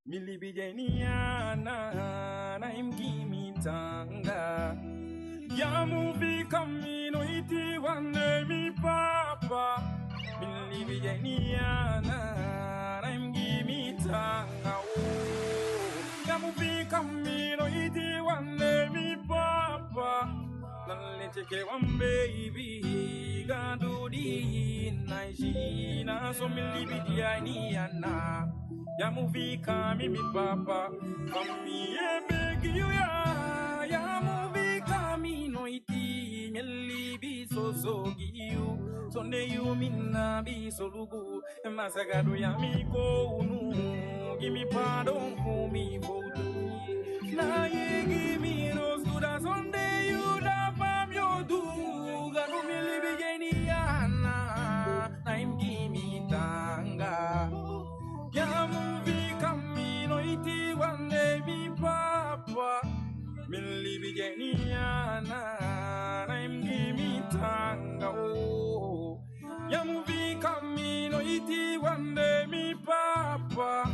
milibijeniana na imgimitanga ya muvi kamino iti wande mi papa milibijeniana na imgimitanga ya muvi kamino iti wande mi papa nalecheke wan baby gadudi naishina so milibijeniana ya movie kami mi papa kami beg you ya movie kami no iti meli bi so giu sonde you minna bi so lugu masagado ya mi ko unu give me pardon for me vodu na ye give me rose good sonde you da fam yo do gadu meli bi geniana na im give me tanga ya movie camino iti wande mi papa milli bigeniana na imgi tanga oh ya movie camino iti wande mi papa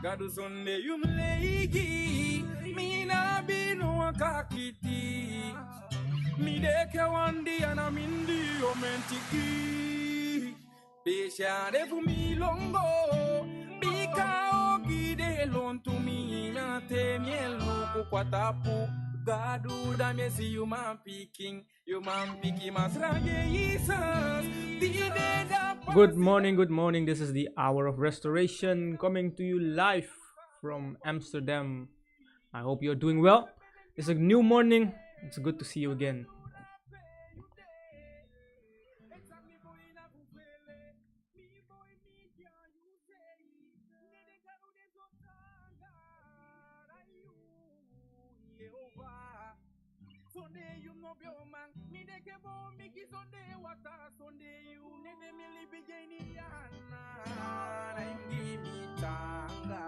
gadu sonde yumleigi mina bino akakiti mideke wandi ana mindi omentiki besha de fumilongo de lontumi na temielo kukwatapu gadu da mesi human picking masrage Jesus. Good morning. This is the hour of restoration coming to you live from Amsterdam. I hope you're doing well. It's a new morning. It's good to see you again. Sunday you no bioman, me de kebo miki Sunday wata Sunday you nede mili bigeniana na imgi tanga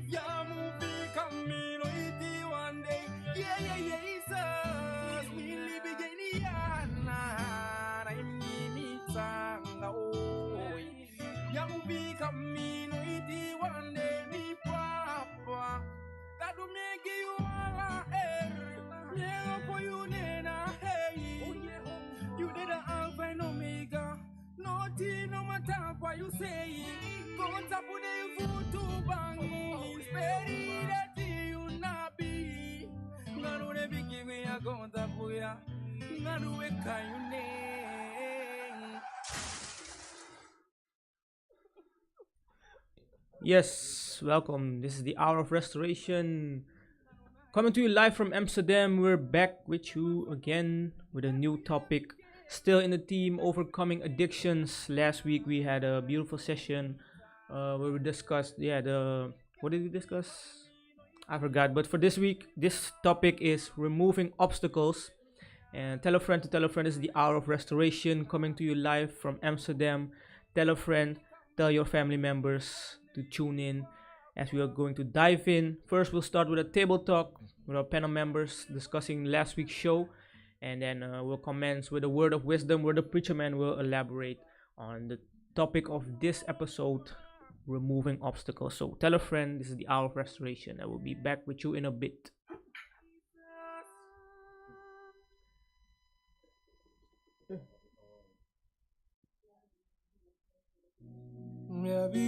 ya movie camino iti one day yeah Jesus mili bigeniana na imgi tanga oh ya movie camino iti one day mi papa kadu megi you ala yeah, for you, Nena, hey. You did the Alpha and Omega. Nothing, no matter what you say. Go on top of the food to bang. Spare that you not be. Nanu ne bigi me a go on top of ya. Nanu we can you name. Yes, welcome. This is the hour of restoration. Coming to you live from Amsterdam, we're back with you again with a new topic. Still in the theme overcoming addictions. Last week we had a beautiful session where we discussed, what did we discuss? I forgot. But for this week, this topic is removing obstacles. And tell a friend to tell a friend. This is the hour of restoration coming to you live from Amsterdam. Tell a friend, tell your family members to tune in as we are going to dive in. First, we'll start with a table talk with our panel members discussing last week's show, and then we'll commence with a word of wisdom where the preacher man will elaborate on the topic of this episode, removing obstacles. So tell a friend, this is the hour of restoration. I will be back with you in a bit. Maybe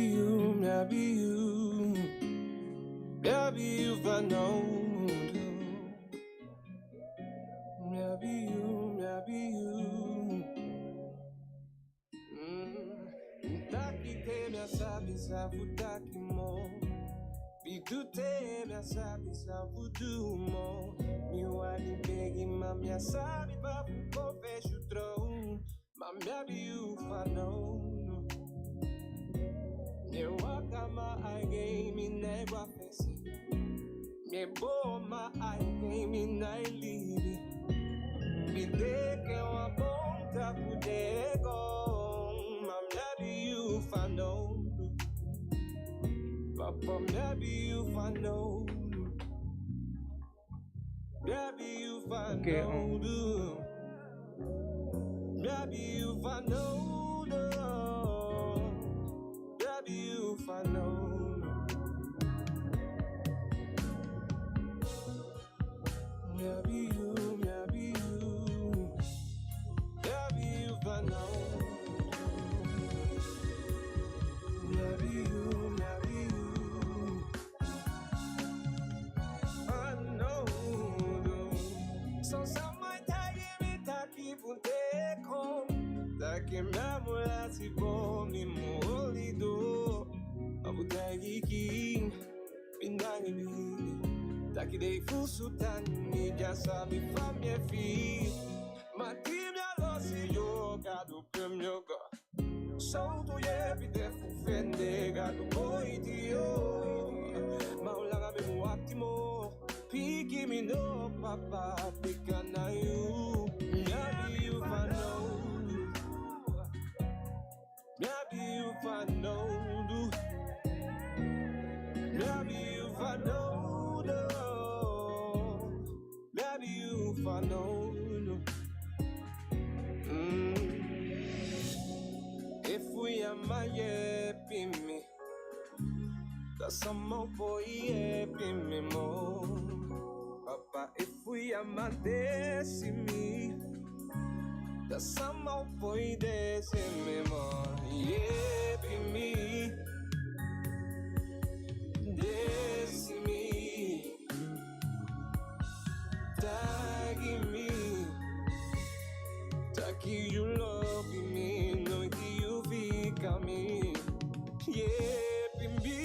you find out. Maybe you. Taki te me sabe savutaki mo. Bitute me sabe savudu mo. Mi wani begi ma me sabe ba ko vejo tro. Ma maybe you find out. Me waka ma I game in negwa face. Me bo ma I game in I live. Me deke wa bonta kudego. Ma maybe you find out. Papa maybe you find out. Maybe you find out. Maybe you find out. You find out. que me amula si bo mi molido. Abutagi king pinangili. Taki dei fusu tani já sabe famia fi. Matimia lo si yoga do prêmio go. Solto ye pide fu fendega do boidio. Maulanga me muatimo. Piki me no papa pika na you. Maybe you find know. Maybe you find know. Maybe you find know. Maybe you find know. If we are my me, that's some more boy me more. Papa, if we are my me, that's some more boy me more. Yeah, me, me, tagging me, tagging you love me, no you fika me, yeah, me.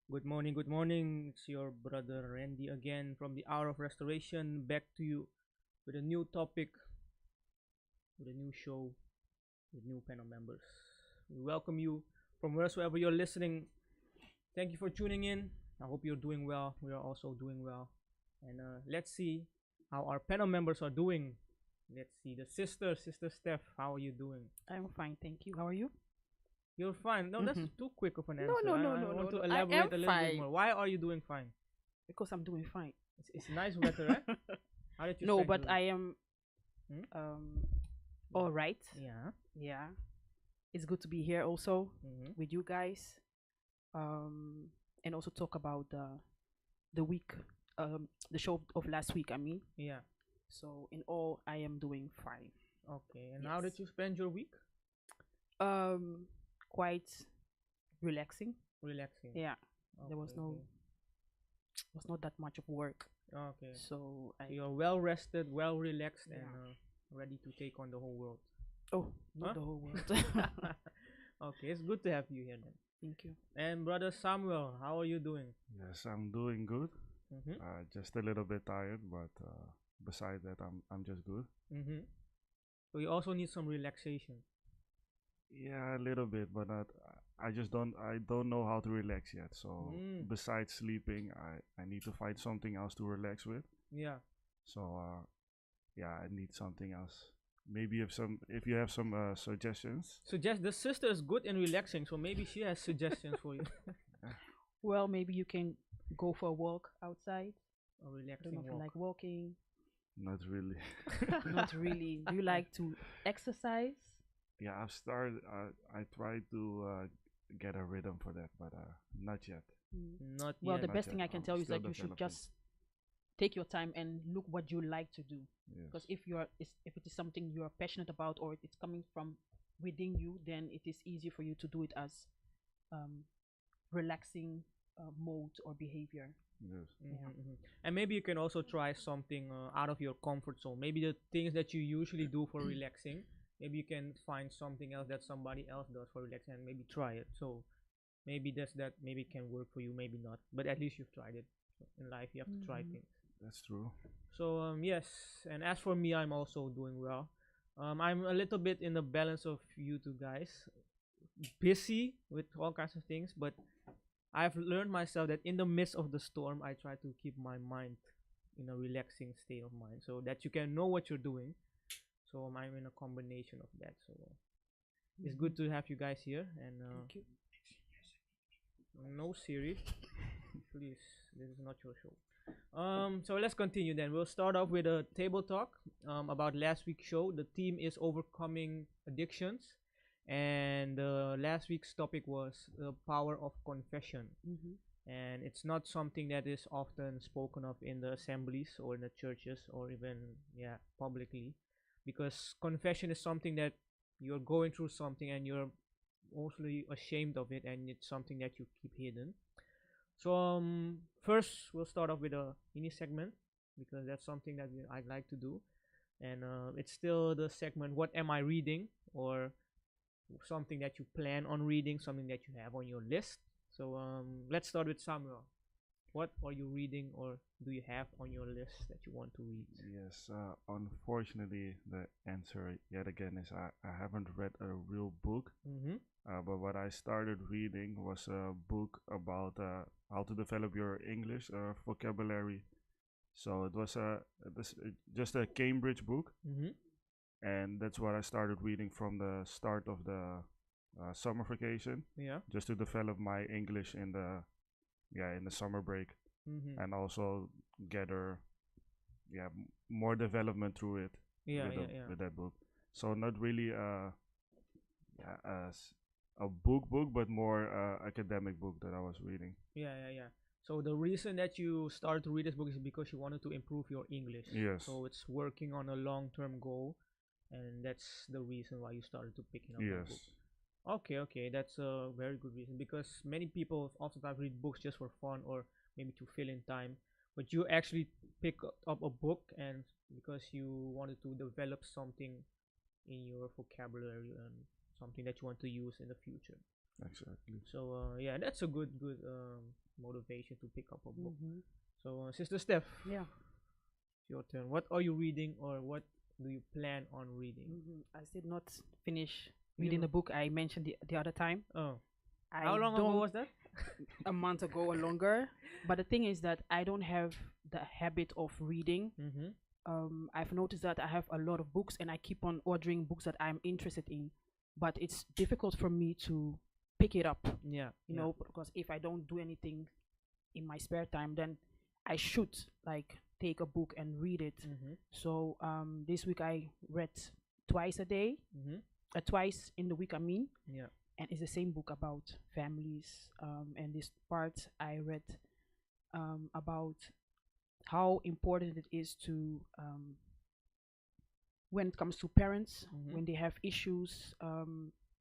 Good morning. It's your brother Randy again from the Hour of Restoration, back to you with a new topic, with a new show, with new panel members. We welcome you from wheresoever you're listening. Thank you for tuning in. I hope you're doing well. We are also doing well. And let's see how our panel members are doing. Let's see the Sister Steph. How are you doing? I'm fine, thank you. How are you? You're fine. No, that's too quick of an answer. No, I want to elaborate a little bit more. Why are you doing fine? Because I'm doing fine. It's nice weather, eh? How did you No, spend but your- I am all right. Yeah. Yeah. It's good to be here also Mm-hmm. with you guys. And also talk about the week, the show of last week, I mean. Yeah. So in all, I am doing fine. Okay. And how Yes. did you spend your week? Quite relaxing. Relaxing. Yeah. There was Okay, not that much of work. Okay. So So you're well rested, well relaxed, and Yeah. ready to take on the whole world. Oh, not Huh? the whole world. Okay, it's good to have you here then. Thank you. And brother Samuel, how are you doing? Yes, I'm doing good. Mm-hmm. Just a little bit tired, but besides that, I'm just good. Mm-hmm. So you also need some relaxation. Yeah, a little bit, but not. I don't know how to relax yet. So besides sleeping, I need to find something else to relax with. Yeah. So yeah, I need something else. Maybe if you have some suggestions. Suggest the sister is good in relaxing, so maybe she has suggestions for you. Well, maybe you can go for a walk outside. A I don't relaxing know if you walk. like walking. Not really. Not really. Do you like to exercise? Yeah, I've started. I tried to get a rhythm for that, but not yet. Not Well, yet. the Not best yet. thing I can I'm tell you is still that you should developing. just take your time and look what you like to do. Yes. Because if if it is something you are passionate about or it's coming from within you, then it is easy for you to do it as relaxing mode or behavior. Yes. And maybe you can also try something out of your comfort zone. Maybe the things that you usually do for relaxing, maybe you can find something else that somebody else does for relaxing and maybe try it. So maybe maybe it can work for you, maybe not. But at least you've tried it. So in life, you have to try things. That's true. So yes, and as for me, I'm also doing well. I'm a little bit in the balance of you two guys, busy with all kinds of things, but I've learned myself that in the midst of the storm, I try to keep my mind in a relaxing state of mind so that you can know what you're doing. So I'm in a combination of that. So it's good to have you guys here. And Thank you. no Siri, please. This is not your show. So let's continue then. We'll start off with a table talk about last week's show. The theme is overcoming addictions, and last week's topic was the power of confession. And it's not something that is often spoken of in the assemblies or in the churches or even publicly, because confession is something that you're going through something and you're mostly ashamed of it, and it's something that you keep hidden. So first we'll start off with a mini segment, because that's something that I'd like to do, and it's still the segment what am I reading, or something that you plan on reading, something that you have on your list. So let's start with Samuel. What are you reading, or do you have on your list that you want to read? Yes, unfortunately, the answer yet again is I haven't read a real book. But what I started reading was a book about how to develop your English vocabulary. So it was just a Cambridge book, and that's what I started reading from the start of the summer vacation. Yeah. Just to develop my English in the summer break, and also gather more development through it. With that book. So not really a book, but more academic book that I was reading. Yeah. So the reason that you started to read this book is because you wanted to improve your English. Yes. So it's working on a long-term goal, and that's the reason why you started to picking up the book. Okay, that's a very good reason, because many people oftentimes read books just for fun or maybe to fill in time, but you actually pick up a book and because you wanted to develop something in your vocabulary and something that you want to use in the future. Exactly. So that's a good motivation to pick up a book. So Sister Steph, your turn. What are you reading, or what do you plan on reading? I did not finish reading the book I mentioned the other time. Oh, how long ago was that? A month ago or longer. But the thing is that I don't have the habit of reading. I've noticed that I have a lot of books, and I keep on ordering books that I'm interested in, but it's difficult for me to pick it up. You know, because if I don't do anything in my spare time, then I should like take a book and read it. So this week I read twice a day. Twice in the week, I mean. And it's the same book about families. And this part I read about how important it is to when it comes to parents, when they have issues,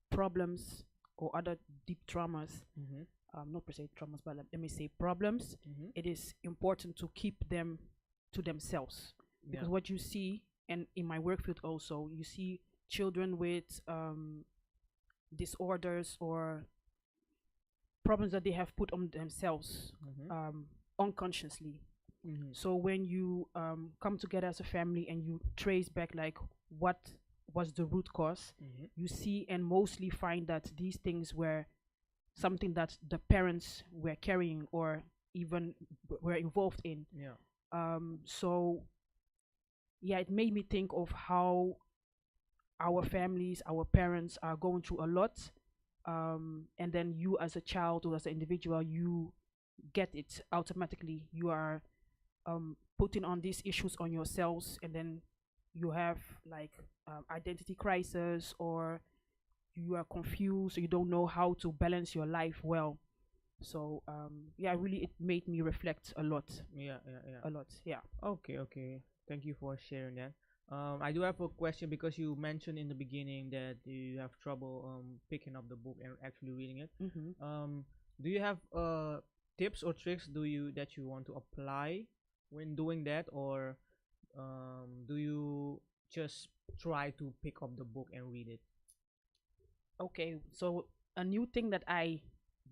problems, or other deep traumas, not per se traumas, but let me say problems, it is important to keep them to themselves. Because what you see, and in my work field also, you see children with disorders or problems that they have put on themselves unconsciously. So when you come together as a family and you trace back like what was the root cause, you see and mostly find that these things were something that the parents were carrying or even were involved in. So it made me think of how our families, our parents are going through a lot, and then you as a child or as an individual, you get it automatically. You are putting on these issues on yourselves, and then you have like identity crisis, or you are confused, or you don't know how to balance your life well. So really it made me reflect a lot. A lot. Okay, thank you for sharing that. I do have a question, because you mentioned in the beginning that you have trouble picking up the book and actually reading it. Do you have tips or tricks that you want to apply when doing that, or do you just try to pick up the book and read it? Okay, so a new thing that I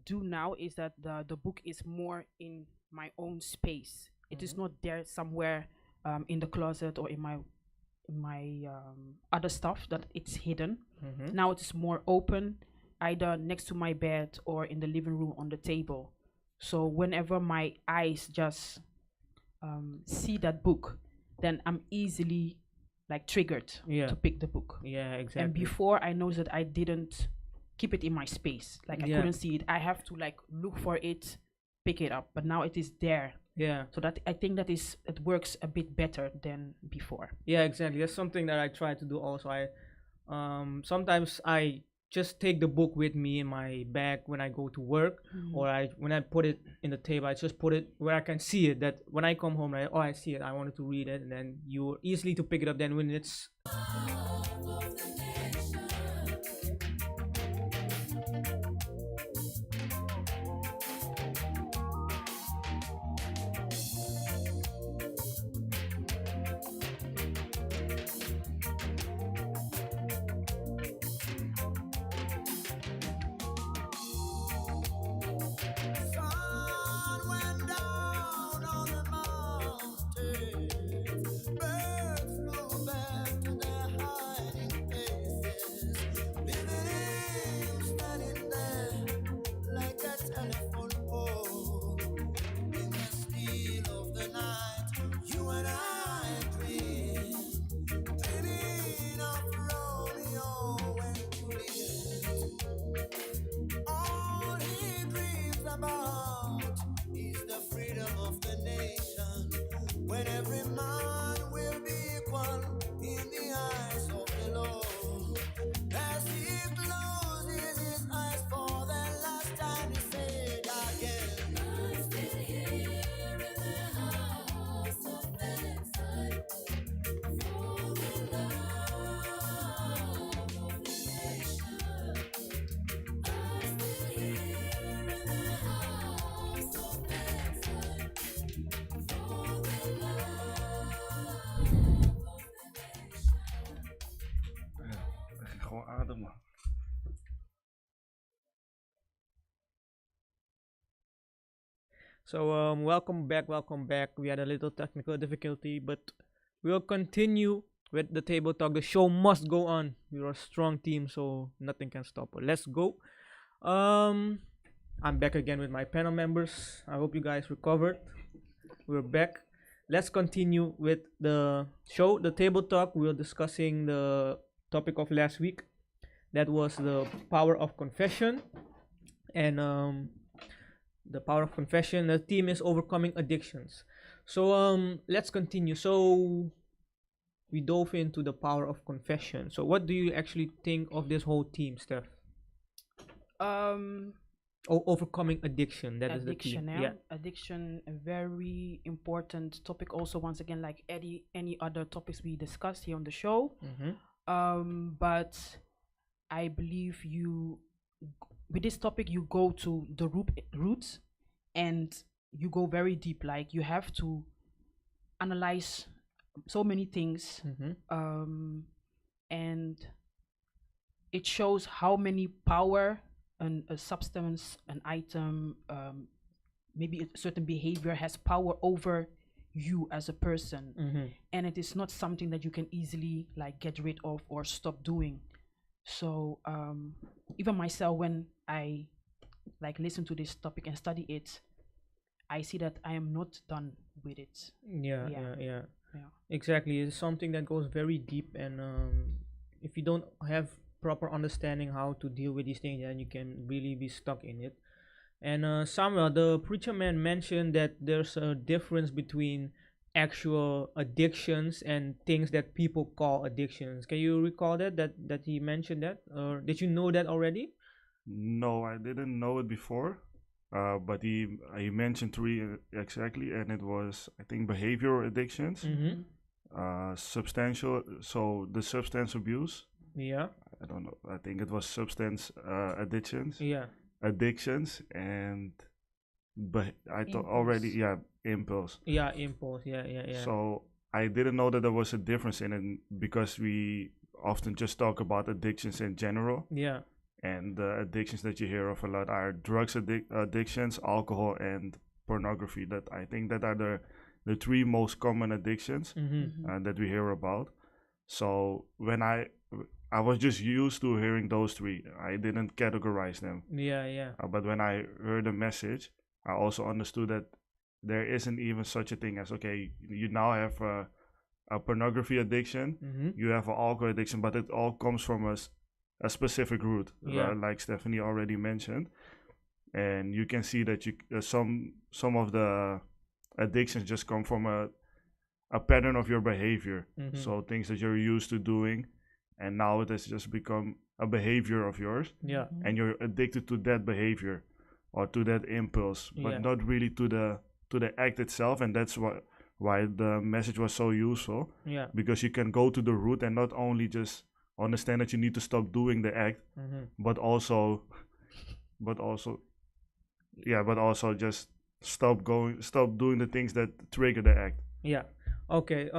do now is that the book is more in my own space. It is not there somewhere in the closet or in my other stuff that it's hidden. Mm-hmm. Now it's more open, either next to my bed or in the living room on the table. So whenever my eyes just see that book, then I'm easily like triggered Yeah. to pick the book. Yeah, exactly. And before, I noticed that I didn't keep it in my space. Like I Yeah. couldn't see it. I have to like look for it, pick it up. But now it is there. Yeah. So that I think it works a bit better than before. Yeah, exactly. That's something that I try to do also. I sometimes I just take the book with me in my bag when I go to work, or when I put it in the table, I just put it where I can see it. That when I come home, I see it, I wanted to read it, and then you're easily to pick it up. Then when it's Sun went down on the mountains, birds flew back to their hiding places, living standing there like a telephone pole. In the still of the night, you and I dreaming of Romeo and Juliet. All he dreams about is the freedom of the nation, when every man will be equal in the eyes of the Lord. As he closes his eyes for the last time, he said again, I'm still here in the house of bedside for the love of the nation. I'm still here in the house of bedside for the love of the nation. Gewoon ademen. So welcome back. We had a little technical difficulty, but we'll continue with the table talk. The show must go on. We're a strong team, so nothing can stop us. Let's go. I'm back again with my panel members. I hope you guys recovered. We're back. Let's continue with the show, the table talk. We're discussing the topic of last week. That was the power of confession. And the power of confession. The theme is overcoming addictions. So let's continue. So we dove into the power of confession. So what do you actually think of this whole theme, Steph? Overcoming addiction. That is the theme. Yeah. Addiction, a very important topic. Also, once again, like any other topics we discussed here on the show. But I believe with this topic, you go to the roots, and you go very deep. Like you have to analyze so many things, and it shows how many power a substance, an item, maybe a certain behavior has power over you as a person, and it is not something that you can easily like get rid of or stop doing. So even myself, when I like listen to this topic and study it, I see that I am not done with it. Yeah. Exactly. It's something that goes very deep, and if you don't have proper understanding how to deal with these things, then you can really be stuck in it. And Samuel, the preacher man, mentioned that there's a difference between actual addictions and things that people call addictions. Can you recall that he mentioned that, or did you know that already? No, I didn't know it before. But he mentioned three exactly, and it was, I think, behavioral addictions, the substance abuse. Yeah. I don't know. I think it was substance addictions. Yeah. Addictions, and I thought Impulse. already, impulse. Yeah, impulse. Yeah. So I didn't know that there was a difference in it, because we often just talk about addictions in general. Yeah. And the addictions that you hear of a lot are drugs addictions, alcohol, and pornography. I think that are the three most common addictions that we hear about. So when I was just used to hearing those three. I didn't categorize them. Yeah. But when I heard the message, I also understood that there isn't even such a thing as, okay, you now have a pornography addiction, you have an alcohol addiction, but it all comes from a specific root, like Stephanie already mentioned. And you can see that some of the addictions just come from a pattern of your behavior. So things that you're used to doing, and now it has just become a behavior of yours. Yeah. And you're addicted to that behavior or to that impulse, but not really to the act itself. And that's why the message was so useful. Yeah. Because you can go to the root and not only just understand that you need to stop doing the act, but also just stop doing the things that trigger the act. Yeah. Okay.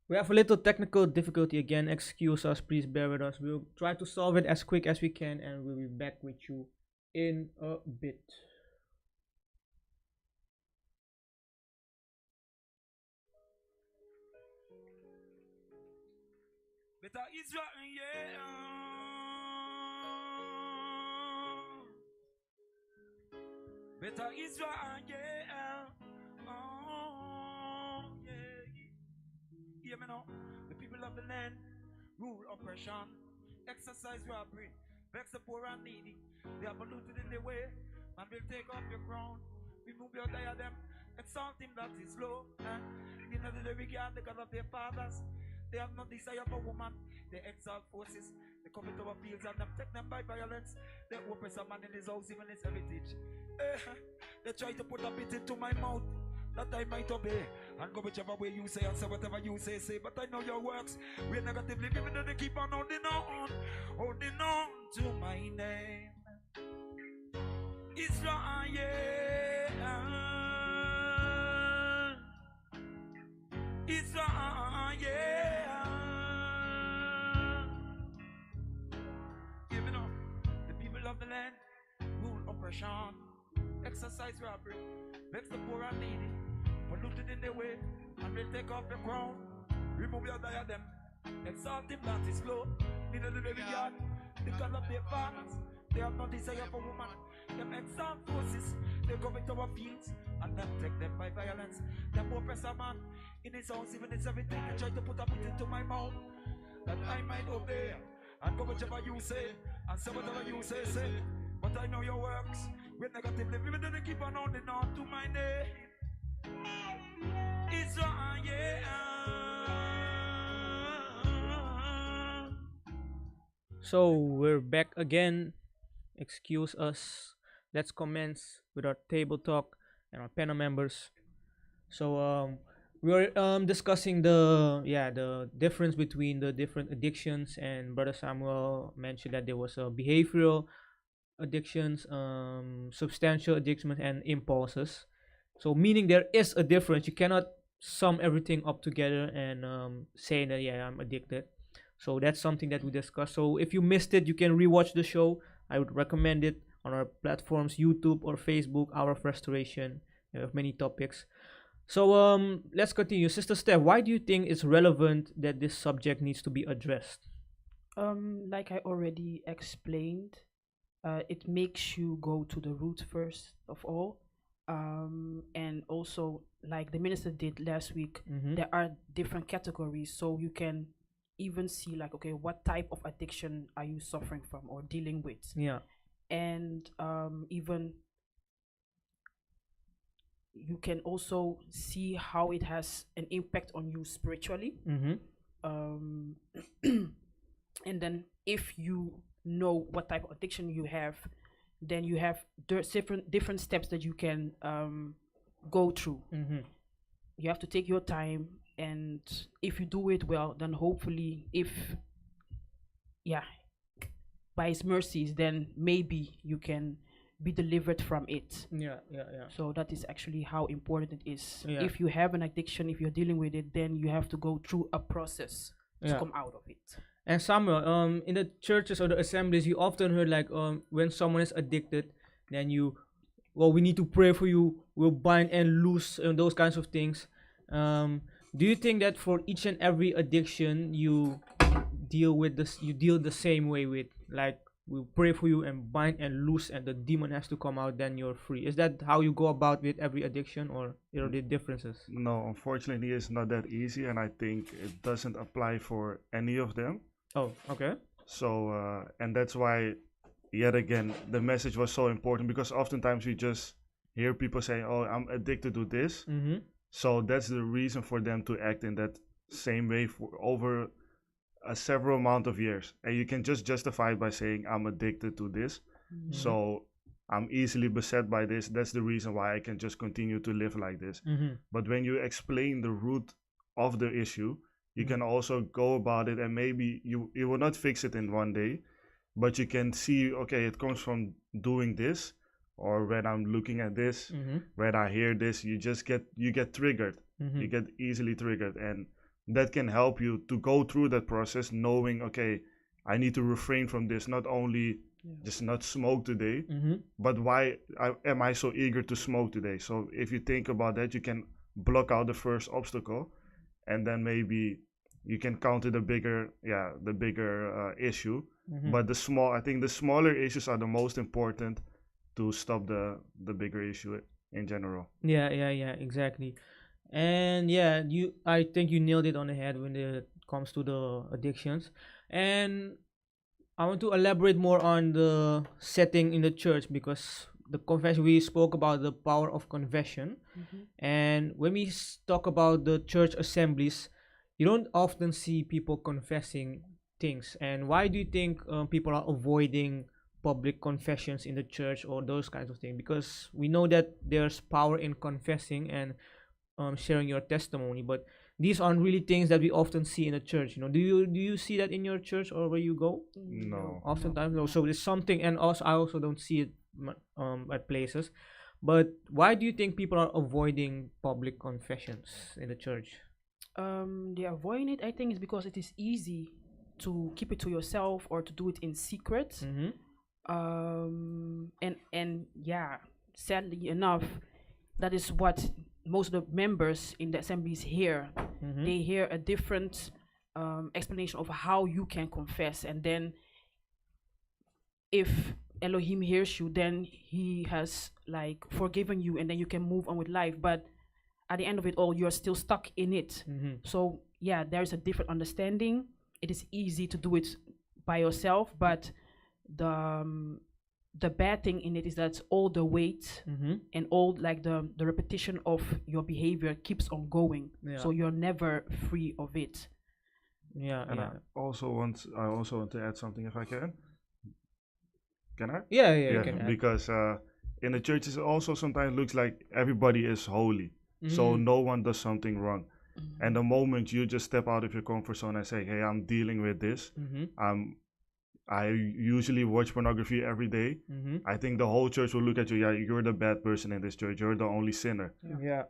We have a little technical difficulty again. Excuse us, please bear with us. We'll try to solve it as quick as we can, and we'll be back with you in a bit. Better Israel, Better Israel, Hear me now. The people of the land rule oppression, exercise robbery, vex the poor and needy. They are polluted in their way, and will take off your crown. Remove your diadem, exalt him that is low. In the regard the God of their fathers. They have no desire for woman. They exalt forces. They come into our fields and them take them by violence. They oppress a man in his house, even his heritage. They try to put a bit into my mouth that I might obey and go whichever way you say and say whatever you say. But I know your works. We're negatively living and they keep on holding on to my name. Israel, Israel, give it up. The people of the land rule oppression, exercise robbery, vex the poor and needy, polluted in their way, and will take off your crown. Remove your diadem, exalt him that is low. Neither do they regard the God of their fathers. They have no desire for woman. Them exalt forces, they come into our fields and them take them by violence. Them oppress a man in his house, even his everything. They try to put a bit into my mouth that I might obey and go whichever you say and say whatever you say. But I know your works. We're negatively living, they keep on holding on to my name. Israel, So we're back again. Excuse us. Let's commence with our table talk and our panel members. So we're discussing the difference between the different addictions, and Brother Samuel mentioned that there was behavioral addictions, substantial addictions, and impulses. So meaning there is a difference. You cannot sum everything up together and say that I'm addicted. So that's something that we discussed. So if you missed it, you can rewatch the show. I would recommend it on our platforms, YouTube or Facebook, Hour of Restoration. We have many topics. So let's continue. Sister Steph, why do you think it's relevant that this subject needs to be addressed? Like I already explained, it makes you go to the root first of all. And also, like the minister did last week, there are different categories, so you can even see like, okay, what type of addiction are you suffering from or dealing with? Yeah. And even you can also see how it has an impact on you spiritually. And then if you know what type of addiction you have, then you have different steps that you can go through. You have to take your time, and if you do it well, then hopefully, by his mercies, then maybe you can be delivered from it. Yeah. So that is actually how important it is. Yeah. If you have an addiction, if you're dealing with it, then you have to go through a process to come out of it. And Samuel, in the churches or the assemblies, you often heard like when someone is addicted, then we need to pray for you, we'll bind and loose and those kinds of things. do you think that for each and every addiction you deal the same way with, like, we pray for you and bind and loose and the demon has to come out, then you're free? Is that how you go about with every addiction, or are there differences? No, unfortunately, it's not that easy, and I think it doesn't apply for any of them. Oh, okay. So, and that's why, yet again, the message was so important, because oftentimes we just hear people say, "Oh, I'm addicted to this," so that's the reason for them to act in that same way for over a several amount of years, and you can just justify it by saying, "I'm addicted to this, so I'm easily beset by this. That's the reason why I can just continue to live like this." But when you explain the root of the issue, you can also go about it, and maybe you will not fix it in one day, but you can see, okay, it comes from doing this, or when I'm looking at this, when I hear this, you get triggered. You get easily triggered, and that can help you to go through that process, knowing, okay, I need to refrain from this, not only just not smoke today, but why am I so eager to smoke today? So if you think about that, you can block out the first obstacle, and then maybe you can counter the bigger issue. But I think the smaller issues are the most important to stop the bigger issue in general. Yeah, exactly. And I think you nailed it on the head when it comes to the addictions. And I want to elaborate more on the setting in the church, because the confession, we spoke about the power of confession. And when we talk about the church assemblies, you don't often see people confessing things. And why do you think people are avoiding public confessions in the church or those kinds of things? Because we know that there's power in confessing and sharing your testimony, but these aren't really things that we often see in the church. Do you see that in your church or where you go? No. Oftentimes, no. So it's something, and also I also don't see it at places. But why do you think people are avoiding public confessions in the church? They're avoiding it, I think, is because it is easy to keep it to yourself or to do it in secret. And sadly enough, that is what most of the members in the assemblies hear. They hear a different explanation of how you can confess, and then if Elohim hears you, then he has like forgiven you, and then you can move on with life. But at the end of it all, you're still stuck in it. So there's a different understanding. It is easy to do it by yourself, but the bad thing in it is that all the weight and all like the repetition of your behavior keeps on going. So you're never free of it. I also want to add something, if I can. Can I? You can. Because in the church it also sometimes looks like everybody is holy, so no one does something wrong. And the moment you just step out of your comfort zone and say, "Hey, I'm dealing with this. I usually watch pornography every day," I think the whole church will look at you. Yeah, you're the bad person in this church. You're the only sinner.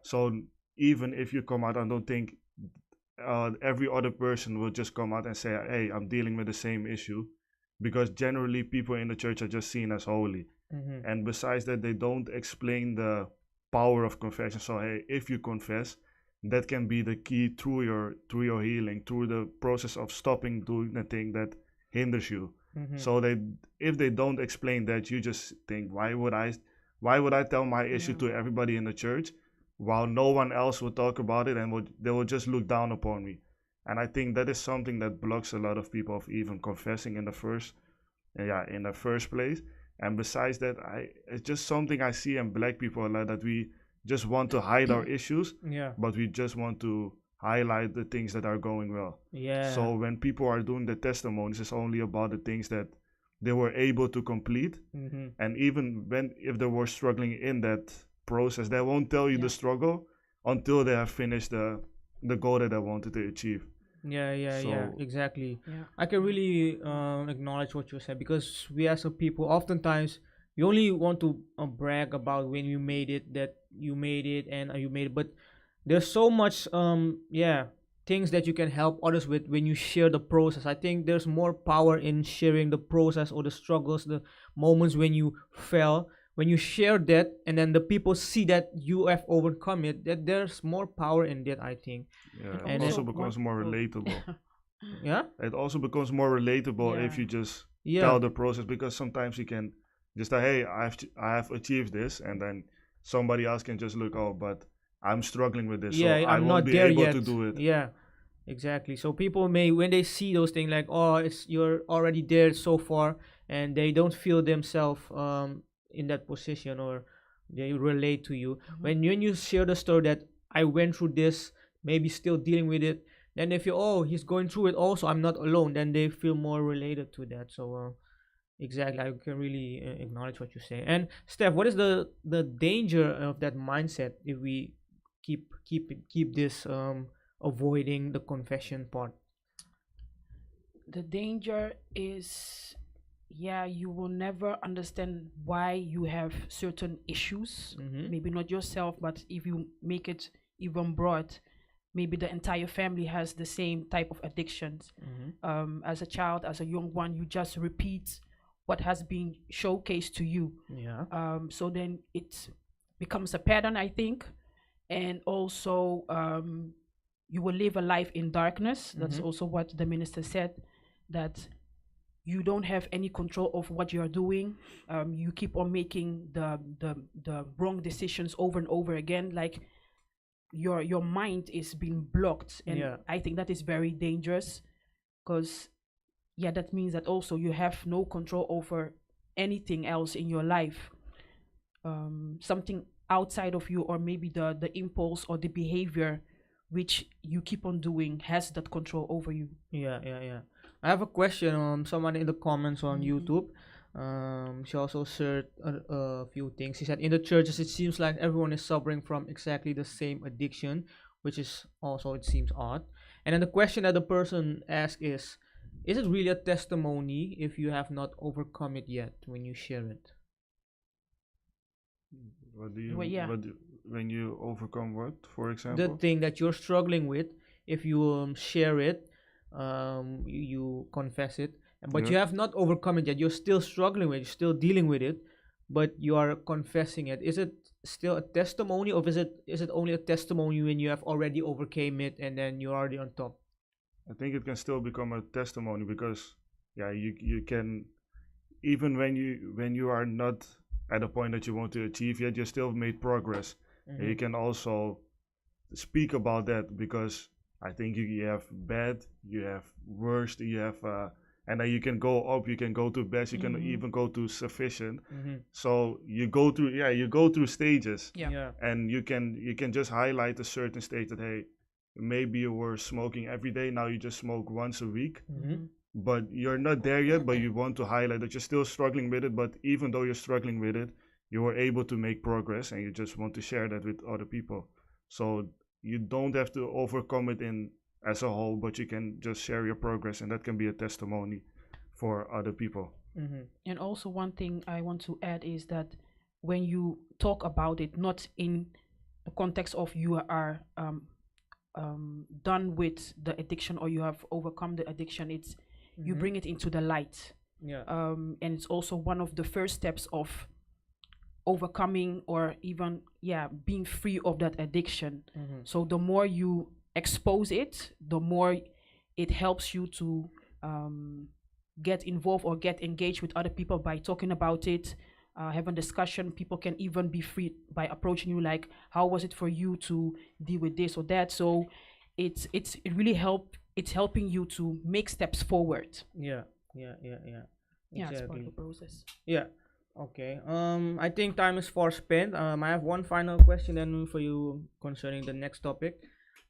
So even if you come out, I don't think every other person will just come out and say, "Hey, I'm dealing with the same issue," because generally people in the church are just seen as holy. And besides that, they don't explain the power of confession. So hey, if you confess, that can be the key through your healing, through the process of stopping doing the thing that hinders you. So if they don't explain that, you just think, why would I tell my issue to everybody in the church while no one else will talk about it, and they will just look down upon me. And I think that is something that blocks a lot of people of even confessing in the first place. And besides that, it's just something I see in black people a lot, that we just want to hide our issues, but we just want to highlight the things that are going well. So when people are doing the testimonies, it's only about the things that they were able to complete. And even if they were struggling in that process, they won't tell you the struggle until they have finished the goal that they wanted to achieve. Exactly. I can really acknowledge what you said, because we as a people, oftentimes we only want to brag about when you made it, that you made it and you made it, but there's so much things that you can help others with when you share the process. I think there's more power in sharing the process or the struggles, the moments when you fell, when you share that and then the people see that you have overcome it, that there's more power in that, I think. Yeah, And it also then- becomes more relatable. Yeah. It also becomes more relatable if Yeah. you just Yeah. tell the process, because sometimes you can just say, hey, I have achieved this, and then somebody else can just look, oh, but I'm struggling with this, Yeah, so I I'm won't not be there able yet. to do it. Yeah, exactly. So people may, when they see those things like, oh, it's you're already there so far, and they don't feel themselves in that position, or they relate to you. When you share the story that I went through this, maybe still dealing with it, then they feel, oh, he's going through it also, I'm not alone. Then they feel more related to that. So exactly, I can really acknowledge what you say. And Steph, what is the danger of that mindset if we keep this avoiding the confession part? The danger is, yeah, you will never understand why you have certain issues. Maybe not yourself, but if you make it even broad, maybe the entire family has the same type of addictions. As a child, as a young one, you just repeat what has been showcased to you. Yeah. So then it becomes a pattern, I think. And also, you will live a life in darkness. That's also what the minister said, that you don't have any control of what you are doing. You keep on making the wrong decisions over and over again. Like your mind is being blocked, and Yeah. I think that is very dangerous, because that means that also you have no control over anything else in your life. Something outside of you, or maybe the impulse or the behavior which you keep on doing, has that control over you. Yeah. I have a question. Someone in the comments on YouTube. She also shared a few things. She said, in the churches, it seems like everyone is suffering from exactly the same addiction, which is also, it seems odd. And then the question that the person asked is it really a testimony if you have not overcome it yet when you share it? What do you, Well, yeah. when you overcome what, for example? The thing that you're struggling with, if you share it, you confess it, but Yeah. you have not overcome it yet, you're still struggling with it, you're still dealing with it, but you are confessing it. Is it still a testimony, or is it only a testimony when you have already overcame it and then you're already on top? I think it can still become a testimony, because you can, even when you are not at a point that you want to achieve yet, you still made progress. And you can also speak about that, because I think you have bad, you have worst, you have and then you can go up, you can go to best, you can even go to sufficient. So you go through stages. Yeah. And you can just highlight a certain stage that, hey, maybe you were smoking every day, now you just smoke once a week, but you're not there yet, but you want to highlight that you're still struggling with it, but even though you're struggling with it, you were able to make progress, and you just want to share that with other people. So you don't have to overcome it in as a whole, but you can just share your progress, and that can be a testimony for other people. And also, one thing I want to add is that when you talk about it, not in the context of you are done with the addiction or you have overcome the addiction, it's you bring it into the light. And it's also one of the first steps of overcoming, or even being free of that addiction. So the more you expose it, the more it helps you to get involved or get engaged with other people by talking about it, having discussion. People can even be free by approaching you, like, how was it for you to deal with this or that? So it really it's helping you to make steps forward. It's part of the process. Okay. I think time is far spent. I have one final question then for you concerning the next topic.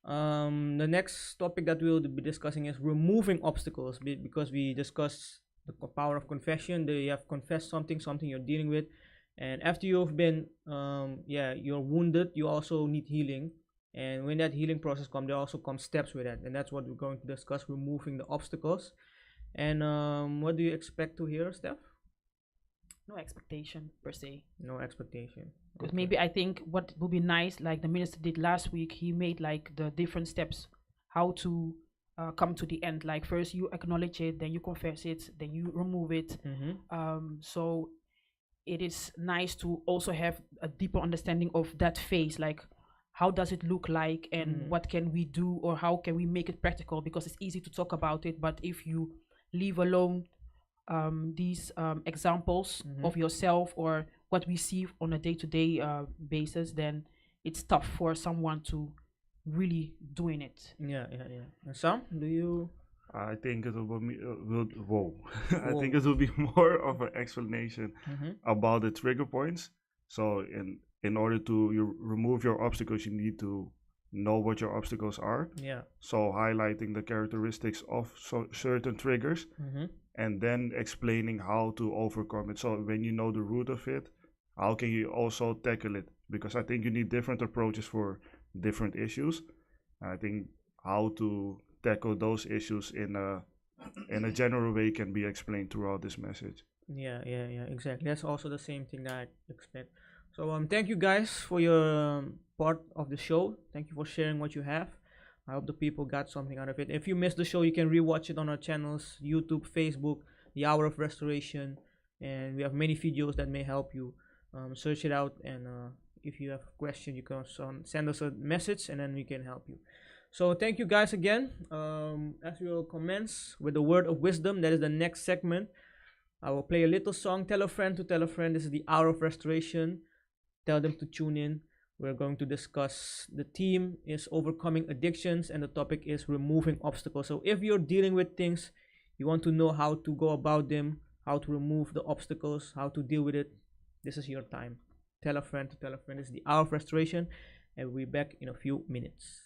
The next topic that we'll be discussing is removing obstacles, because we discussed the power of confession. You have confessed something you're dealing with, and after you've been you're wounded, you also need healing. And when that healing process comes, there also come steps with that, and that's what we're going to discuss: removing the obstacles. And what do you expect to hear, Steph? No expectation per se. No expectation. Because maybe I think what would be nice, like the minister did last week, he made like the different steps how to come to the end. Like first you acknowledge it, then you confess it, then you remove it. So it is nice to also have a deeper understanding of that phase, like how does it look like, and what can we do, or how can we make it practical, because it's easy to talk about it, but if you leave alone these examples of yourself or what we see on a day-to-day basis, then it's tough for someone to really doing it. Yeah. And Sam, do you? I think it will be I think it will be more of an explanation about the trigger points. So in order to remove your obstacles, you need to know what your obstacles are. Yeah. So highlighting the characteristics of certain triggers, and then explaining how to overcome it. So when you know the root of it, how can you also tackle it? Because I think you need different approaches for different issues. I think how to tackle those issues in a general way can be explained throughout this message. Yeah, exactly. That's also the same thing that I expect. So thank you guys for your part of the show. Thank you for sharing what you have. I hope the people got something out of it. If you missed the show, you can rewatch it on our channels, YouTube, Facebook, The Hour of Restoration, and we have many videos that may help you. Search it out, and if you have a question, you can send us a message, and then we can help you. So thank you guys again. As we will commence with the word of wisdom, that is the next segment. I will play a little song. Tell a friend to tell a friend. This is the Hour of Restoration. Tell them to tune in. We're going to discuss, the theme is overcoming addictions, and the topic is removing obstacles. So if you're dealing with things, you want to know how to go about them, how to remove the obstacles, how to deal with it, this is your time. Tell a friend to tell a friend. This is the Hour of Restoration, and we'll be back in a few minutes.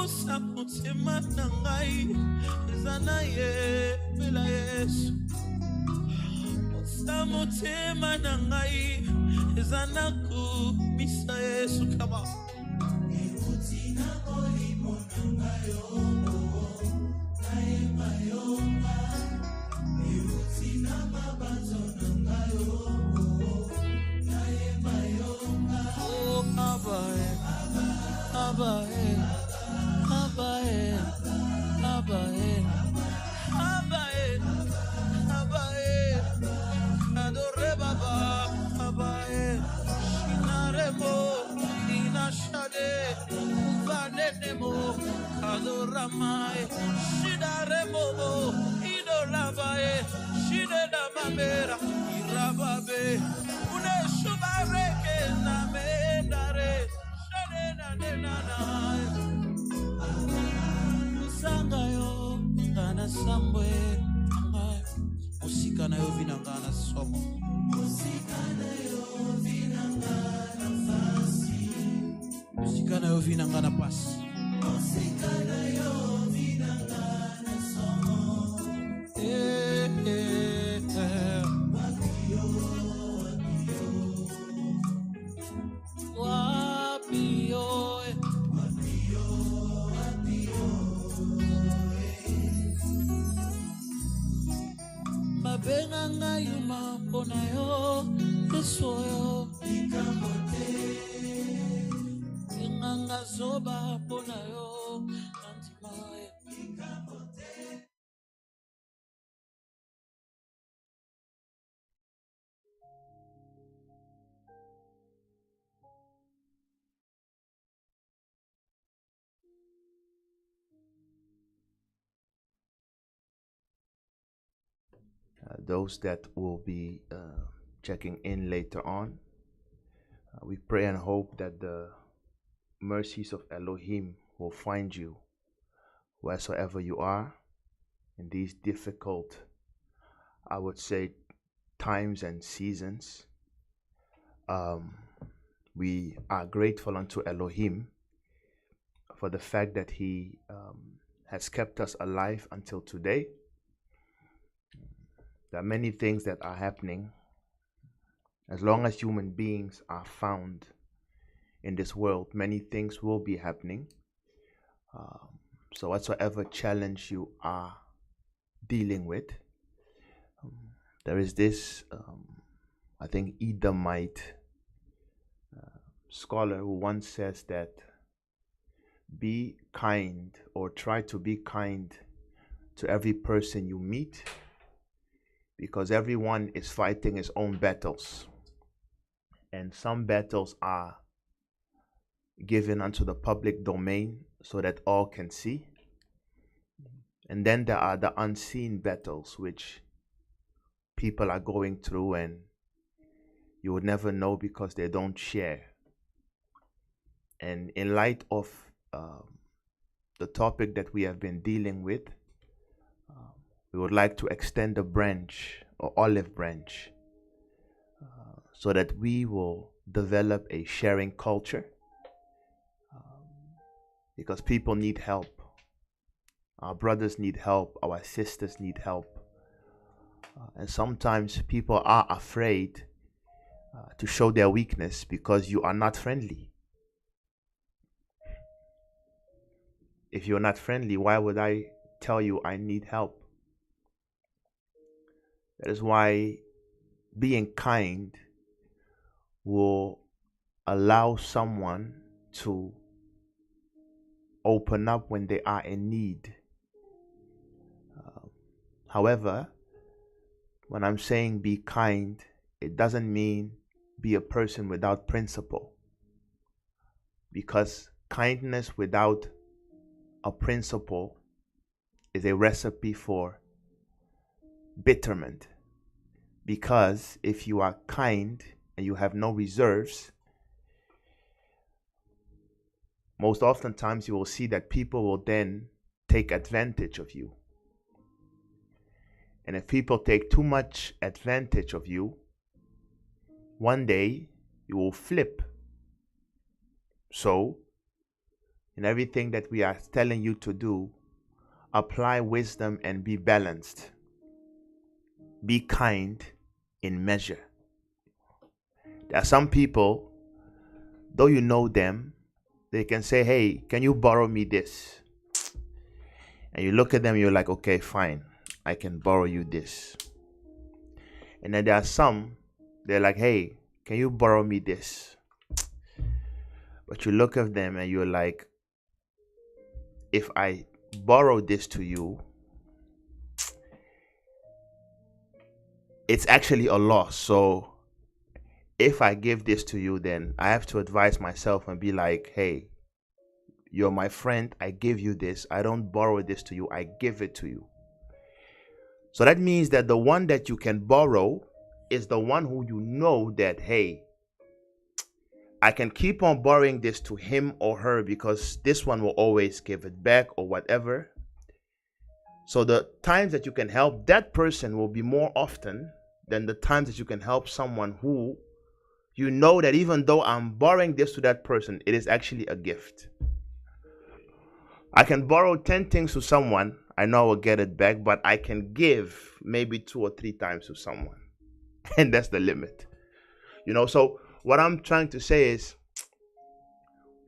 Busa mutima nangai zanaye bila Yesu. Busa mutima nangai zanaku bisa Yesu. Come on. Ibutina olimo nangayo naemayoma. Ibutina mabazo nangayo naemayoma. Oh abae abae abae abae abae abae adore baba abae shinaremo inashade uvanenemo adoramai shinaremo idolabae shinedamamera irababe uneshubareke namendare shanenanenanae Sangayo ngana sambwe musika nayo vinangana somo musika nayo vinangana fasi musika nayo vinangana pasi musika nayo vinangana somo wapio Benga ngayuma ponayo esoyo ikamote nganga zoba ponayo antimaye ikamote. Those that will be checking in later on, we pray and hope that the mercies of Elohim will find you wheresoever you are in these difficult, I would say, times and seasons. We are grateful unto Elohim for the fact that he has kept us alive until today. There are many things that are happening. As long as human beings are found in this world, many things will be happening. So whatsoever challenge you are dealing with, there is this, I think, Edomite scholar who once says that be kind, or try to be kind to every person you meet, because everyone is fighting his own battles. And some battles are given unto the public domain so that all can see. And then there are the unseen battles which people are going through and you would never know because they don't share. And in light of the topic that we have been dealing with, we would like to extend a branch or olive branch so that we will develop a sharing culture, because people need help. Our brothers need help. Our sisters need help. And sometimes people are afraid to show their weakness because you are not friendly. If you're not friendly, why would I tell you I need help? That is why being kind will allow someone to open up when they are in need. However, when I'm saying be kind, it doesn't mean be a person without principle. Because kindness without a principle is a recipe for bitterment. Because if you are kind and you have no reserves, most oftentimes you will see that people will then take advantage of you. And if people take too much advantage of you, one day you will flip. So in everything that we are telling you to do, apply wisdom and be balanced. Be kind in measure. There are some people, though you know them, they can say, hey, can you borrow me this? And you look at them, you're like, okay, fine, I can borrow you this. And then there are some, they're like, hey, can you borrow me this? But you look at them and you're like, if I borrow this to you, it's actually a loss. So if I give this to you, then I have to advise myself and be like, hey, you're my friend, I give you this. I don't borrow this to you, I give it to you. So that means that the one that you can borrow is the one who you know that, hey, I can keep on borrowing this to him or her because this one will always give it back or whatever. So the times that you can help that person will be more often than the times that you can help someone who you know that even though I'm borrowing this to that person, it is actually a gift. I can borrow 10 things to someone, I know I will get it back, but I can give maybe 2 or 3 times to someone. And that's the limit. So what I'm trying to say is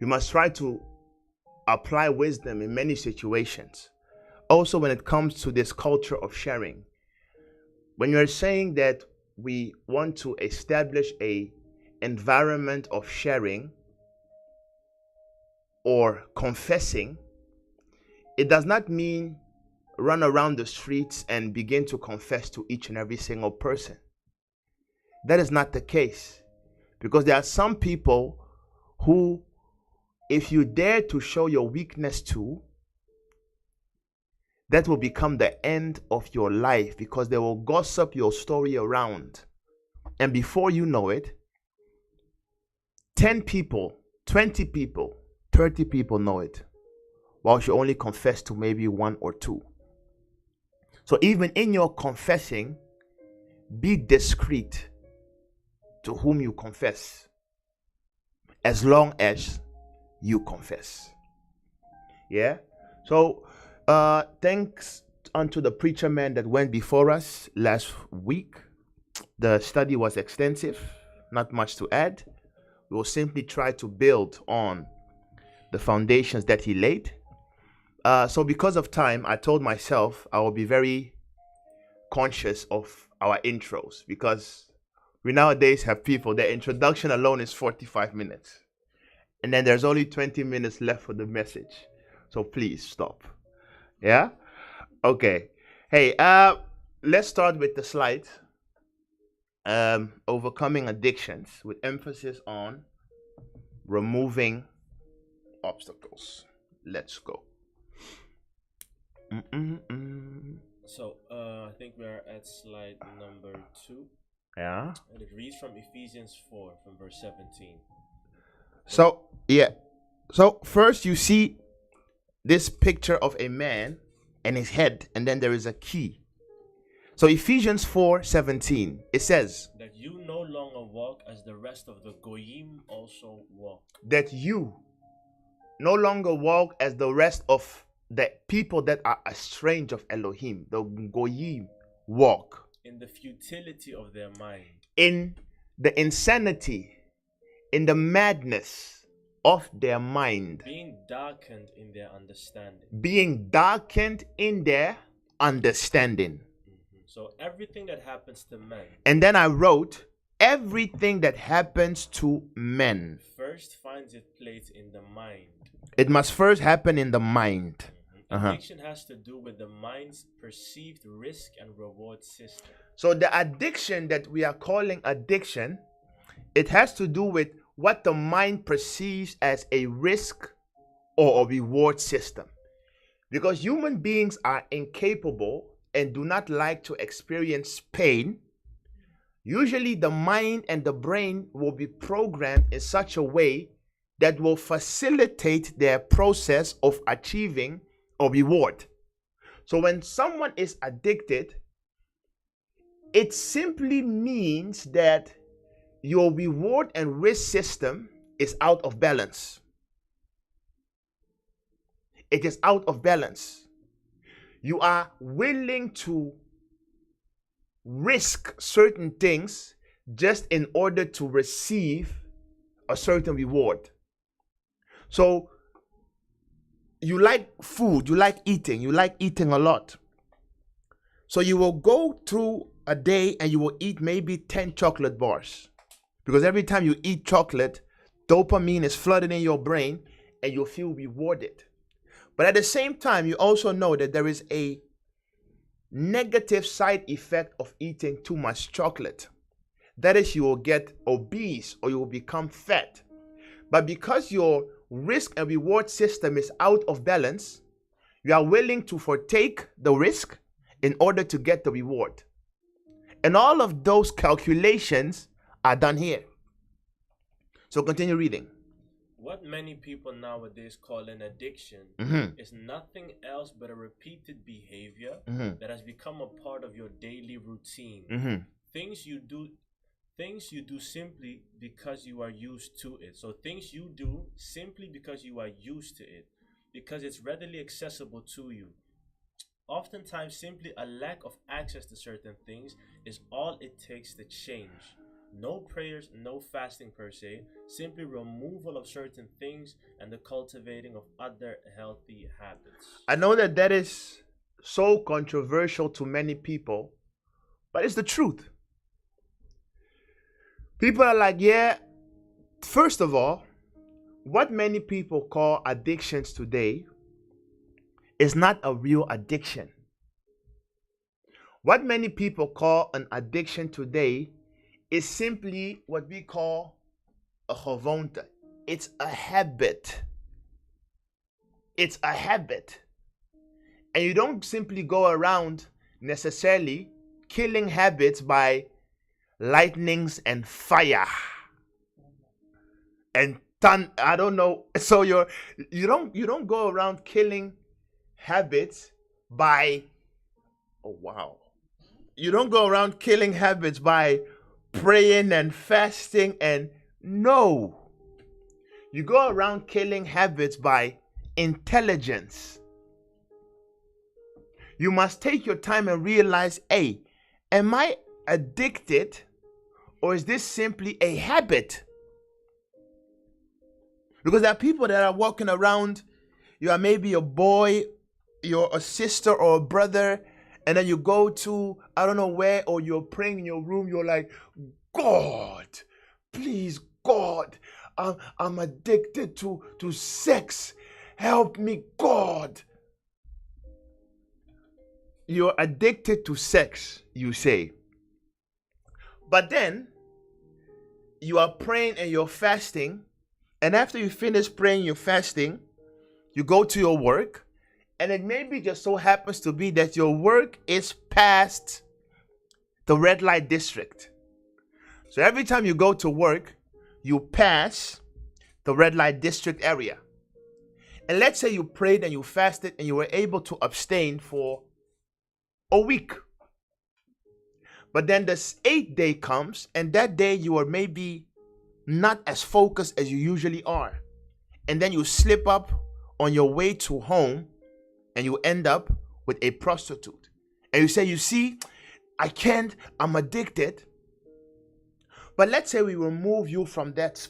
we must try to apply wisdom in many situations. Also, when it comes to this culture of sharing, when you're saying that we want to establish a environment of sharing or confessing, it does not mean run around the streets and begin to confess to each and every single person. That is not the case, because there are some people who, if you dare to show your weakness to, that will become the end of your life, because they will gossip your story around. And before you know it, 10 people, 20 people, 30 people know it, while you only confess to maybe 1 or 2. So even in your confessing, be discreet to whom you confess, as long as you confess. Yeah? So thanks unto the preacher man that went before us last week. The study was extensive, not much to add. We will simply try to build on the foundations that he laid. So because of time, I told myself I will be very conscious of our intros, because we nowadays have people, their introduction alone is 45 minutes. And then there's only 20 minutes left for the message. So please stop. Yeah? Okay. Hey, let's start with the slide. Overcoming addictions, with emphasis on removing obstacles. Let's go. So, I think we're at slide number 2. Yeah. And it reads from Ephesians 4, from verse 17. So, yeah. So, first you see this picture of a man and his head, and then there is a key. So, Ephesians 4:17, it says, that you no longer walk as the rest of the Goyim also walk. That you no longer walk as the rest of the people that are estranged of Elohim, the Goyim, walk. In the futility of their mind. In the insanity, in the madness of their mind. Being darkened in their understanding. Being darkened in their understanding. So everything that happens to men. And then I wrote, everything that happens to men first finds its place in the mind. It must first happen in the mind. Addiction has to do with the mind's perceived risk and reward system. So the addiction that we are calling addiction, it has to do with what the mind perceives as a risk or a reward system. Because human beings are incapable and do not like to experience pain. Usually the mind and the brain will be programmed in such a way that will facilitate their process of achieving a reward. So when someone is addicted, it simply means that your reward and risk system is out of balance. it is out of balance. You are willing to risk certain things just in order to receive a certain reward. So you like food, you like eating a lot. So you will go through a day and you will eat maybe 10 chocolate bars. Because every time you eat chocolate, dopamine is flooded in your brain and you'll feel rewarded. But at the same time, you also know that there is a negative side effect of eating too much chocolate. That is, you will get obese or you will become fat. But because your risk and reward system is out of balance, you are willing to forsake the risk in order to get the reward. And all of those calculations are done here. So continue reading. What many people nowadays call an addiction is nothing else but a repeated behavior that has become a part of your daily routine. Things you do simply because you are used to it. So things you do simply because you are used to it, because it's readily accessible to you. Oftentimes, simply a lack of access to certain things is all it takes to change. No prayers, no fasting per se, simply removal of certain things and the cultivating of other healthy habits. I know that is so controversial to many people, but it's the truth. People are like, yeah, first of all, what many people call addictions today is not a real addiction. What many people call an addiction today is simply what we call a gewoonte. It's a habit. It's a habit. And you don't simply go around necessarily killing habits by lightnings and fire and I don't know. So you don't go around killing habits by you don't go around killing habits by praying and fasting, and no, you go around killing habits by intelligence. You must take your time and realize, hey, am I addicted, or is this simply a habit? Because there are people that are walking around, you are maybe a boy, you're a sister or a brother, and then you go to, I don't know where, or you're praying in your room, you're like, God, please, God, I'm addicted to sex. Help me, God. You're addicted to sex, you say. But then, you are praying and you're fasting, and after you finish praying, you're fasting, you go to your work, and it maybe just so happens to be that your work is past the red light district. So every time you go to work, you pass the red light district area. And let's say you prayed and you fasted and you were able to abstain for a week. But then this 8th day comes, and that day you are maybe not as focused as you usually are. And then you slip up on your way to home and you end up with a prostitute. And you say, you see, I can't, I'm addicted. But let's say we remove you from that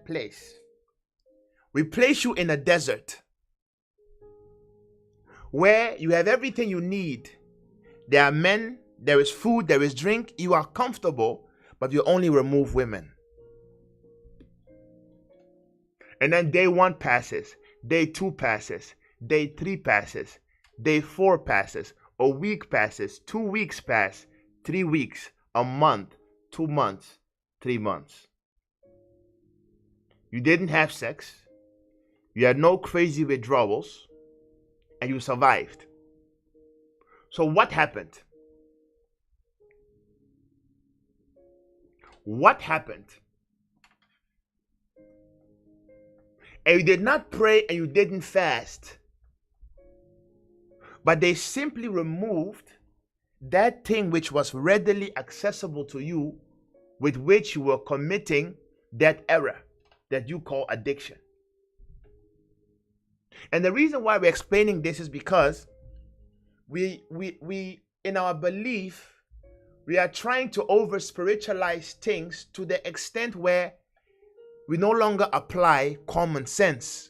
place. We place you in a desert where you have everything you need. There are men, there is food, there is drink, you are comfortable, but you only remove women. And then day 1 passes, day 2 passes, day 3 passes, day 4 passes, a week passes, 2 weeks pass, 3 weeks, a month, 2 months, 3 months. You didn't have sex, you had no crazy withdrawals, and you survived. So what happened? What happened? And you did not pray and you didn't fast, but they simply removed that thing which was readily accessible to you, with which you were committing that error that you call addiction. And the reason why we're explaining this is because we in our belief, we are trying to over spiritualize things to the extent where we no longer apply common sense.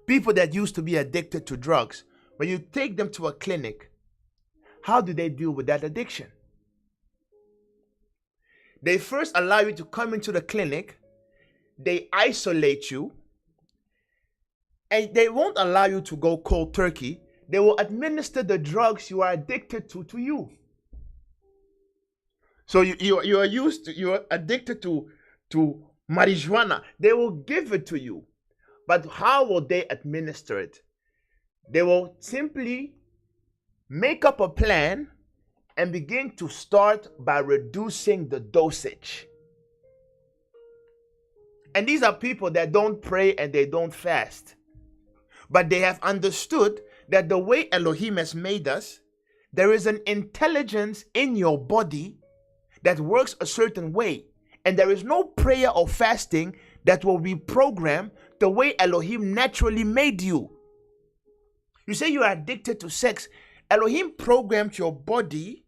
People that used to be addicted to drugs, when you take them to a clinic, how do they deal with that addiction? They first allow you to come into the clinic, they isolate you, and they won't allow you to go cold turkey. They will administer the drugs you are addicted to you. So you're addicted to marijuana. They will give it to you. But how will they administer it? They will simply make up a plan and begin to start by reducing the dosage. And these are people that don't pray and they don't fast. But they have understood that the way Elohim has made us, there is an intelligence in your body that works a certain way. And there is no prayer or fasting that will reprogram the way Elohim naturally made you. You say you are addicted to sex. Elohim programmed your body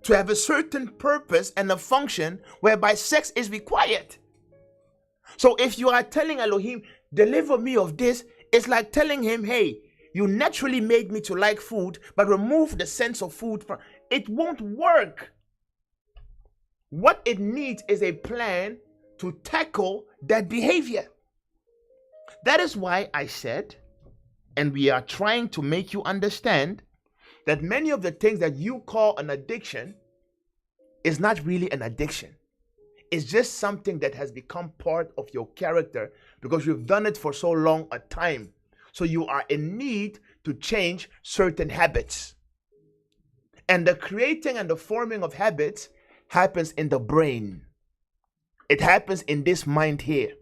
to have a certain purpose and a function whereby sex is required. So if you are telling Elohim, deliver me of this, it's like telling him, hey, you naturally made me to like food, but remove the sense of food from it. Won't work. What it needs is a plan to tackle that behavior. That is why I said, and we are trying to make you understand, that many of the things that you call an addiction is not really an addiction. It's just something that has become part of your character because you've done it for so long a time. So you are in need to change certain habits. And the creating and the forming of habits happens in the brain. It happens in this mind here.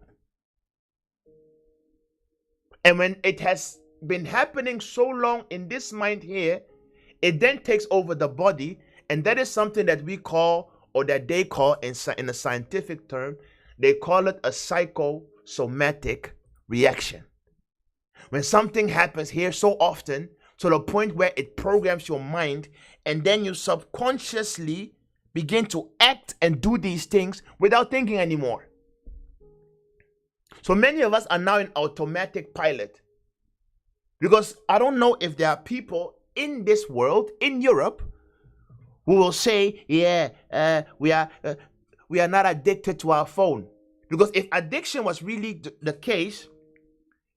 And when it has been happening so long in this mind here, it then takes over the body. And that is something that we call, or that they call in a scientific term, they call it a psychosomatic reaction. When something happens here so often, to the point where it programs your mind, and then you subconsciously begin to act and do these things without thinking anymore. So many of us are now in automatic pilot. Because I don't know if there are people in this world, in Europe, who will say, yeah, we are not addicted to our phone. Because if addiction was really the case,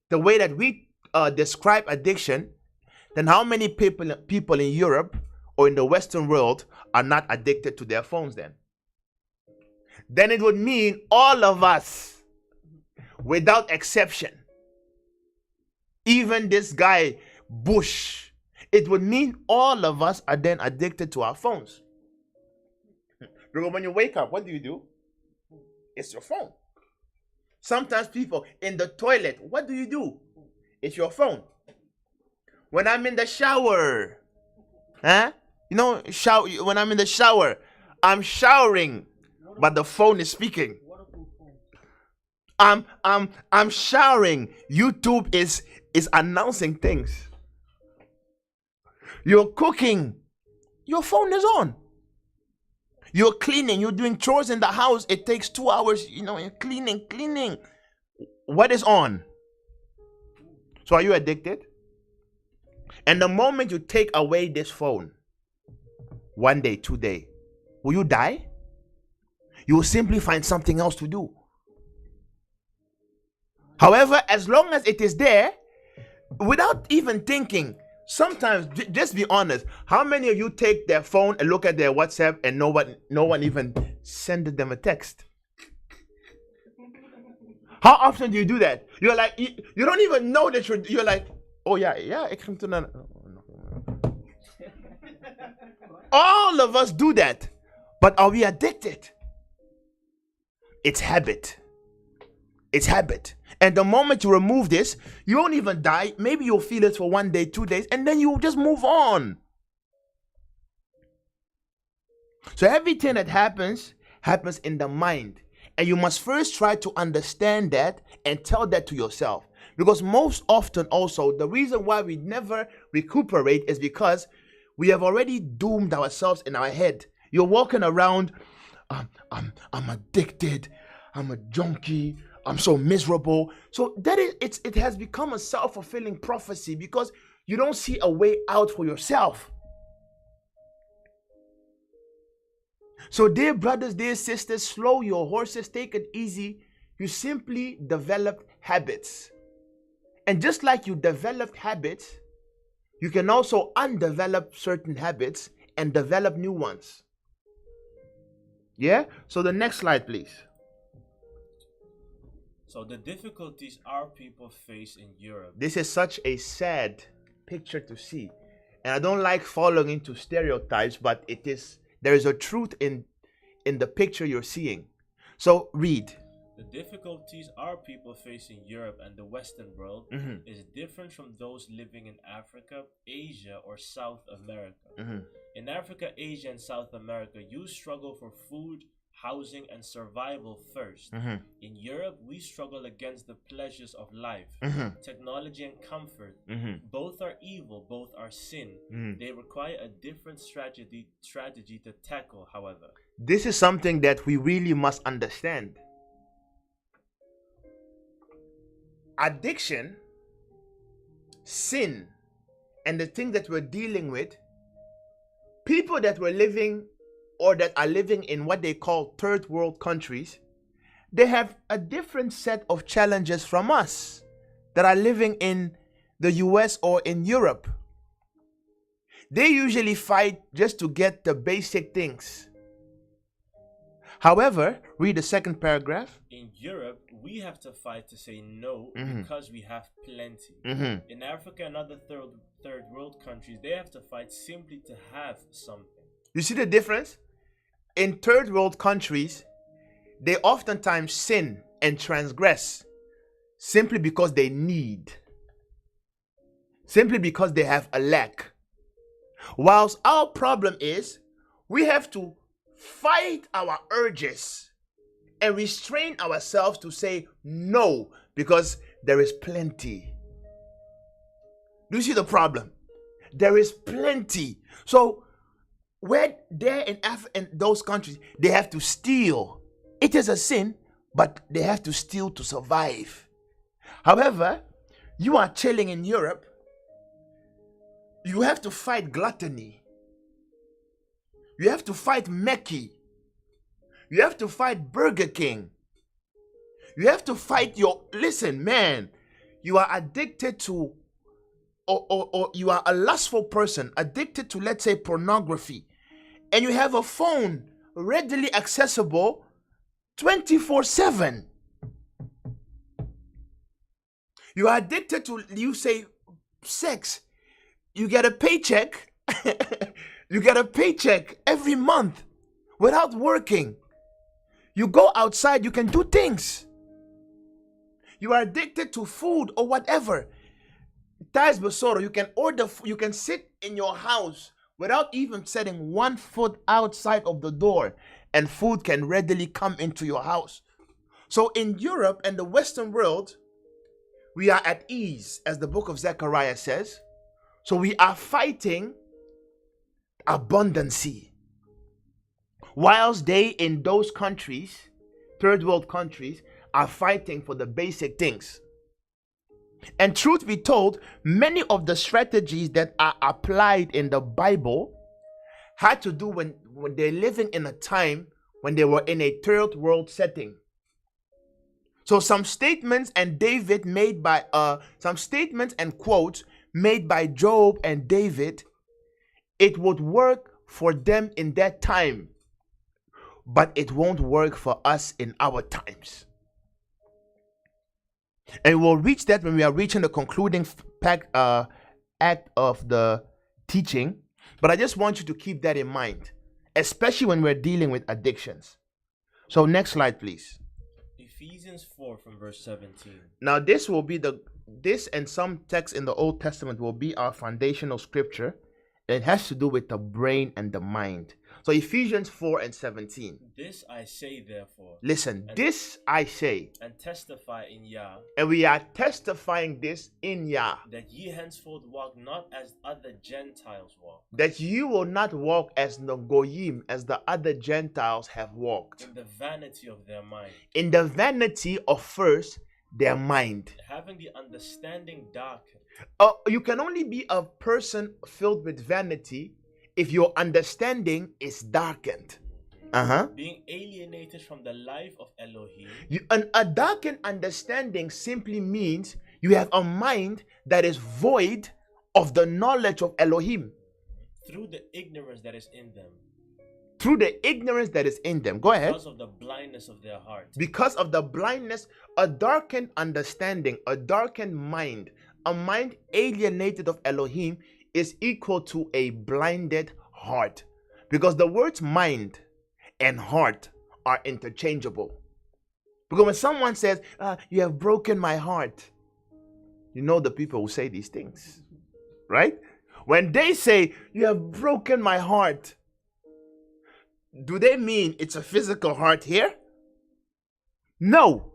the way that we describe addiction, then how many people in Europe or in the Western world are not addicted to their phones then? Then it would mean all of us, without exception, even this guy, Bush, it would mean all of us are then addicted to our phones. Because when you wake up, what do? It's your phone. Sometimes people in the toilet, what do? It's your phone. When I'm in the shower, when I'm in the shower, I'm showering, but the phone is speaking. I'm showering. YouTube is announcing things. You're cooking, your phone is on. You're cleaning, you're doing chores in the house. It takes 2 hours, you're cleaning. What is on? So are you addicted? And the moment you take away this phone, 1 day, 2 days, will you die? You will simply find something else to do. However, as long as it is there, without even thinking, sometimes, just be honest, how many of you take their phone and look at their WhatsApp and no one even sended them a text? How often do you do that? You're like, you don't even know that you're like, oh yeah, ik ging toen aan. All of us do that. But are we addicted? It's habit. It's habit. And the moment you remove this, you won't even die. Maybe you'll feel it for 1 day, 2 days, and then you'll just move on. So everything that happens in the mind. And you must first try to understand that and tell that to yourself. Because most often also, the reason why we never recuperate is because we have already doomed ourselves in our head. You're walking around, I'm addicted, I'm a junkie, I'm so miserable. So it has become a self-fulfilling prophecy because you don't see a way out for yourself. So dear brothers, dear sisters, slow your horses, take it easy. You simply develop habits. And just like you develop habits, you can also undevelop certain habits and develop new ones. Yeah? So the next slide, please. So the difficulties our people face in Europe. This is such a sad picture to see. And I don't like falling into stereotypes, but there is a truth in the picture you're seeing. So read. The difficulties our people face in Europe and the Western world is different from those living in Africa, Asia, or South America. In Africa, Asia, and South America, you struggle for food, housing, and survival first. In Europe, we struggle against the pleasures of life, technology, and comfort. Both are evil, both are sin. They require a different strategy to tackle, however. This is something that we really must understand. Addiction, sin, and the thing that we're dealing with, people that were living or that are living in what they call third world countries, they have a different set of challenges from us that are living in the US or in Europe. They usually fight just to get the basic things. However, read the second paragraph. In Europe, we have to fight to say no because we have plenty. In Africa and other third world countries, they have to fight simply to have something. You see the difference? In third world countries, they oftentimes sin and transgress simply because they need, simply because they have a lack. Whilst our problem is, we have to fight our urges and restrain ourselves to say no because there is plenty. Do you see the problem? There is plenty. So where there in those countries, they have to steal. It is a sin, but they have to steal to survive. However, you are chilling in Europe, you have to fight gluttony. You have to fight Mackie. You have to fight Burger King. You have to fight listen, man, you are addicted to, or you are a lustful person, addicted to, let's say, pornography. And you have a phone readily accessible 24/7. You are addicted to, you say, sex. You get a paycheck. You get a paycheck every month without working. You go outside, you can do things. You are addicted to food or whatever. Tais Besoro, you can order, you can sit in your house without even setting one foot outside of the door, and food can readily come into your house. So in Europe and the Western world, we are at ease, as the book of Zechariah says. So we are fighting abundancy. Whilst they in those countries, third world countries, are fighting for the basic things. And truth be told, many of the strategies that are applied in the Bible had to do when they're living in a time when they were in a third world setting. So some statements and some statements and quotes made by Job and David, it would work for them in that time, but it won't work for us in our times. And we'll reach that when we are reaching the concluding act of the teaching. But I just want you to keep that in mind, especially when we're dealing with addictions. So next slide, please. Ephesians 4 from verse 17. Now this will be this and some texts in the Old Testament will be our foundational scripture. It has to do with the brain and the mind. So Ephesians 4:17. This I say, therefore. Listen, this I say. And testify in Yah. And we are testifying this in Yah. That ye henceforth walk not as other Gentiles walk. That you will not walk as the Goyim, as the other Gentiles have walked. In the vanity of their mind. In the vanity of first their mind. Having the understanding darkened. You can only be a person filled with vanity if your understanding is darkened. Being alienated from the life of Elohim. A darkened understanding simply means you have a mind that is void of the knowledge of Elohim. Through the ignorance that is in them. Through the ignorance that is in them. Go ahead. Because of the blindness of their heart. Because of the blindness, a darkened understanding, a darkened mind, a mind alienated of Elohim is equal to a blinded heart. Because the words mind and heart are interchangeable. Because when someone says, you have broken my heart, you know the people who say these things, right? When they say, you have broken my heart, do they mean it's a physical heart here? No.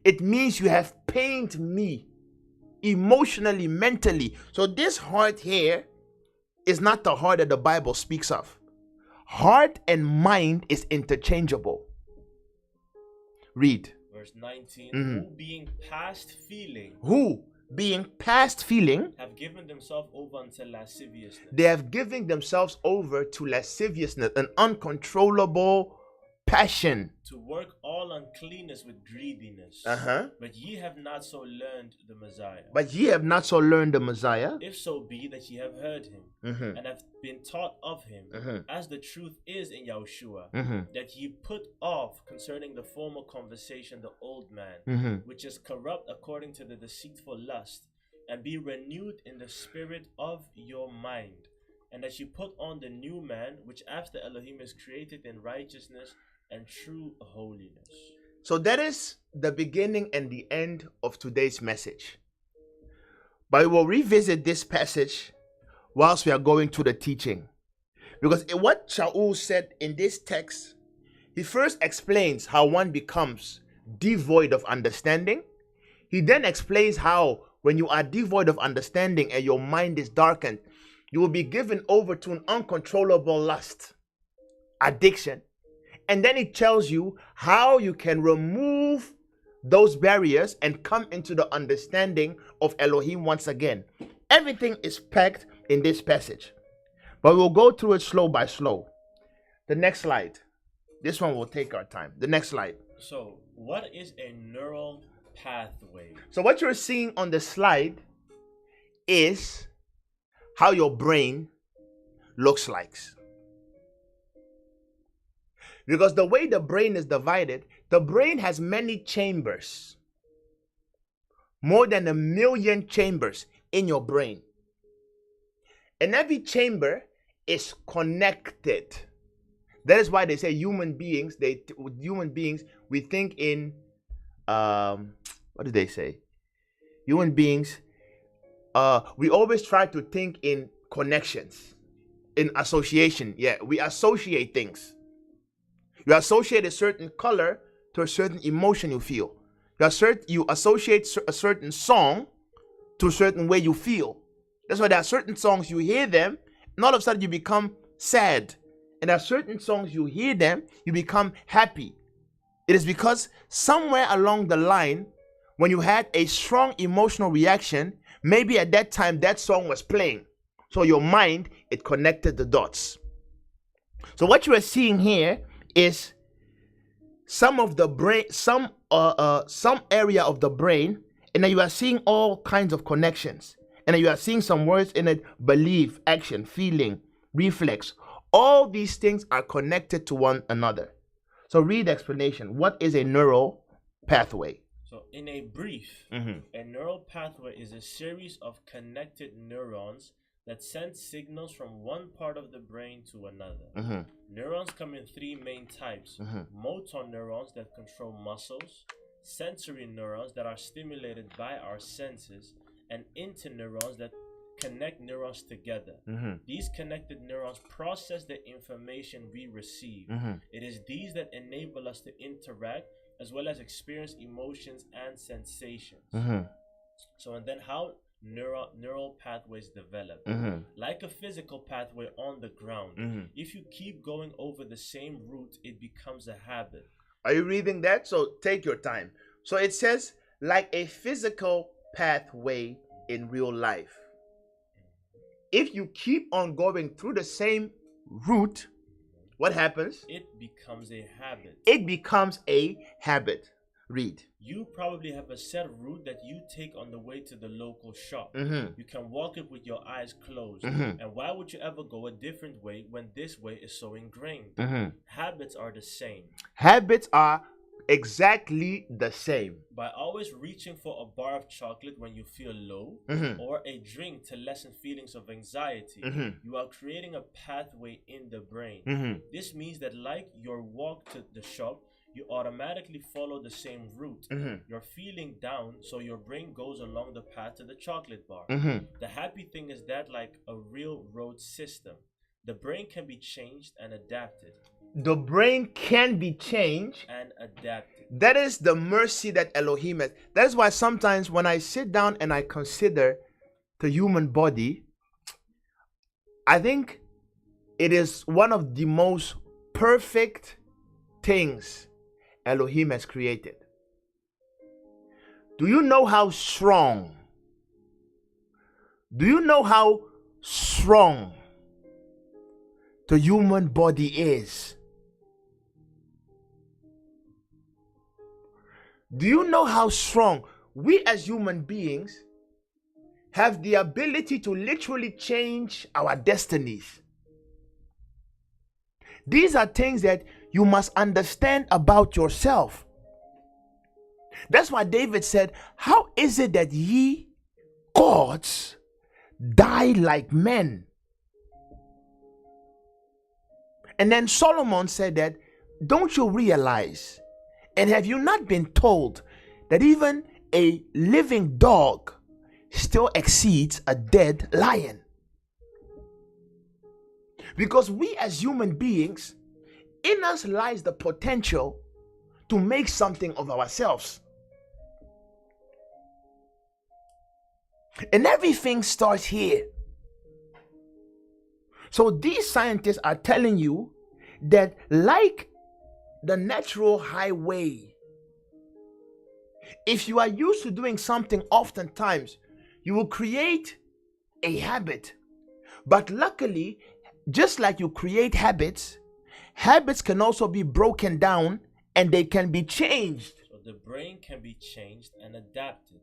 It means you have pained me emotionally, mentally. So this heart here is not the heart that the Bible speaks of. Heart and mind is interchangeable. Read. Verse 19. Who being past feeling. Who being past feeling. Have given themselves over unto lasciviousness. They have given themselves over to lasciviousness, an uncontrollable passion. To work all uncleanness with greediness. But ye have not so learned the Messiah. But ye have not so learned the Messiah. If so be that ye have heard him, and have been taught of him, as the truth is in Yahushua, that ye put off concerning the former conversation the old man, which is corrupt according to the deceitful lust, and be renewed in the spirit of your mind, and that ye put on the new man, which after Elohim is created in righteousness and true holiness. So that is the beginning and the end of today's message. But we will revisit this passage whilst we are going to the teaching. Because what Shaul said in this text, he first explains how one becomes devoid of understanding. He then explains how when you are devoid of understanding and your mind is darkened, you will be given over to an uncontrollable lust, addiction. And then it tells you how you can remove those barriers and come into the understanding of Elohim once again. Everything is packed in this passage. But we'll go through it slow by slow. The next slide. This one will take our time. The next slide. So, what is a neural pathway? So what you're seeing on the slide is how your brain looks like. Because the way the brain is divided, the brain has many chambers. More than 1 million chambers in your brain. And every chamber is connected. That is why they say human beings, we think in, what do they say? Human beings, we always try to think in connections, in association. Yeah, we associate things. You associate a certain color to a certain emotion you feel. You associate a certain song to a certain way you feel. That's why there are certain songs you hear them, and all of a sudden you become sad. And there are certain songs you hear them, you become happy. It is because somewhere along the line, when you had a strong emotional reaction, maybe at that time that song was playing. So your mind, it connected the dots. So what you are seeing here is some of the brain, some area of the brain, and then you are seeing all kinds of connections. And then you are seeing some words in it: belief, action, feeling, reflex. All these things are connected to one another. So read the explanation. What is a neural pathway? So in a brief, a neural pathway is a series of connected neurons that send signals from one part of the brain to another. Neurons come in 3 main types. Motor neurons that control muscles, sensory neurons that are stimulated by our senses, and interneurons that connect neurons together. These connected neurons process the information we receive. It is these that enable us to interact as well as experience emotions and sensations. So, and then how neural pathways develop. Like a physical pathway on the ground, if you keep going over the same route, it becomes a habit. Are you reading that? So take your time. So it says, like a physical pathway in real life. If you keep on going through the same route, what happens? It becomes a habit. It becomes a habit. Read. You probably have a set route that you take on the way to the local shop. You can walk it with your eyes closed. And why would you ever go a different way when this way is so ingrained? Habits are the same. Habits are exactly the same. By always reaching for a bar of chocolate when you feel low, or a drink to lessen feelings of anxiety, you are creating a pathway in the brain. This means that, like your walk to the shop, you automatically follow the same route. You're feeling down, so your brain goes along the path to the chocolate bar. The happy thing is that, like a real road system, the brain can be changed and adapted. The brain can be changed and adapted. That is the mercy that Elohim has. That is why sometimes when I sit down and I consider the human body, I think it is one of the most perfect things Elohim has created. Do you know how strong? Do you know how strong the human body is? Do you know how strong we as human beings have the ability to literally change our destinies? These are things that you must understand about yourself. That's why David said, how is it that ye gods die like men? And then Solomon said that, don't you realize, and have you not been told that even a living dog still exceeds a dead lion? Because we as human beings, in us lies the potential to make something of ourselves. And everything starts here. So these scientists are telling you that, like the natural highway, if you are used to doing something oftentimes, you will create a habit. But luckily, just like you create habits, habits can also be broken down and they can be changed. So the brain can be changed and adapted.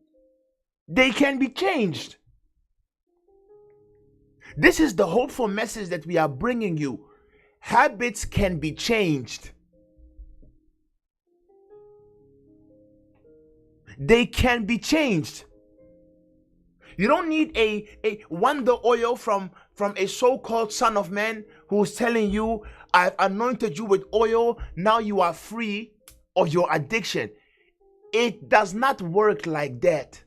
They can be changed. This is the hopeful message that we are bringing you. Habits can be changed. They can be changed. You don't need a wonder oil from a so-called son of man who's telling you, I've anointed you with oil, now you are free of your addiction. It does not work like that.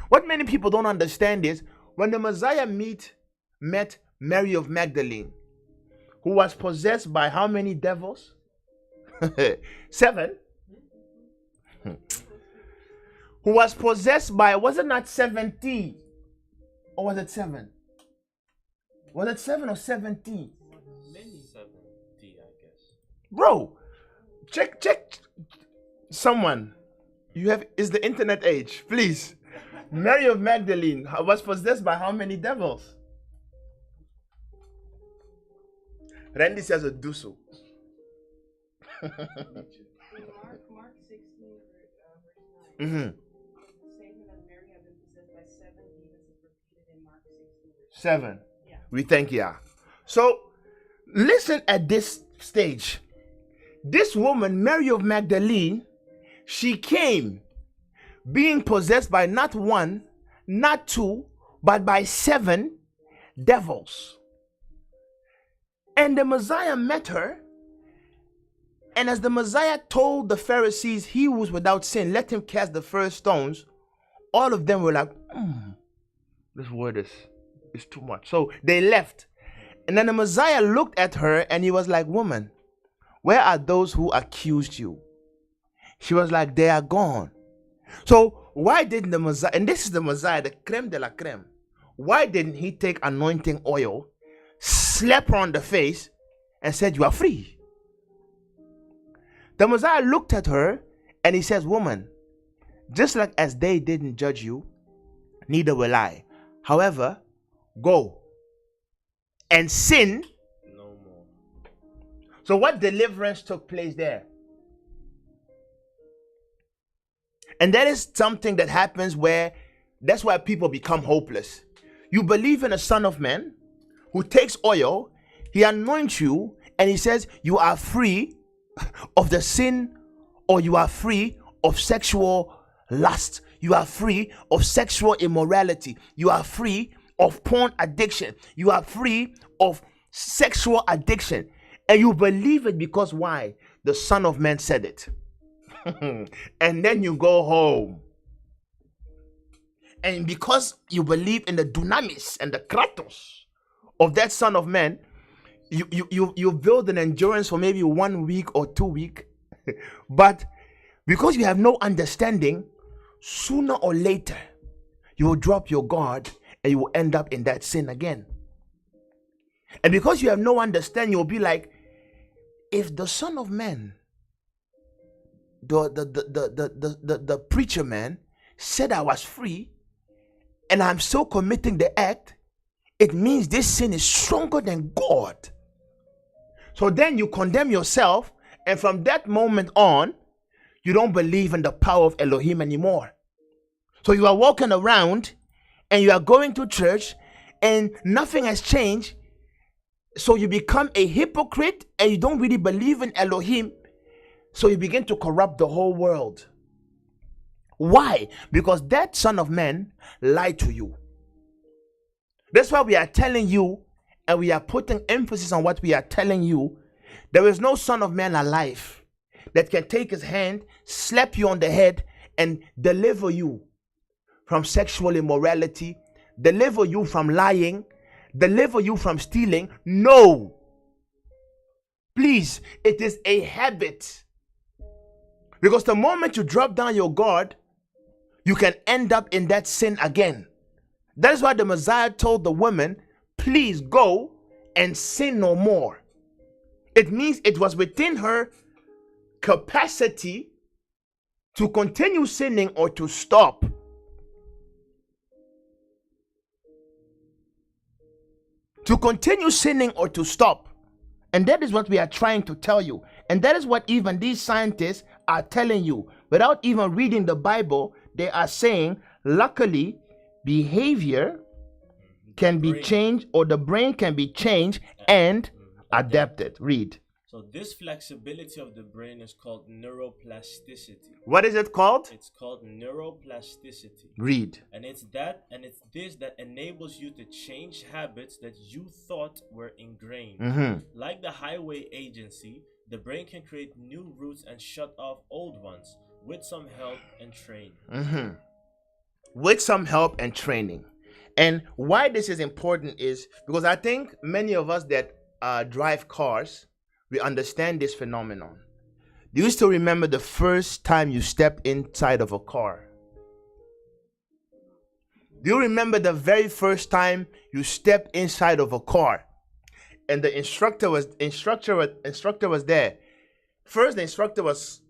What many people don't understand is, when the Messiah met Mary of Magdalene, who was possessed by how many devils? 7. Who was possessed by, was it not 70? Or was it 7? Was it 7 or 70? 70, I guess. Bro, check. Someone, is the internet age, please. Mary of Magdalene was possessed by how many devils? Randy says a do so. Mark 16, verse 9. Statement that Mary had been possessed by 7 demons is repeated in Mark 16, verse 7. Yeah. We thank you. So, listen at this stage. This woman, Mary of Magdalene, she came being possessed by not 1, not 2, but by 7 devils. And the Messiah met her. And as the Messiah told the Pharisees he was without sin, let him cast the first stones, all of them were like, this word is It's too much. So they left. And then the Messiah looked at her and he was like, woman, where are those who accused you? She was like, they are gone. So why didn't the Messiah, and this is the Messiah, the creme de la creme, why didn't he take anointing oil, slap her on the face, and said, you are free? The Messiah looked at her and he says, woman, just like as they didn't judge you, neither will I. However, go and sin No more. So what deliverance took place there? And that is something that happens where that's why people become hopeless. You believe in a Son of Man who takes oil, he anoints you, and he says you are free of the sin, or you are free of sexual lust. You are free of sexual immorality. You are free of porn addiction. You are free of sexual addiction. And you believe it because why? The Son of Man said it. And then you go home. And because you believe in the dunamis and the kratos of that Son of Man, you build an endurance for maybe 1 week or 2 weeks. But because you have no understanding, sooner or later, you will drop your guard and you will end up in that sin again. And because you have no understanding, you'll be like, if the Son of Man, the preacher man, said I was free, and I'm still committing the act, it means this sin is stronger than God. So then you condemn yourself, and from that moment on, you don't believe in the power of Elohim anymore. So you are walking around and you are going to church and nothing has changed. So you become a hypocrite and you don't really believe in Elohim. So you begin to corrupt the whole world. Why? Because that Son of Man lied to you. That's why we are telling you, and we are putting emphasis on what we are telling you. There is no Son of Man alive that can take his hand, slap you on the head, and deliver you from sexual immorality, deliver you from lying, deliver you from stealing. No. Please, it is a habit. Because the moment you drop down your guard, you can end up in that sin again. That is why the Messiah told the woman, please go and sin no more. It means it was within her capacity to continue sinning or to stop. To continue sinning or to stop. And that is what we are trying to tell you. And that is what even these scientists are telling you. Without even reading the Bible, they are saying, luckily, behavior can be changed, or the brain can be changed and adapted. Read. So this flexibility of the brain is called neuroplasticity. What is it called? It's called neuroplasticity. Read. And it's this that enables you to change habits that you thought were ingrained. Like the highway agency, the brain can create new routes and shut off old ones with some help and training. With some help and training. And why this is important is because I think many of us that drive cars, we understand this phenomenon. Do you still remember the first time you stepped inside of a car? Do you remember the very first time you stepped inside of a car and the instructor was there? First, the instructor was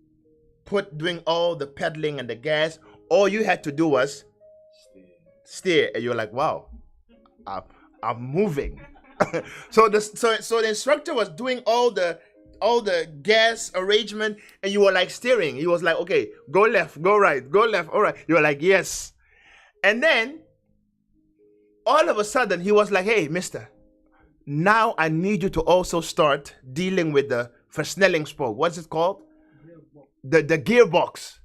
doing all the pedaling and the gas. All you had to do was steer, and you're like, wow, I'm moving. So the instructor was doing all the gas arrangement, and you were like steering. He was like, okay, go left, go right, go left, all right. You were like, yes. And then all of a sudden he was like, hey, mister, now I need you to also start dealing with the versnellingspook. What's it called? The gearbox.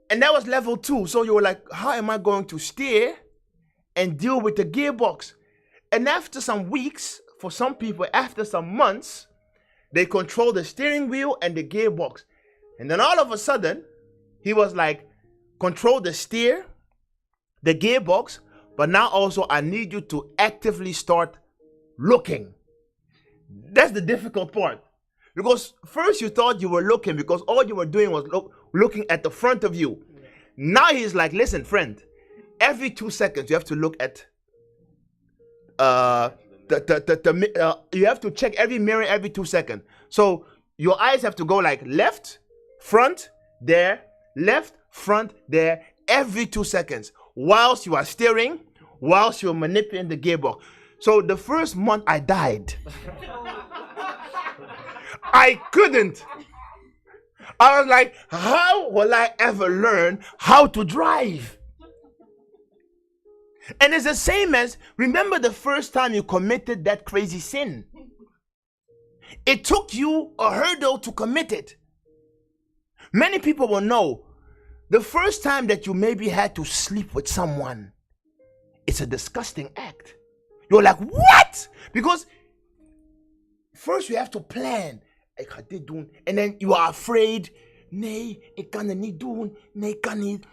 And that was level 2. So you were like, how am I going to steer and deal with the gearbox? And after some weeks, for some people, after some months, they control the steering wheel and the gearbox. And then all of a sudden, he was like, control the steer, the gearbox, But now also I need you to actively start looking. That's the difficult part. Because first you thought you were looking because all you were doing was looking at the front of you. Yeah. Now he's like, listen, friend, every 2 seconds you have to look at you have to check every mirror every 2 seconds. So your eyes have to go like left, front, there, left, front, there, every 2 seconds, whilst you are steering, whilst you're manipulating the gearbox. So the first month I died. I couldn't. I was like, how will I ever learn how to drive? And it's the same as, remember the first time you committed that crazy sin. It took you a hurdle to commit it. Many people will know, the first time that you maybe had to sleep with someone, it's a disgusting act. You're like, what? Because first you have to plan. And then you are afraid. Nee, ik kan het niet doen. Nee, ik kan niet.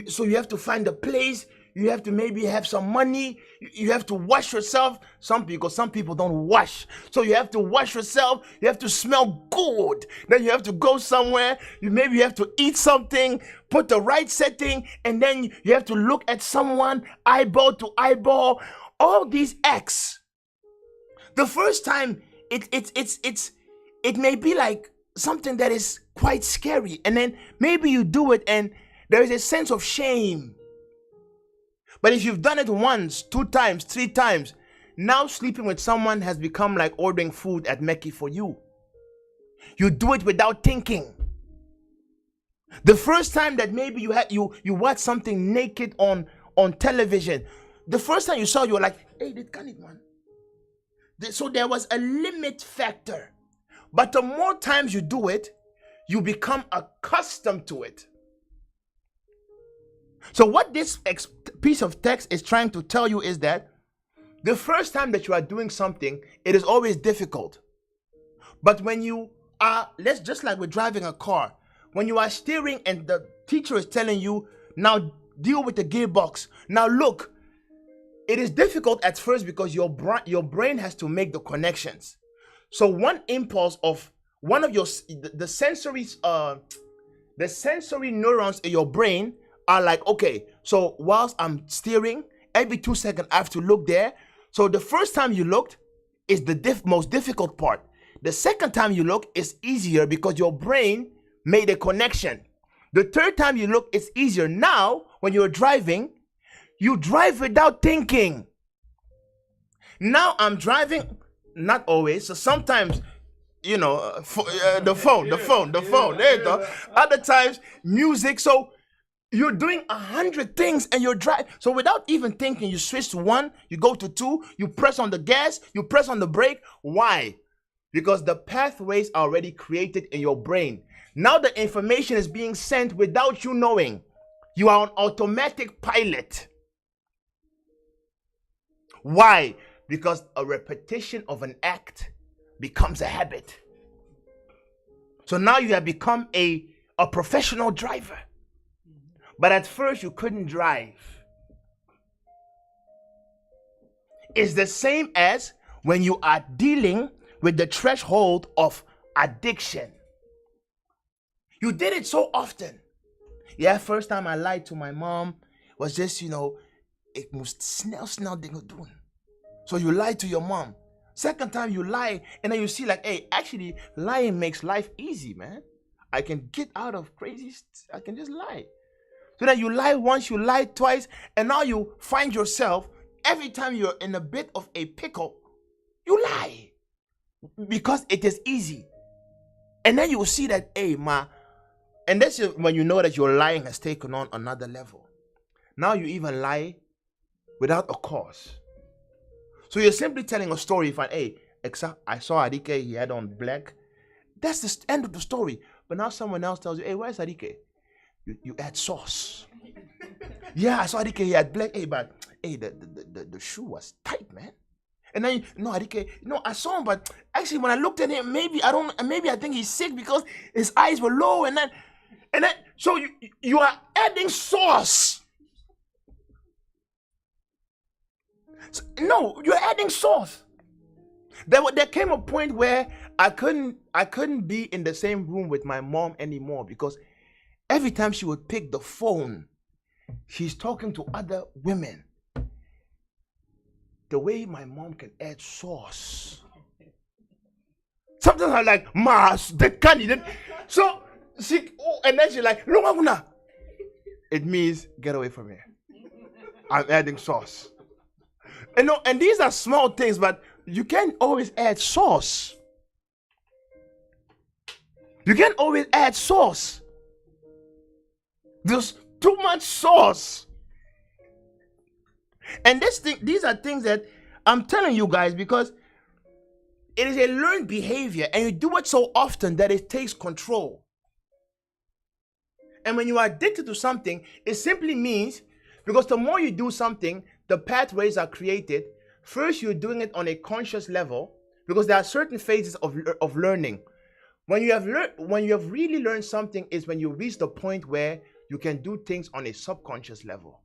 So you have to find a place. You have to maybe have some money. You have to wash yourself. Some people don't wash. So you have to wash yourself. You have to smell good. Then you have to go somewhere. You have to eat something. Put the right setting. And then you have to look at someone eyeball to eyeball. All these acts. The first time it may be like something that is quite scary. And then maybe you do it and there is a sense of shame. But if you've done it once, 2 times, 3 times, now sleeping with someone has become like ordering food at Mecca for you. You do it without thinking. The first time that maybe you watch something naked on television, the first time you saw, you were like, hey, that can't it, man. So there was a limit factor. But the more times you do it, you become accustomed to it. So what this piece of text is trying to tell you is that the first time that you are doing something, it is always difficult. But when you are, just like we're driving a car, when you are steering and the teacher is telling you, now deal with the gearbox. Now look, it is difficult at first because your brain has to make the connections. So one impulse of one of the sensory neurons in your brain are like, okay, so whilst I'm steering, every 2 seconds I have to look there. So the first time you looked is the most difficult part. The second time you look is easier because your brain made a connection. The third time you look is easier. Now, when you're driving, you drive without thinking. Now I'm driving, not always. So sometimes, the phone. There you go. Other times, music. So you're doing 100 things and you're driving. So without even thinking, you switch to 1, you go to 2, you press on the gas, you press on the brake. Why? Because the pathways are already created in your brain. Now the information is being sent without you knowing. You are on automatic pilot. Why? Because a repetition of an act becomes a habit. So now you have become a professional driver. But at first you couldn't drive. It's the same as when you are dealing with the threshold of addiction. You did it so often. Yeah, first time I lied to my mom was just, ik moest snel dingen doen. So you lie to your mom. Second time you lie, and then you see like, hey, actually lying makes life easy, man. I can get out of crazy, I can just lie. So that you lie once, you lie twice, and now you find yourself, every time you're in a bit of a pickle, you lie. Because it is easy. And then you will see that, hey, and that's when you know that your lying has taken on another level. Now you even lie without a cause. So you're simply telling a story, hey, I saw Adike, he had on black. That's the end of the story. But now someone else tells you, hey, where's Adike? You add sauce. Yeah, I saw Adike, he had black. Hey, but the shoe was tight, man. And then Adike, I saw him, but actually when I looked at him, maybe I think he's sick because his eyes were low, and then so you are adding sauce. No, you're adding sauce. There came a point where I couldn't be in the same room with my mom anymore, because every time she would pick the phone, she's talking to other women. The way my mom can add sauce. Sometimes I'm like, Mas, the candidate. So and then she's like, Lungaguna. It means get away from here. I'm adding sauce. And these are small things, but you can't always add sauce. You can't always add sauce. There's too much sauce. And these are things that I'm telling you guys, because it is a learned behavior, and you do it so often that it takes control. And when you are addicted to something, it simply means, because the more you do something, the pathways are created. First, you're doing it on a conscious level, because there are certain phases of learning. When you have really learned something is when you reach the point where you can do things on a subconscious level.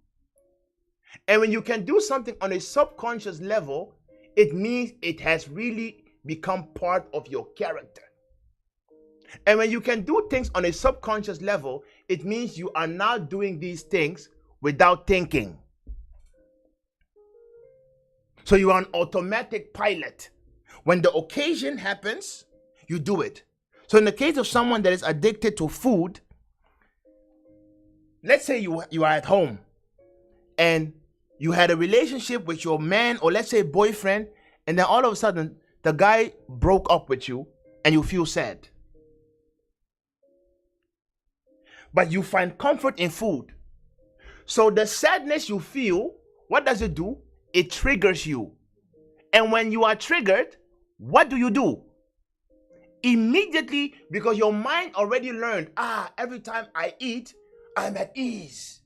And when you can do something on a subconscious level, it means it has really become part of your character. And when you can do things on a subconscious level, it means you are now doing these things without thinking. So you are an automatic pilot. When the occasion happens, you do it. So in the case of someone that is addicted to food, let's say you are at home and you had a relationship with your man, or let's say boyfriend, and then all of a sudden the guy broke up with you and you feel sad. But you find comfort in food. So the sadness you feel, what does it do? It triggers you. And when you are triggered, what do? Immediately, because your mind already learned, every time I eat, I'm at ease.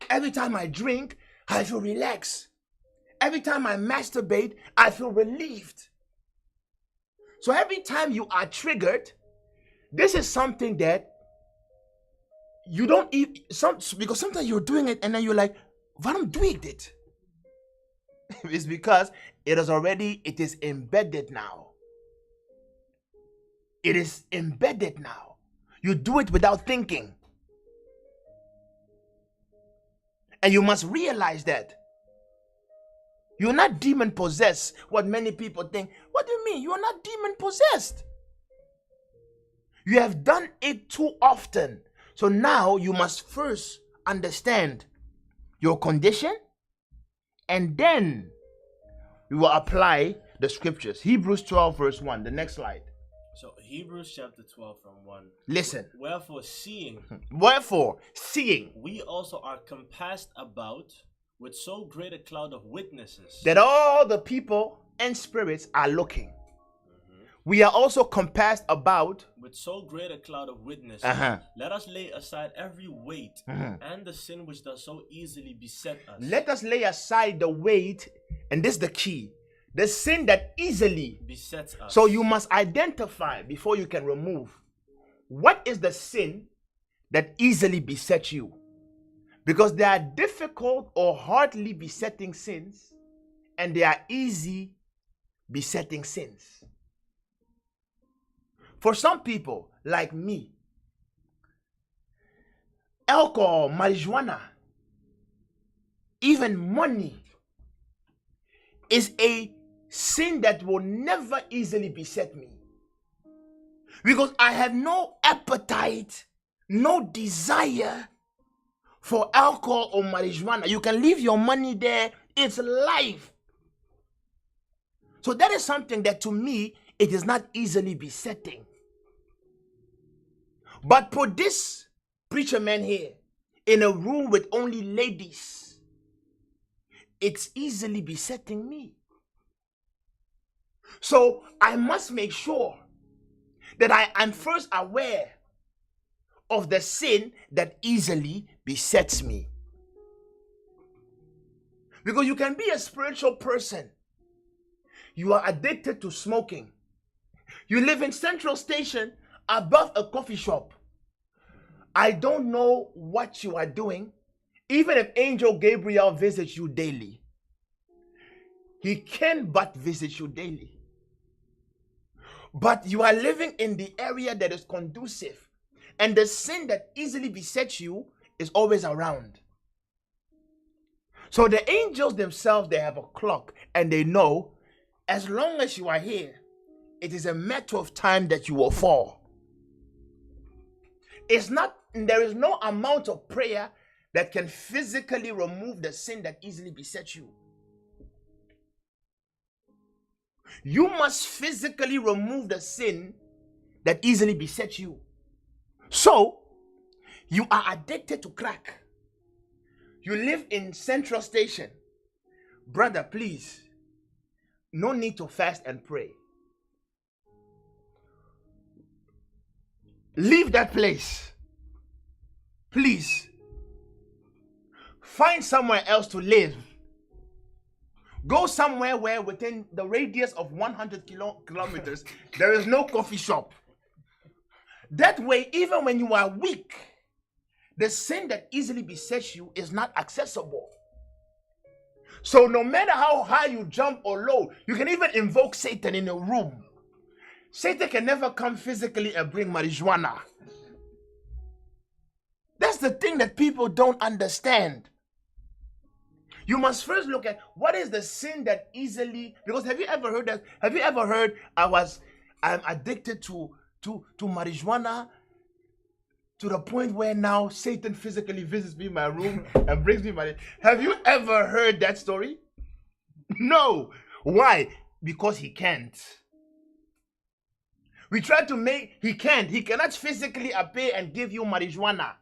Every time I drink, I feel relaxed. Every time I masturbate, I feel relieved. So every time you are triggered, this is something that you don't eat, because sometimes you're doing it and then you're like, why am I doing it? It's because it is embedded now. It is embedded now. You do it without thinking. And you must realize that. You're not demon possessed, what many people think. What do you mean? You are not demon possessed. You have done it too often. So now you must first understand your condition, and then we will apply the scriptures. Hebrews 12 verse 1. The next slide. So Hebrews chapter 12 from 1. Listen. Wherefore seeing, we also are compassed about with so great a cloud of witnesses, that all the people and spirits are looking. We are also compassed about with so great a cloud of witnesses. Let us lay aside every weight and the sin which does so easily beset us. Let us lay aside the weight, and this is the key, the sin that easily besets us. So you must identify before you can remove. What is the sin that easily besets you? Because there are difficult or hardly besetting sins, and there are easy besetting sins. For some people, like me, alcohol, marijuana, even money is a sin that will never easily beset me. Because I have no appetite, no desire for alcohol or marijuana. You can leave your money there, it's life. So that is something that to me, it is not easily besetting. But put this preacher man here in a room with only ladies, it's easily besetting me. So I must make sure that I am first aware of the sin that easily besets me. Because you can be a spiritual person. You are addicted to smoking. You live in Central Station above a coffee shop. I don't know what you are doing, even if Angel Gabriel visits you daily. He can but visit you daily. But you are living in the area that is conducive, and the sin that easily besets you is always around. So the angels themselves, they have a clock, and they know as long as you are here, it is a matter of time that you will fall. There is no amount of prayer that can physically remove the sin that easily besets you. You must physically remove the sin that easily besets you. So, you are addicted to crack. You live in Central Station. Brother, please, no need to fast and pray. Leave that place. Please. Find somewhere else to live. Go somewhere where within the radius of 100 kilometers, there is no coffee shop. That way, even when you are weak, the sin that easily besets you is not accessible. So no matter how high you jump or low, you can even invoke Satan in a room. Satan can never come physically and bring marijuana. That's the thing that people don't understand. You must first look at what is the sin that easily, because have you ever heard that? Have you ever heard I'm addicted to marijuana to the point where now Satan physically visits me in my room and brings me money? Have you ever heard that story? No. Why? Because he can't. We try to make, he can't. He cannot physically appear and give you marijuana.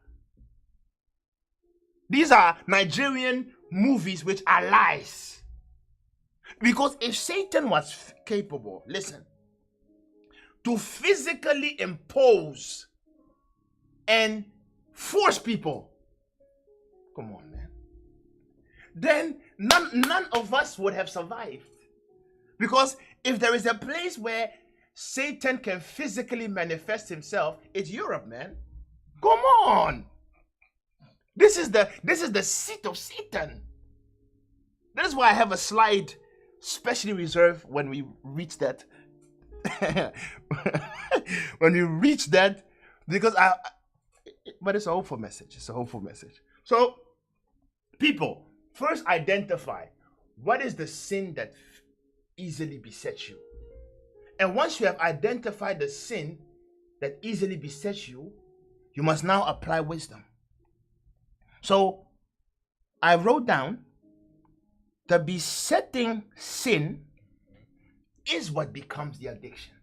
These are Nigerian movies which are lies. Because if Satan was capable, listen, to physically impose and force people, come on, man, then none of us would have survived. Because if there is a place where Satan can physically manifest himself, it's Europe, man. Come on. This is the seat of Satan. That is why I have a slide specially reserved when we reach that. When we reach that, because but it's a hopeful message. It's a hopeful message. So, people, first identify what is the sin that easily besets you. And once you have identified the sin that easily besets you, you must now apply wisdom. So, I wrote down the besetting sin is what becomes the addiction.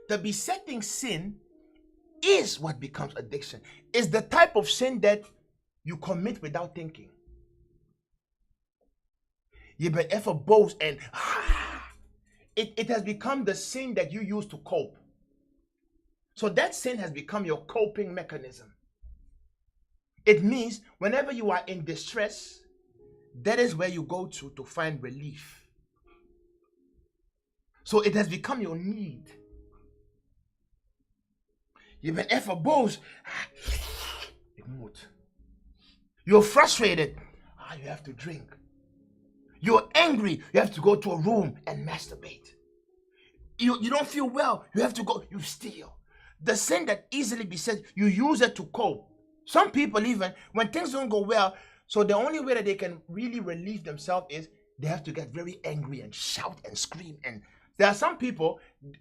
The besetting sin is what becomes addiction. It's the type of sin that you commit without thinking. You but ever boast and it has become the sin that you use to cope. So that sin has become your coping mechanism. It means whenever you are in distress, that is where you go to find relief. So it has become your need. You been ever boast. You're frustrated. You have to drink. You're angry. You have to go to a room and masturbate. You don't feel well. You have to go. You steal. The sin that easily besets you, use it to cope. Some people even, when things don't go well, so the only way that they can really relieve themselves is they have to get very angry and shout and scream. And there are some people,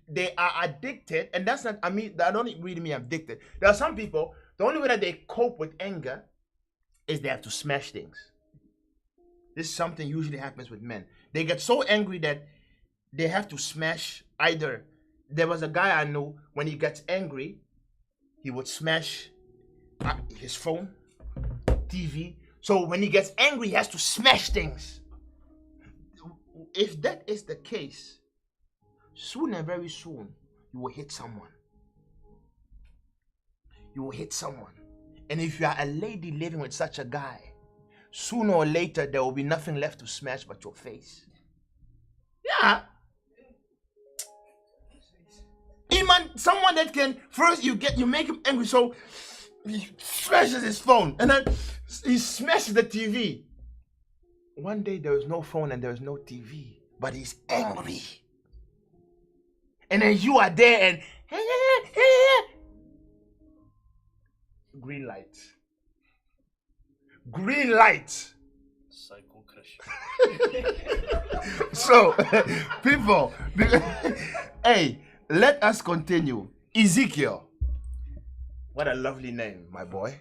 they are addicted, and that's not, that don't really mean addicted. There are some people, the only way that they cope with anger is they have to smash things. This is something usually happens with men. They get so angry that they have to smash either. There was a guy I knew, when he gets angry, he would smash his phone, TV. So when he gets angry, he has to smash things. If that is the case, soon and very soon, you will hit someone. You will hit someone. And if you are a lady living with such a guy, sooner or later, there will be nothing left to smash but your face. Yeah. Even someone that can, first you make him angry, so he smashes his phone, and then he smashes the TV. one day there is no phone and there is no TV, but he's angry. And then you are there and green light. Green light. Psycho Christian. So, people, hey, let us continue. Ezekiel. What a lovely name, my boy.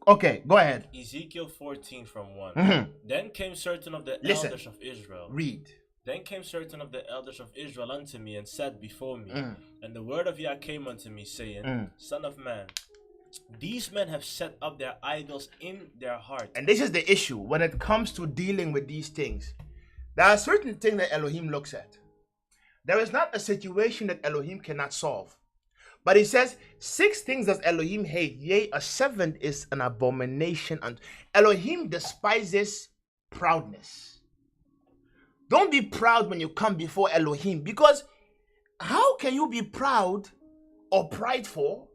Okay, go ahead. Ezekiel 14 from 1. Mhm. Then came certain of the Listen. elders of Israel. Read. Then came certain of the elders of Israel unto me and sat before me. And the word of Yah came unto me, saying, Son of man, these men have set up their idols in their heart. And this is the issue when it comes to dealing with these things. There are certain things that Elohim looks at. There is not a situation that Elohim cannot solve. But he says, 6 things does Elohim hate, yea, a 7th is an abomination. And Elohim despises proudness. Don't be proud when you come before Elohim, because how can you be proud or prideful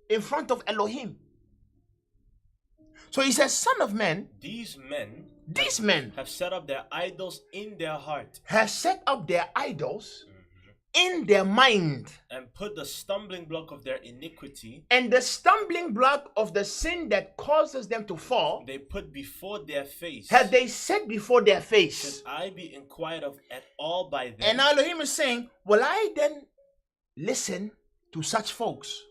in front of Elohim? So he says, Son of man, These men have set up their idols in their heart. Have set up their idols in their mind. And put the stumbling block of their iniquity. And the stumbling block of the sin that causes them to fall. They put before their face. Have they set before their face. Should I be inquired of at all by them? And Elohim is saying, will I then listen to such folks?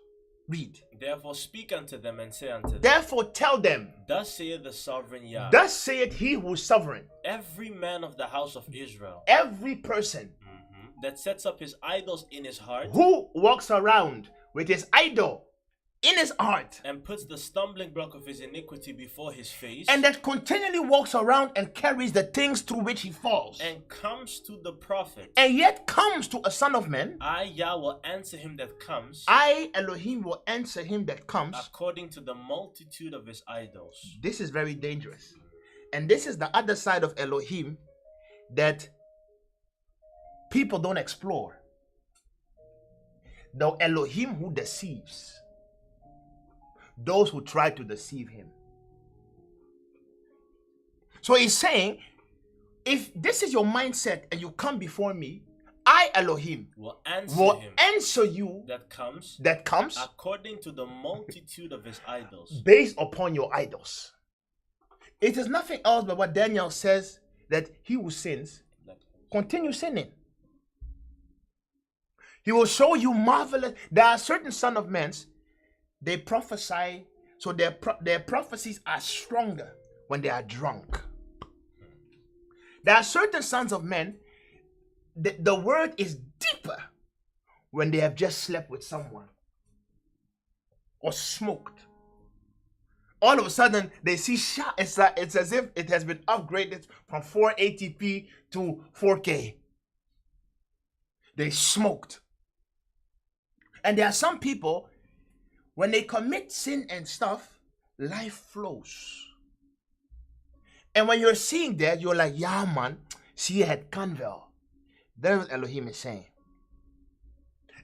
Read. Therefore speak unto them and say unto them. Therefore tell them. Thus saith the sovereign Yah. Thus saith he who is sovereign. Every man of the house of Israel. Every person. That sets up his idols in his heart. Who walks around with his idol in his heart. And puts the stumbling block of his iniquity before his face. And that continually walks around and carries the things through which he falls. And comes to the prophet. And yet comes to a son of man. I, Yah, will answer him that comes. I, Elohim, will answer him that comes. According to the multitude of his idols. This is very dangerous. And this is the other side of Elohim that people don't explore. The Elohim who deceives those who try to deceive him. So he's saying, if this is your mindset and you come before me, I, Elohim, will answer you that comes according to the multitude of his idols. Based upon your idols. It is nothing else but what Daniel says, that he who sins, continue sinning. He will show you marvelous. There are certain son of men, they prophesy, so their prophecies are stronger when they are drunk. There are certain sons of men, the word is deeper when they have just slept with someone or smoked. All of a sudden, they see shot. It's as if it has been upgraded from 480p to 4K. They smoked. And there are some people, when they commit sin and stuff, life flows. And when you're seeing that, you're like, yeah, man, see, you had Canvel. That's what Elohim is saying.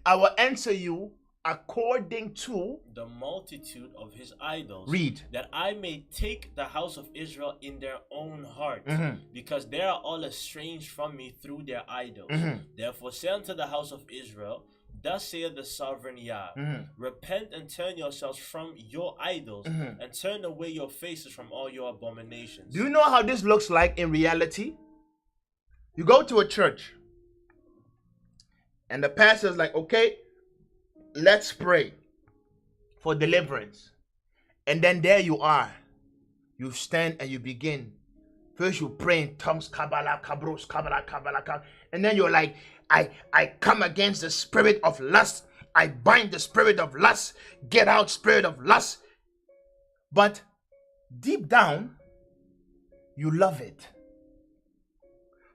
I will answer you according to the multitude of his idols. Read. That I may take the house of Israel in their own heart, because they are all estranged from me through their idols. Therefore say unto the house of Israel, thus saith the sovereign Yah, repent and turn yourselves from your idols, and turn away your faces from all your abominations. Do you know how this looks like in reality? You go to a church, and the pastor's like, okay, let's pray for deliverance. And then there you are. You stand and you begin. First you pray in tongues, Kabbalah, Kabros, Kabbalah, Kabbalah, Kabbalah. And then you're like, I come against the spirit of lust. I bind the spirit of lust. Get out, spirit of lust. But deep down, you love it.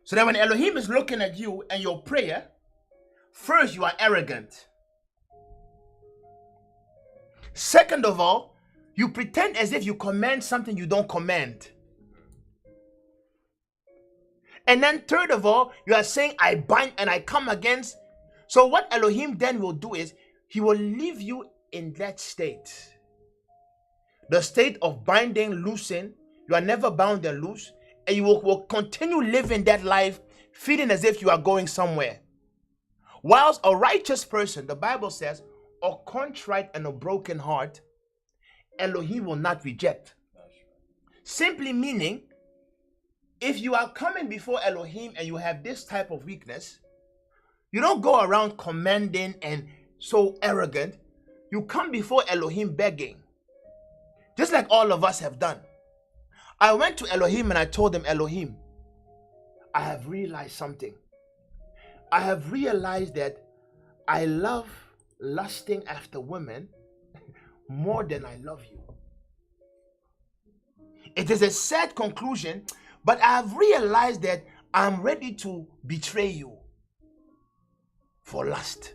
So that when Elohim is looking at you and your prayer, first you are arrogant. Second of all, you pretend as if you command something you don't command. And then third of all, you are saying, I bind and I come against. So what Elohim then will do is, he will leave you in that state. The state of binding, loosing. You are never bound and loose. and you will continue living that life feeling as if you are going somewhere. Whilst a righteous person, the Bible says, a contrite and a broken heart, Elohim will not reject. Simply meaning, if you are coming before Elohim and you have this type of weakness, you don't go around commanding and so arrogant. You come before Elohim begging, just like all of us have done. I went to Elohim and I told him, Elohim, I have realized something. I have realized that I love lusting after women more than I love you. It is a sad conclusion, but I have realized that I'm ready to betray you for lust.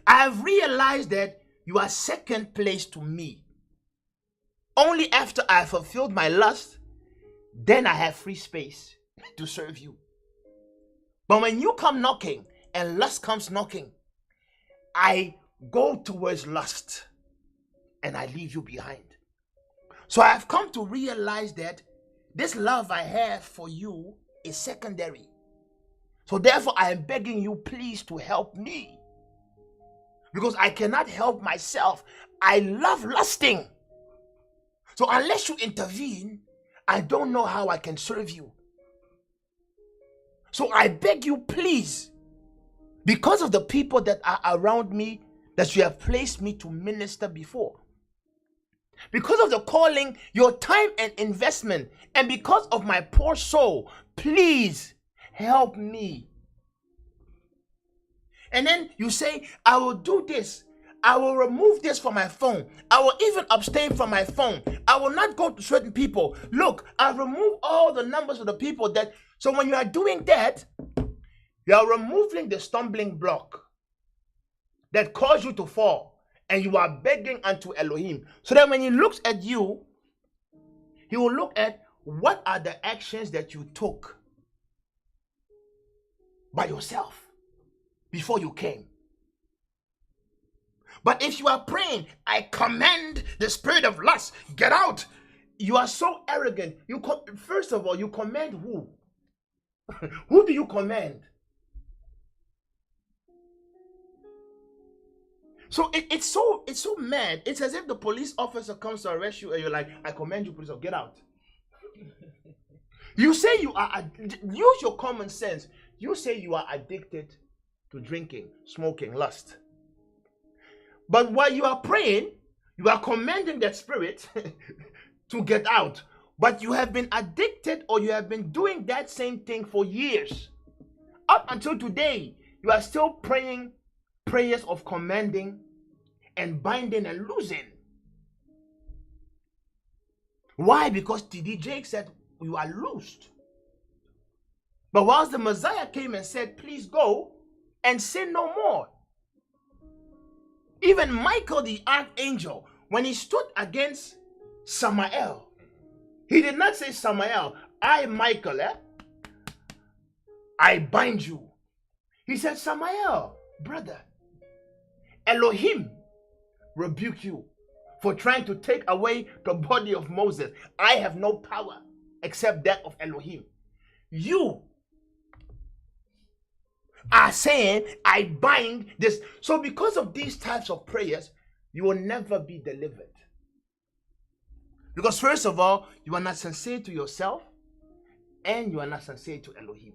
I have realized that you are second place to me. Only after I have fulfilled my lust, then I have free space to serve you. But when you come knocking and lust comes knocking, I go towards lust and I leave you behind. So I have come to realize that this love I have for you is secondary. So therefore I am begging you please to help me, because I cannot help myself. I love lusting. So unless you intervene, I don't know how I can serve you. So I beg you please, because of the people that are around me that you have placed me to minister before, because of the calling, your time and investment, and because of my poor soul, please help me. And then you say, I will do this. I will remove this from my phone. I will even abstain from my phone. I will not go to certain people. Look, I've removed all the numbers of the people that... So when you are doing that, you are removing the stumbling block that caused you to fall. And you are begging unto Elohim. So that when he looks at you, he will look at what are the actions that you took by yourself before you came. But if you are praying, I command the spirit of lust, get out. You are so arrogant. First of all, you command who? Who do you command? So it's so mad. It's as if the police officer comes to arrest you and you're like, I command you, police officer, get out. You say you are, use your common sense. You say you are addicted to drinking, smoking, lust. But while you are praying, you are commanding that spirit to get out. But you have been addicted, or you have been doing that same thing for years. Up until today, you are still praying prayers of commanding and binding and losing. Why? Because TD Jake said you are loosed. But whilst the Messiah came and said, please go and sin no more. Even Michael the archangel, when he stood against Samael, he did not say, Samael, I, Michael, I bind you. He said, Samael, brother, Elohim rebuke you for trying to take away the body of Moses. I have no power except that of Elohim. You are saying, I bind this. So because of these types of prayers, you will never be delivered. Because first of all, you are not sincere to yourself, and you are not sincere to Elohim.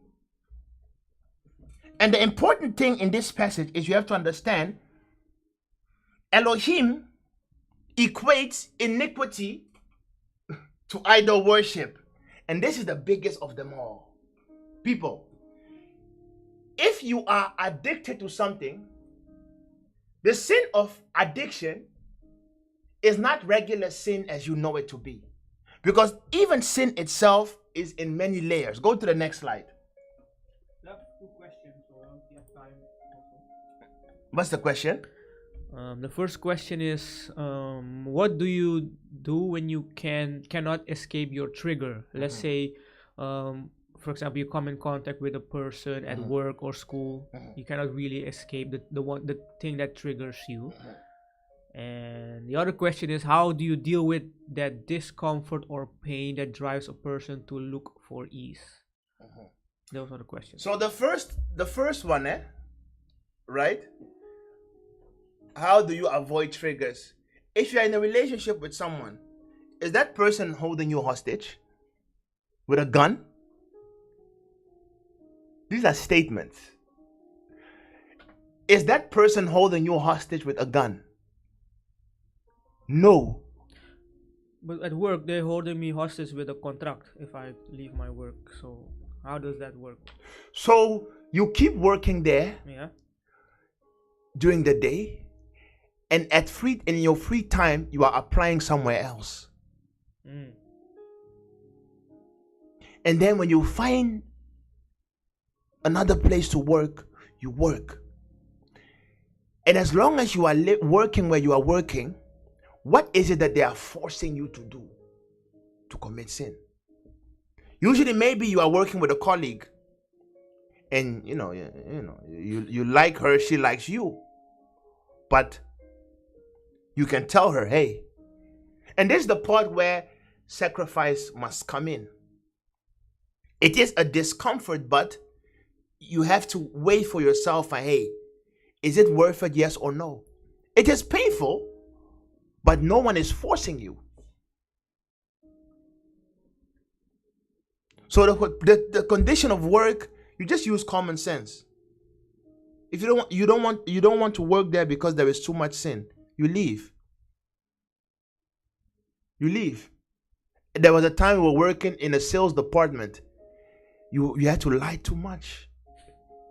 And the important thing in this passage is you have to understand, Elohim equates iniquity to idol worship. And this is the biggest of them all. People, if you are addicted to something, the sin of addiction is not regular sin as you know it to be. Because even sin itself is in many layers. Go to the next slide. I have two questions, so we have time also. What's the question? The first question is, what do you do when you cannot escape your trigger? Let's say, for example, you come in contact with a person at work or school. You cannot really escape the thing that triggers you. And the other question is, how do you deal with that discomfort or pain that drives a person to look for ease? Those are the questions. So the first one, right? How do you avoid triggers? If you're in a relationship with someone, is that person holding you hostage with a gun? These are statements. Is that person holding you hostage with a gun? No. But at work, they're holding me hostage with a contract if I leave my work. So how does that work? So you keep working there during the day, and in your free time, you are applying somewhere else. And then when you find another place to work, you work. And as long as you are working where you are working, what is it that they are forcing you to do to commit sin? Usually, maybe you are working with a colleague, and you like her, she likes you, but you can tell her, hey. And this is the part where sacrifice must come in. It is a discomfort, but you have to weigh for yourself, hey, is it worth it, yes or no? It is painful, but no one is forcing you. So the condition of work, you just use common sense. If you don't want to work there because there is too much sin, you leave. You leave. There was a time we were working in a sales department. You had to lie too much.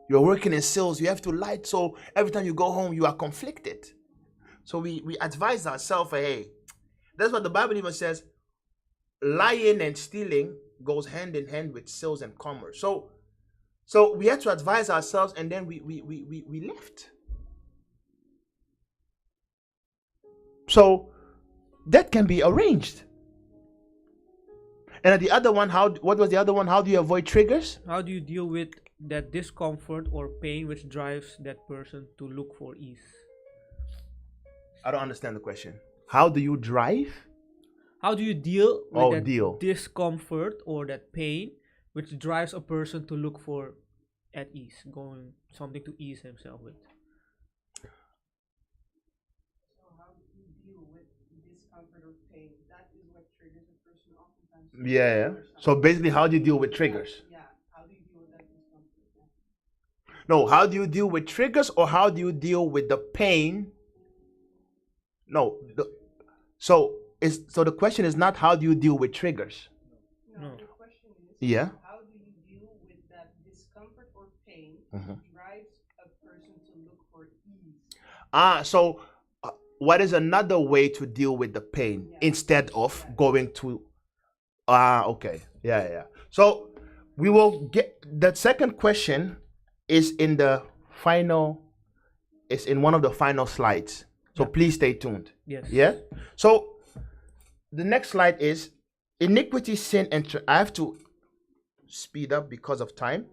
You're working in sales, you have to lie, so every time you go home, you are conflicted. So we advise ourselves, hey, that's what the Bible even says, lying and stealing goes hand in hand with sales and commerce. So we had to advise ourselves, and then we left. So that can be arranged. And the other one, what was the other one? How do you avoid triggers? How do you deal with that discomfort or pain which drives that person to look for ease? I don't understand the question. How do you drive? How do you deal with that discomfort or that pain which drives a person to look for at ease, going something to ease himself with? So how do you deal with discomfort or pain? That is what triggers a person oftentimes. Yeah. So basically, how do you deal with triggers? Yeah. How do you deal with that discomfort? No, how do you deal with triggers, or how do you deal with the pain? No. So the question is not how do you deal with triggers? No. The question is, how do you deal with that discomfort or pain that drives a person to look for ease? So what is another way to deal with the pain instead of going to okay. Yeah. So we will get that second question is in one of the final slides. So please stay tuned. Yes. Yeah. So the next slide is iniquity, sin, and I have to speed up because of time.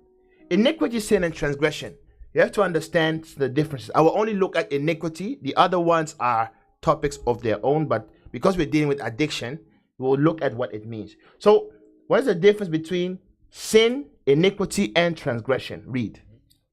Iniquity, sin, and transgression. You have to understand the differences. I will only look at iniquity. The other ones are topics of their own, but because we're dealing with addiction, we'll look at what it means. So what is the difference between sin, iniquity, and transgression? Read.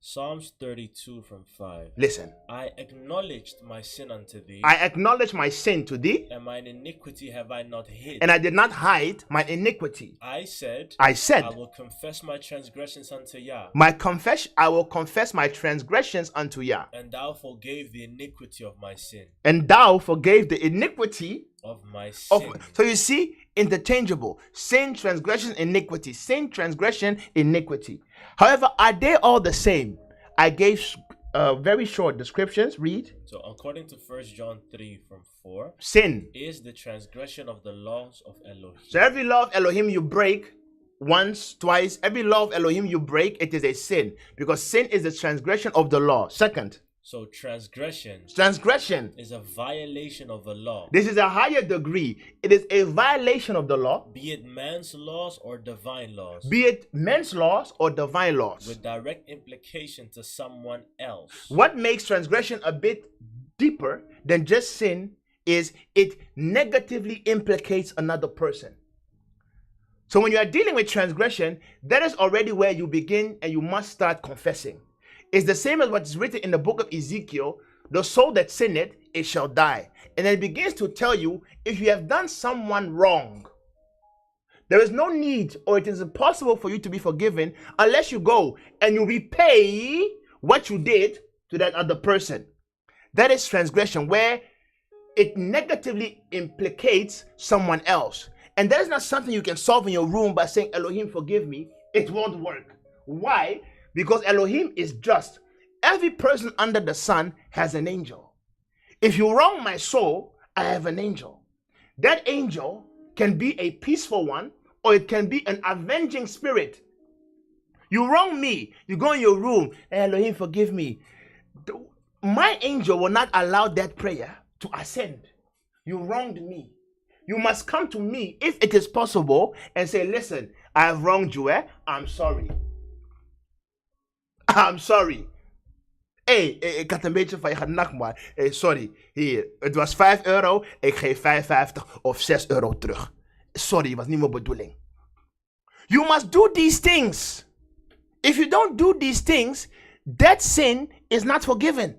Psalms 32 from 5. Listen. I acknowledged my sin unto thee. I acknowledge my sin to thee. And mine iniquity have I not hid. And I did not hide my iniquity. I said. I will confess my transgressions unto Yah. I will confess my transgressions unto Yah. And thou forgave the iniquity of my sin. And thou forgave the iniquity of my sin. So you see, interchangeable. Sin, transgression, iniquity. Sin, transgression, iniquity. However, are they all the same? I gave very short descriptions. Read. So according to 1 John 3 from 4, sin is the transgression of the laws of Elohim. So every law of Elohim you break once, twice, every law of Elohim you break, it is a sin, because sin is the transgression of the law. Second. So transgression is a violation of the law. This is a higher degree. It is a violation of the law. Be it man's laws or divine laws. With direct implication to someone else. What makes transgression a bit deeper than just sin is it negatively implicates another person. So when you are dealing with transgression, that is already where you begin and you must start confessing. It's the same as what is written in the book of Ezekiel, the soul that sinneth, it shall die. And then it begins to tell you, if you have done someone wrong, there is no need or it is impossible for you to be forgiven unless you go and you repay what you did to that other person. That is transgression, where it negatively implicates someone else. And that is not something you can solve in your room by saying, Elohim, forgive me. It won't work. Why? Because Elohim is just. Every person under the sun has an angel. If you wrong my soul, I have an angel. That angel can be a peaceful one, or it can be an avenging spirit. You wrong me, you go in your room, Elohim, forgive me. My angel will not allow that prayer to ascend. You wronged me. You must come to me, if it is possible, and say, listen, I have wronged you, I'm sorry. I'm sorry. Ik had een beetje van je genak, maar sorry, hier, het was €5, ik geef 55 of €6 terug. Sorry, het was niet mijn bedoeling. You must do these things. If you don't do these things, that sin is not forgiven.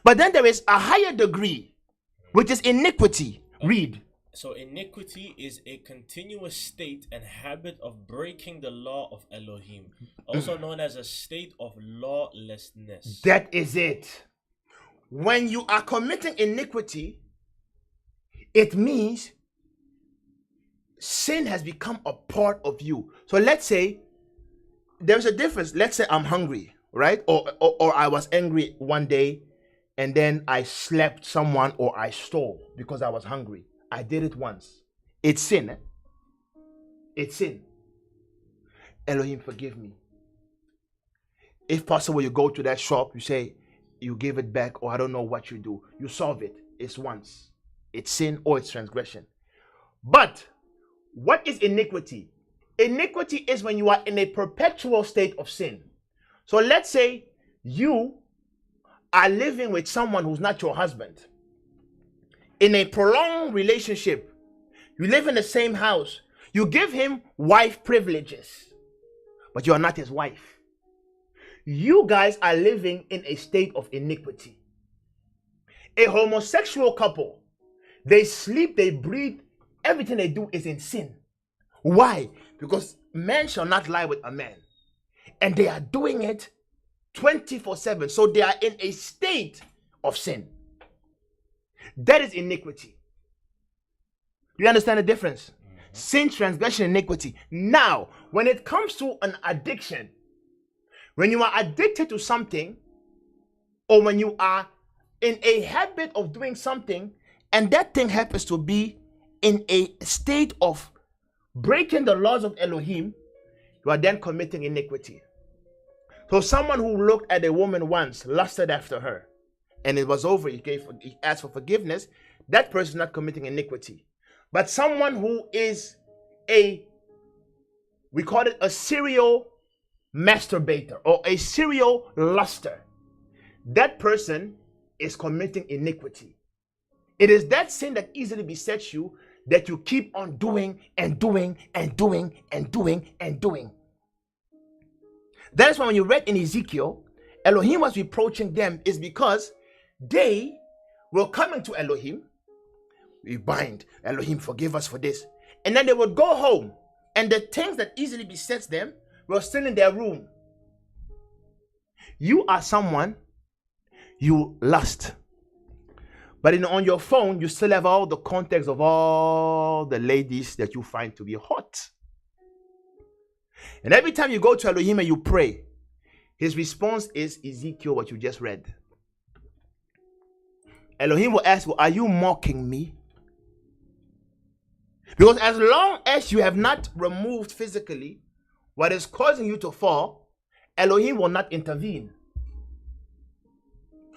But then there is a higher degree, which is iniquity. Read. So iniquity is a continuous state and habit of breaking the law of Elohim, also known as a state of lawlessness. That is it. When you are committing iniquity, it means sin has become a part of you. So let's say there's a difference. Let's say I'm hungry, right? Or I was angry one day and then I slapped someone or I stole because I was hungry. I did it once. It's sin. It's sin. Elohim, forgive me. If possible, you go to that shop, you say, you give it back, or I don't know what you do. You solve it. It's once. It's sin or it's transgression. But what is iniquity? Iniquity is when you are in a perpetual state of sin. So let's say you are living with someone who's not your husband. In a prolonged relationship, you live in the same house, you give him wife privileges, but you are not his wife. You guys are living in a state of iniquity. A homosexual couple, they sleep, they breathe, everything they do is in sin. Why? Because man shall not lie with a man. And they are doing it 24/7. So they are in a state of sin. That is iniquity. You understand the difference? Sin, transgression, iniquity. Now, when it comes to an addiction, when you are addicted to something, or when you are in a habit of doing something, and that thing happens to be in a state of breaking the laws of Elohim, you are then committing iniquity. So someone who looked at a woman once, lusted after her, and it was over, he asked for forgiveness, that person is not committing iniquity. But someone who is we call it a serial masturbator or a serial luster, that person is committing iniquity. It is that sin that easily besets you, that you keep on doing and doing and doing and doing and doing. That is why when you read in Ezekiel, Elohim was reproaching them is because they were coming to Elohim. We bind, Elohim, forgive us for this. And then they would go home, and the things that easily besets them were still in their room. You are someone, you lust. But on your phone, you still have all the contacts of all the ladies that you find to be hot. And every time you go to Elohim and you pray, his response is Ezekiel, what you just read. Elohim will ask, well, are you mocking me? Because as long as you have not removed physically what is causing you to fall, Elohim will not intervene.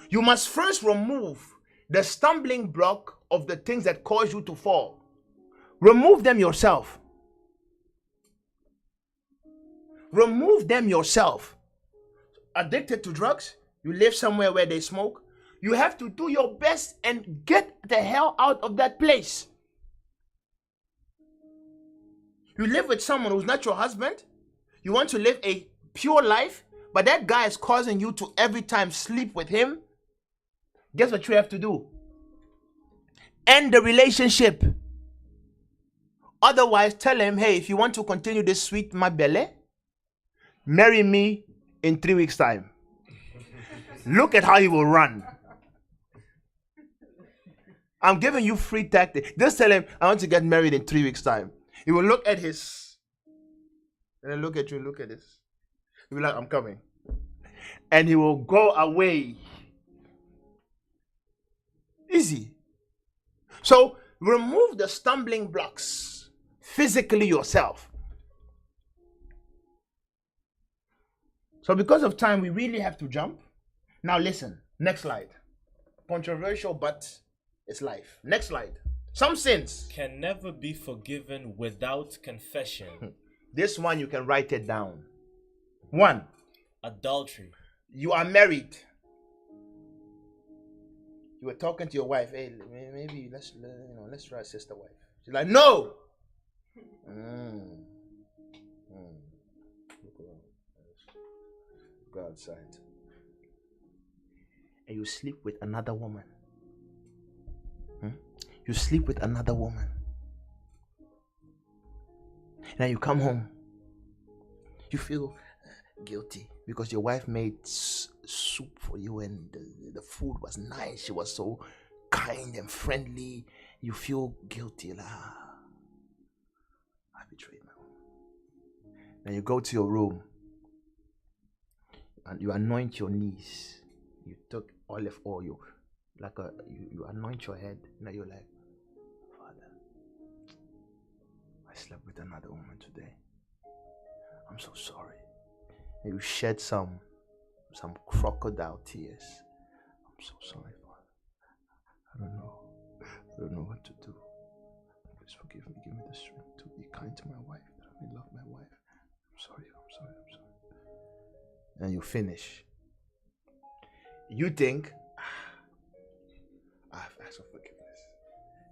You must first remove the stumbling block of the things that cause you to fall. Remove them yourself. Remove them yourself. Addicted to drugs, you live somewhere where they smoke, You have to do your best and get the hell out of that place. You live with someone who's not your husband. You want to live a pure life, but that guy is causing you to every time sleep with him. Guess what you have to do? End the relationship. Otherwise, tell him, hey, if you want to continue this sweet mabele, marry me in 3 weeks' time. Look at how he will run. I'm giving you free tactics. Just tell him, I want to get married in 3 weeks' time. He will look at his, and then look at you, look at this. He'll be like, I'm coming. And he will go away. Easy. So, remove the stumbling blocks physically yourself. So, because of time, we really have to jump. Now, listen. Next slide. Controversial, but it's life. Next slide. Some sins can never be forgiven without confession. This one, you can write it down. 1. Adultery. You are married. You were talking to your wife. Hey, maybe let's try sister wife. She's like, no. Go outside. And you sleep with another woman. You sleep with another woman. Now you come home. You feel guilty because your wife made soup for you and the food was nice. She was so kind and friendly. You feel guilty. Like, I betrayed my woman. Then you go to your room and you anoint your knees. You took olive oil, you anoint your head. Now you're like, Father, I slept with another woman today. I'm so sorry. And you shed some crocodile tears. I'm so sorry, Father. I don't know what to do. Please forgive me. Give me the strength to be kind to my wife, that I may love my wife. I'm sorry. And you finish. You think, I've asked for forgiveness.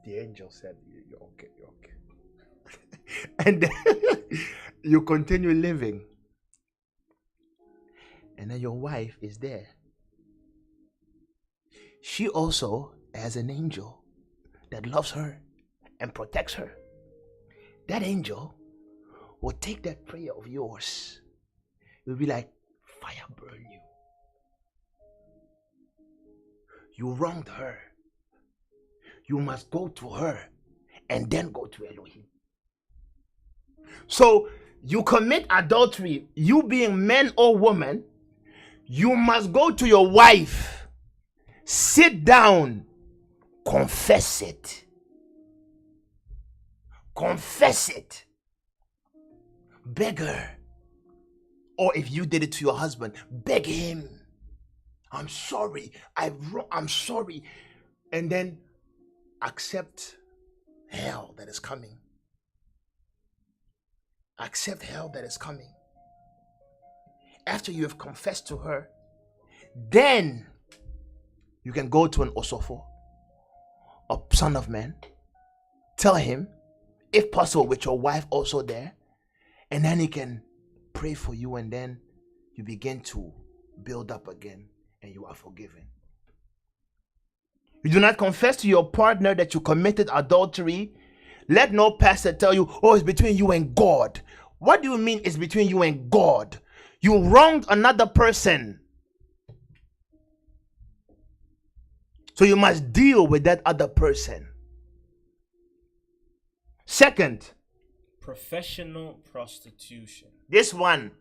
The angel said, you're okay. And then you continue living. And then your wife is there. She also has an angel that loves her and protects her. That angel will take that prayer of yours. It will be like fire burn you. You wronged her. You must go to her and then go to Elohim. So you commit adultery, you being man or woman, you must go to your wife, sit down, confess it. Confess it. Beg her. Or if you did it to your husband, beg him. I'm sorry. I'm sorry. And then accept hell that is coming. Accept hell that is coming. After you have confessed to her, then you can go to an Osofo, a son of man. Tell him, if possible, with your wife also there. And then he can pray for you, and then you begin to build up again and you are forgiven. You do not confess to your partner that you committed adultery. Let no pastor tell you, oh, it's between you and God. What do you mean it's between you and God? You wronged another person. So you must deal with that other person. Second, professional prostitution. This one,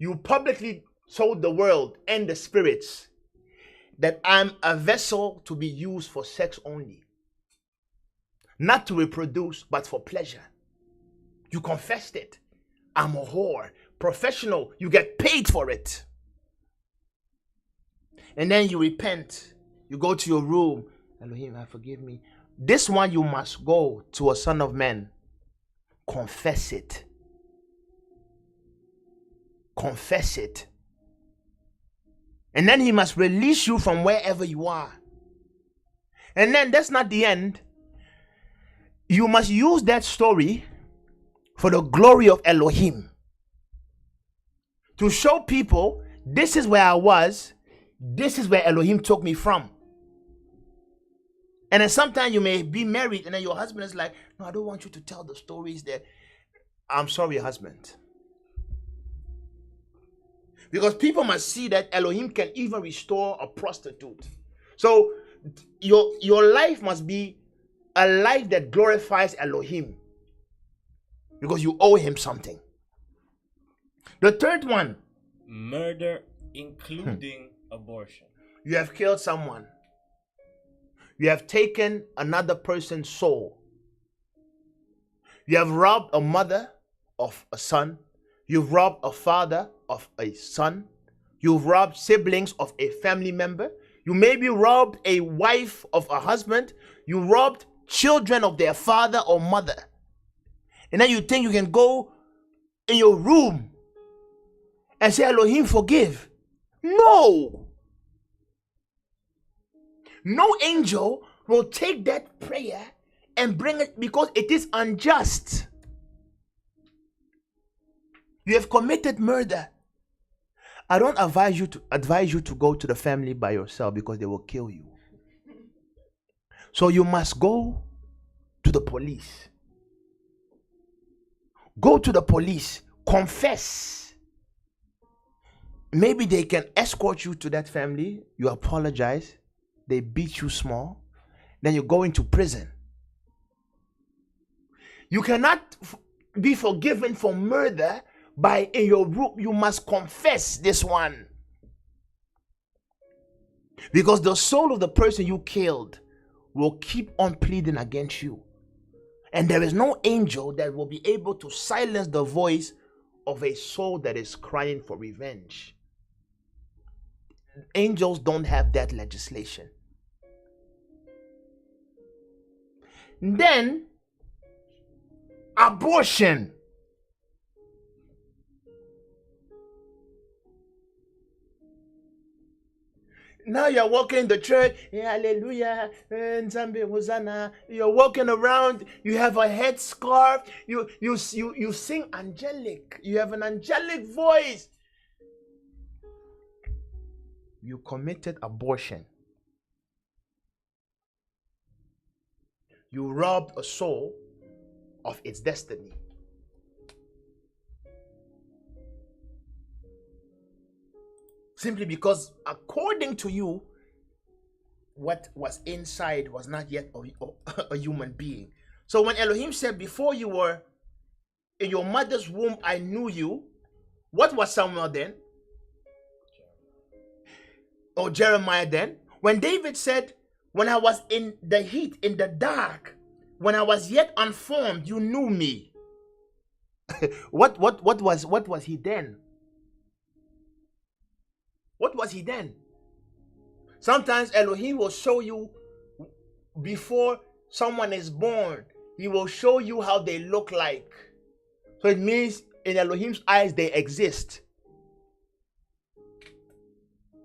you publicly told the world and the spirits that I'm a vessel to be used for sex only. Not to reproduce, but for pleasure. You confessed it. I'm a whore. Professional, you get paid for it. And then you repent. You go to your room. Elohim, forgive me. This one you must go to a son of man. Confess it. Confess it. And then he must release you from wherever you are. And then that's not the end. You must use that story for the glory of Elohim. To show people, this is where I was. This is where Elohim took me from. And then sometimes you may be married and then your husband is like, no, I don't want you to tell the stories that. I'm sorry, husband. Because people must see that Elohim can even restore a prostitute. So your life must be a life that glorifies Elohim. Because you owe him something. The third one. Murder, including abortion. You have killed someone. You have taken another person's soul. You have robbed a mother of a son. You've robbed a father of a son. You've robbed siblings of a family member. You maybe robbed a wife of a husband. You robbed children of their father or mother. And then you think you can go in your room and say, Elohim, forgive. No. No angel will take that prayer and bring it because it is unjust. You have committed murder. I don't advise you to go to the family by yourself because they will kill you. So you must go to the police. Go to the police. Confess. Maybe they can escort you to that family. You apologize. They beat you small. Then you go into prison. You cannot be forgiven for murder by in your room. You must confess this one. Because the soul of the person you killed will keep on pleading against you. And there is no angel that will be able to silence the voice of a soul that is crying for revenge. Angels don't have that legislation. Then, abortion. Now you're walking in the church, hallelujah, you're walking around, you have a headscarf, you sing angelic, you have an angelic voice. You committed abortion. You robbed a soul of its destiny. Simply because, according to you, what was inside was not yet a human being. So when Elohim said, before you were in your mother's womb, I knew you. What was Samuel then? Or Jeremiah then? When David said, when I was in the heat, in the dark, when I was yet unformed, you knew me. What was he then? What was he then? Sometimes Elohim will show you before someone is born. He will show you how they look like. So it means in Elohim's eyes they exist.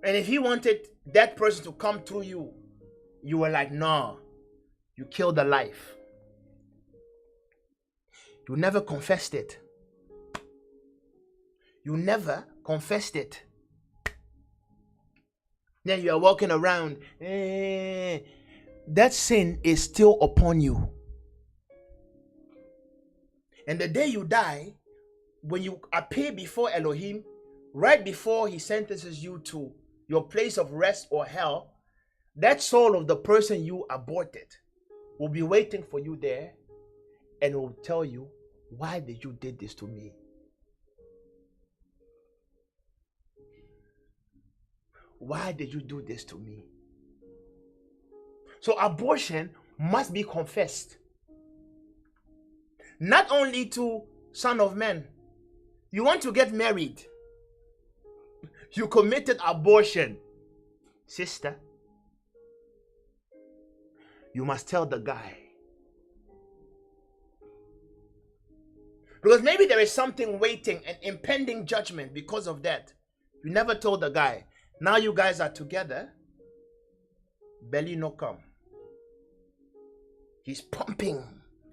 And if he wanted that person to come through you, you were like, no, you killed a life. You never confessed it. You never confessed it. Then you are walking around. That sin is still upon you. And the day you die, when you appear before Elohim, right before he sentences you to your place of rest or hell, that soul of the person you aborted will be waiting for you there and will tell you, why did you do this to me? Why did you do this to me? So abortion must be confessed. Not only to son of men. You want to get married. You committed abortion. Sister, you must tell the guy. Because maybe there is something waiting, an impending judgment because of that. You never told the guy. Now you guys are together. Belly no come. He's pumping.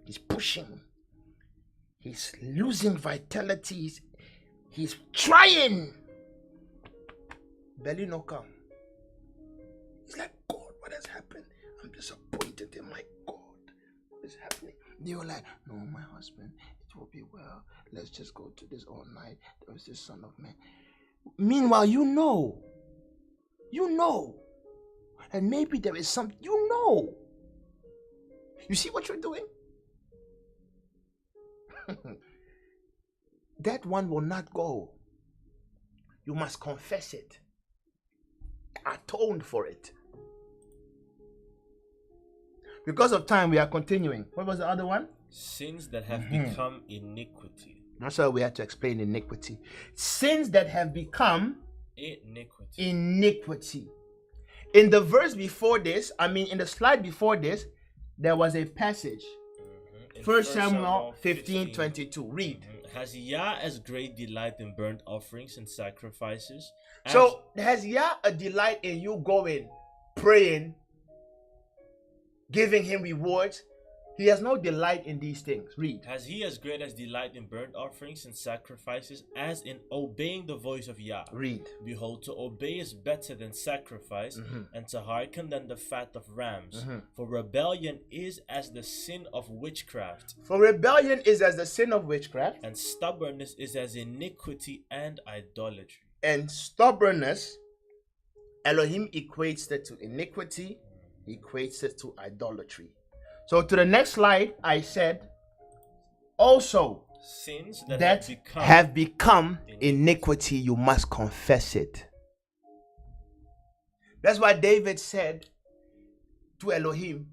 He's pushing. He's losing vitality. He's trying. Belly no come. He's like, God, what has happened? I'm disappointed in my God. What is happening? You're like, no, my husband, it will be well. Let's just go to this all night. There was this son of man. Meanwhile, you know. And maybe there is something, You see what you're doing? That one will not go. You must confess it. Atone for it. Because of time, we are continuing. What was the other one? Sins that have become iniquity. That's why we had to explain iniquity. Sins that have become iniquity. In the verse before this, in the slide before this, there was a passage. 1 Samuel 15:22. Read. Has Yah as great delight in burnt offerings and sacrifices? So, has Yah a delight in you going, praying, giving him rewards? He has no delight in these things. Read. Has he as great as delight in burnt offerings and sacrifices as in obeying the voice of Yah? Read. Behold, to obey is better than sacrifice, and to hearken than the fat of rams. For rebellion is as the sin of witchcraft. And stubbornness is as iniquity and idolatry. And stubbornness, Elohim equates it to iniquity, equates it to idolatry. So to the next slide, I said, also, sins that have become iniquity, you must confess it. That's why David said to Elohim,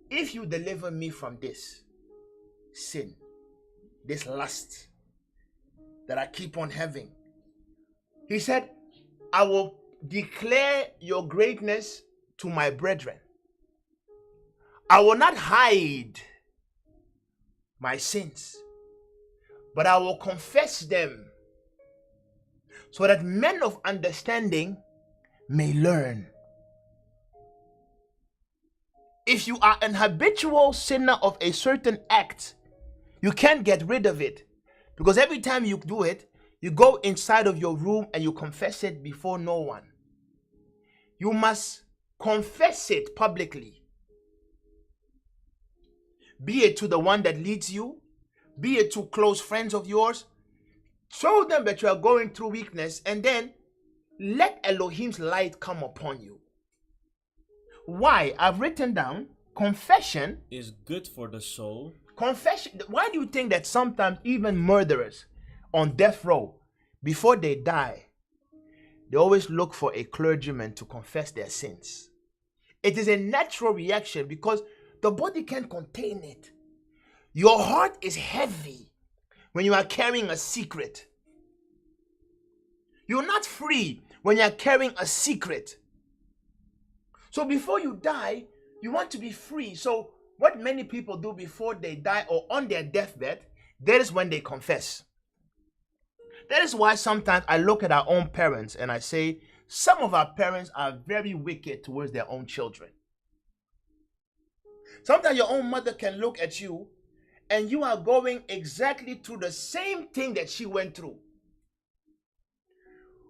if you deliver me from this sin, this lust that I keep on having, he said, I will declare your greatness to my brethren. I will not hide my sins, but I will confess them so that men of understanding may learn. If you are an habitual sinner of a certain act, you can't get rid of it, because every time you do it, you go inside of your room and you confess it before no one. You must confess it publicly. Be it to the one that leads you, be it to close friends of yours. Show them that you are going through weakness, and then let Elohim's light come upon you. Why? I've written down, confession is good for the soul. Confession. Why do you think that sometimes even murderers on death row, before they die, they always look for a clergyman to confess their sins? It is a natural reaction because the body can't contain it. Your heart is heavy when you are carrying a secret. You're not free when you are carrying a secret. So before you die, you want to be free. So what many people do before they die or on their deathbed, that is when they confess. That is why sometimes I look at our own parents and I say, some of our parents are very wicked towards their own children. Sometimes your own mother can look at you and you are going exactly through the same thing that she went through.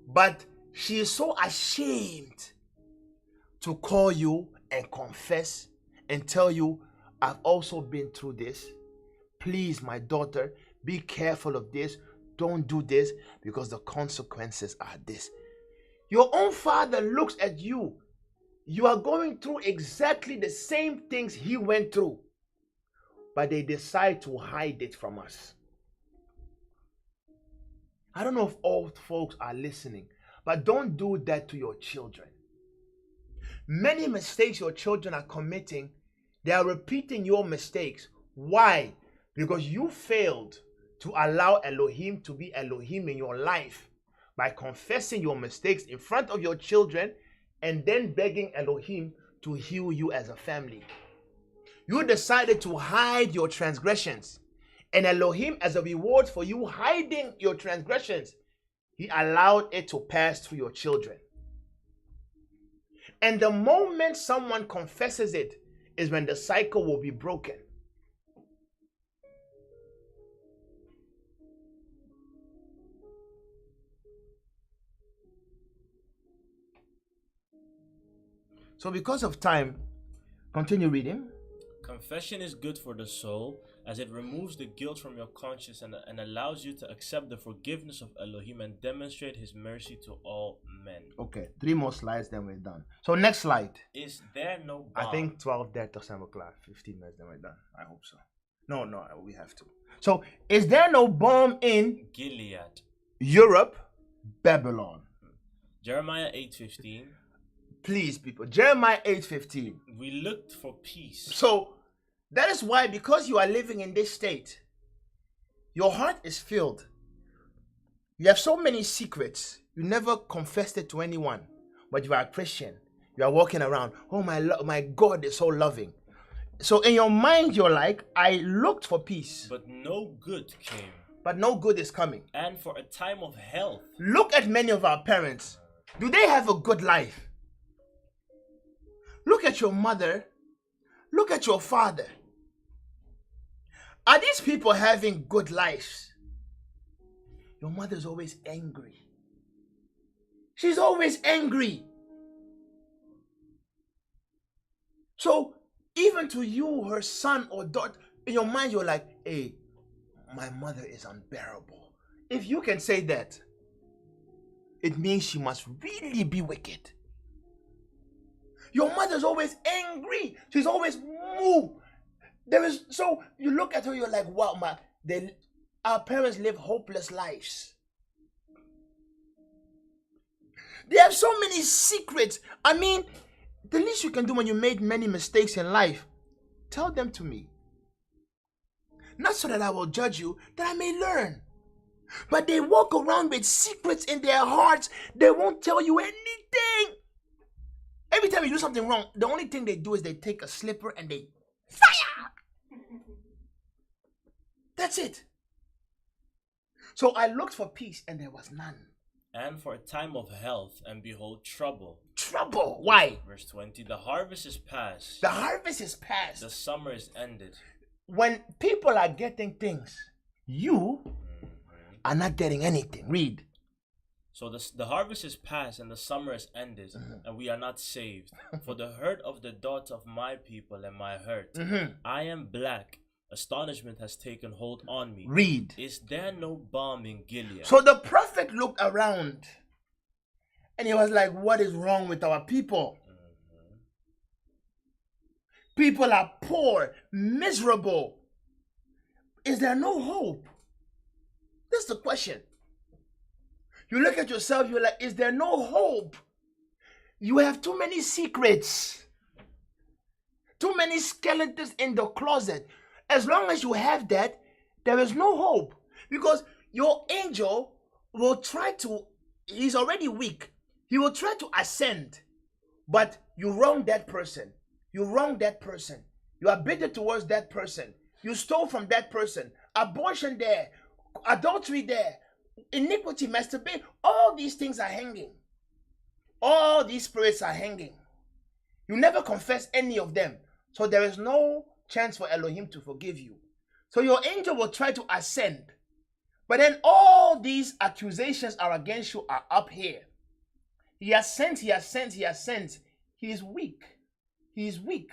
But she is so ashamed to call you and confess and tell you, I've also been through this. Please, my daughter, be careful of this. Don't do this because the consequences are this. Your own father looks at you. You are going through exactly the same things he went through, but they decide to hide it from us. I don't know if old folks are listening, but don't do that to your children. Many mistakes your children are committing, they are repeating your mistakes. Why? Because you failed to allow Elohim to be Elohim in your life by confessing your mistakes in front of your children and then begging Elohim to heal you as a family. You decided to hide your transgressions, and Elohim, as a reward for you hiding your transgressions, he allowed it to pass through your children. And the moment someone confesses it is when the cycle will be broken. So because of time, continue reading. Confession is good for the soul, as it removes the guilt from your conscience and allows you to accept the forgiveness of Elohim and demonstrate his mercy to all men. Okay, 3 more slides, then we're done. So next slide. Is there no balm? I think 12 there to 7 o'clock, 15 minutes, then we're done. I hope so. No, we have to. So, is there no balm in Gilead? Europe, Babylon? Jeremiah 8:15. Please, people. Jeremiah 8:15. We looked for peace. So, that is why, because you are living in this state, your heart is filled. You have so many secrets. You never confessed it to anyone, but you are a Christian. You are walking around. Oh, my God is so loving. So in your mind, you're like, I looked for peace. But no good came. But no good is coming. And for a time of health. Look at many of our parents. Do they have a good life? Look at your mother. Look at your father. Are these people having good lives? Your mother's always angry. She's always angry. So even to you, her son or daughter, in your mind, you're like, hey, my mother is unbearable. If you can say that, it means she must really be wicked. Your mother's always angry. She's always moved. So you look at her, you're like, wow, our parents live hopeless lives. They have so many secrets. I mean, the least you can do when you made many mistakes in life, tell them to me. Not so that I will judge you, that I may learn. But they walk around with secrets in their hearts. They won't tell you anything. Every time you do something wrong, the only thing they do is they take a slipper and they fire. That's it. So I looked for peace and there was none. And for a time of health, and behold, trouble. Trouble. Why? Verse 20, the harvest is past. The harvest is past. The summer is ended. When people are getting things, you are not getting anything. Read. So the harvest is past and the summer is ended, and we are not saved. For the hurt of the daughter of my people and my hurt, I am black. Astonishment has taken hold on me. Read. Is there no balm in Gilead? So the prophet looked around and he was like, what is wrong with our people? People are poor, miserable. Is there no hope? That's the question. You look at yourself, you're like, is there no hope? You have too many secrets. Too many skeletons in the closet. As long as you have that, there is no hope. Because your angel will try to, he's already weak. He will try to ascend. But you wrong that person. You wrong that person. You are bitter towards that person. You stole from that person. Abortion there. Adultery there. Iniquity, masturbation. All these things are hanging. All these spirits are hanging. You never confess any of them. So there is no chance for Elohim to forgive you. So your angel will try to ascend. But then all these accusations are against you are up here. He ascends, he ascends, he ascends. He is weak. He is weak.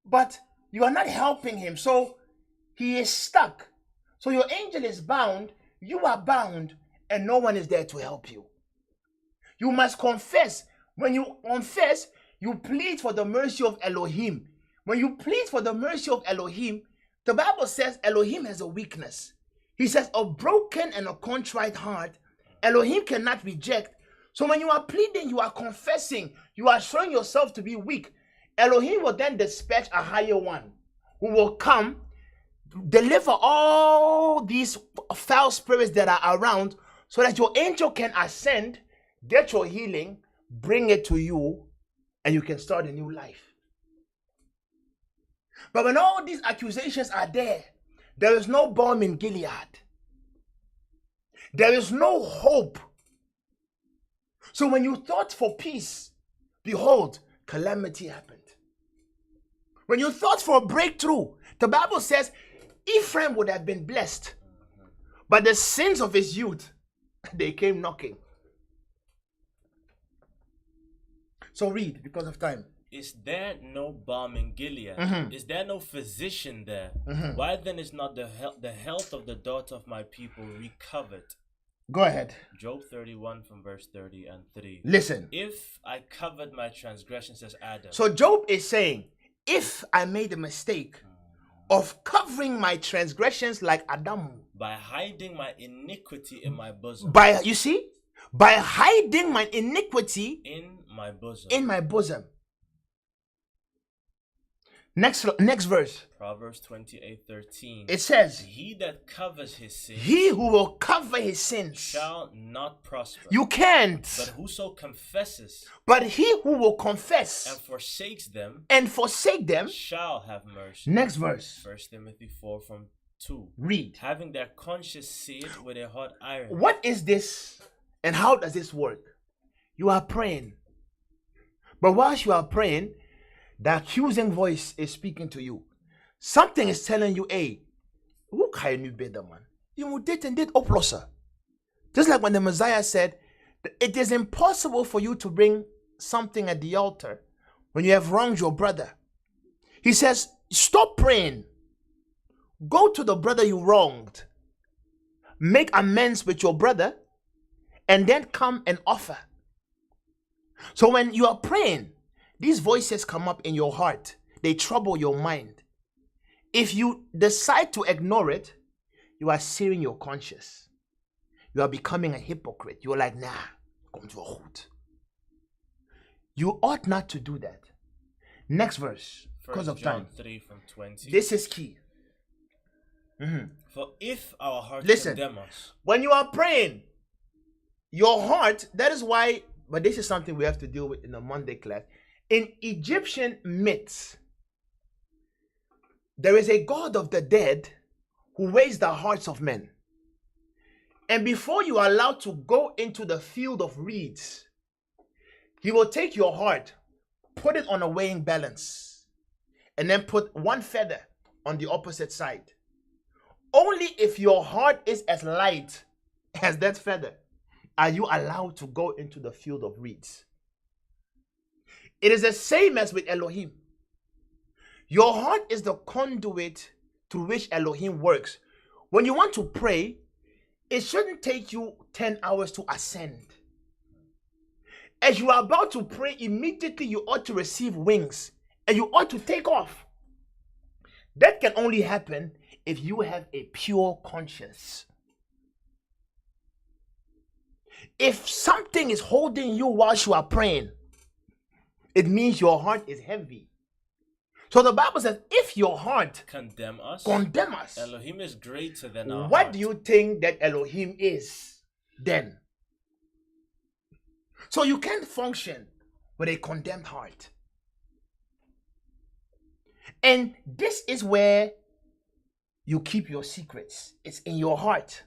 But you are not helping him. So he is stuck. So your angel is bound. You are bound. And no one is there to help you. You must confess. When you confess, you plead for the mercy of Elohim. When you plead for the mercy of Elohim, the Bible says Elohim has a weakness. He says a broken and a contrite heart, Elohim cannot reject. So when you are pleading, you are confessing, you are showing yourself to be weak. Elohim will then dispatch a higher one who will come, deliver all these foul spirits that are around so that your angel can ascend, get your healing, bring it to you, and you can start a new life. But when all these accusations are there, there is no balm in Gilead. There is no hope. So when you thought for peace, behold, calamity happened. When you thought for a breakthrough, the Bible says Ephraim would have been blessed, but the sins of his youth, they came knocking. So read, because of time. Is there no balm in Gilead? Is there no physician there? Why then is not the health of the daughter of my people recovered? Go ahead. Job 31 from verse 30 and 3. Listen. If I covered my transgressions as Adam. So Job is saying, if I made a mistake of covering my transgressions like Adam, by hiding my iniquity in my bosom. By hiding my iniquity in my bosom. Next verse. Proverbs 28:13. It says, he that covers his sins, he who will cover his sins, shall not prosper. You can't. But whoso confesses, but he who will confess and forsake them shall have mercy. Next verse. 1 Timothy 4 from 2. Read. Having their conscience seared with a hot iron. What is this and how does this work? You are praying. But whilst you are praying, the accusing voice is speaking to you. Something is telling you, hey, who can you better, man? You did and did oplosa. Just like when the Messiah said, it is impossible for you to bring something at the altar when you have wronged your brother. He says, stop praying. Go to the brother you wronged. Make amends with your brother and then come and offer. So when you are praying, these voices come up in your heart. They trouble your mind. If you decide to ignore it, you are searing your conscience. You are becoming a hypocrite. You are like, nah, come to a hoot. You ought not to do that. Next verse, because of time. 3 from 20. This is key. For if our hearts Listen, condemn us. when you are praying, your heart, that is why, but this is something we have to deal with in the Monday class. In Egyptian myths, there is a god of the dead who weighs the hearts of men. And before you are allowed to go into the field of reeds, he will take your heart, put it on a weighing balance, and then put one feather on the opposite side. Only if your heart is as light as that feather are you allowed to go into the field of reeds. It is the same as with Elohim. Your heart is the conduit through which Elohim works. When you want to pray, it shouldn't take you 10 hours to ascend. As you are about to pray, immediately you ought to receive wings and you ought to take off. That can only happen if you have a pure conscience. If something is holding you whilst you are praying, it means your heart is heavy. So the Bible says, if your heart condemn us, Elohim is greater than our what heart. do you think that Elohim is then? So you can't function with a condemned heart. And this is where you keep your secrets. It's in your heart.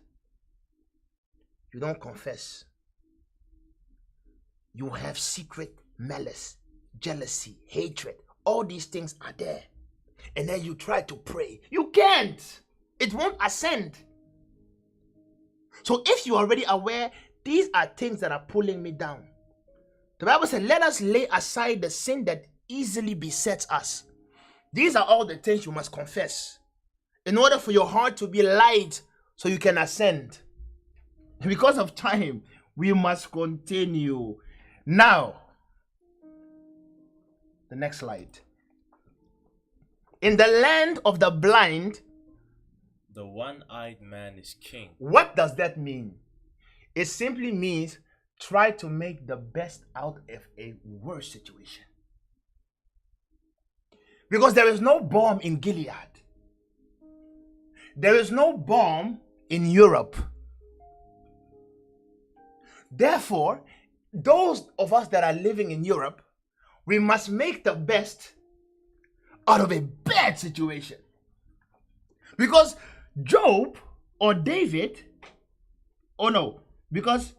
You don't confess. You have secret malice, jealousy, hatred. All these things are there. And then you try to pray. You can't. It won't ascend. So if you're already aware, these are things that are pulling me down. The Bible said, let us lay aside the sin that easily besets us. These are all the things you must confess in order for your heart to be light so you can ascend. Because of time, we must continue. Now, the next slide. In the land of the blind, the one-eyed man is king. What does that mean? It simply means try to make the best out of a worse situation. Because there is no balm in Gilead. There is no balm in Europe. Therefore, those of us that are living in Europe, we must make the best out of a bad situation. Because Job or David, because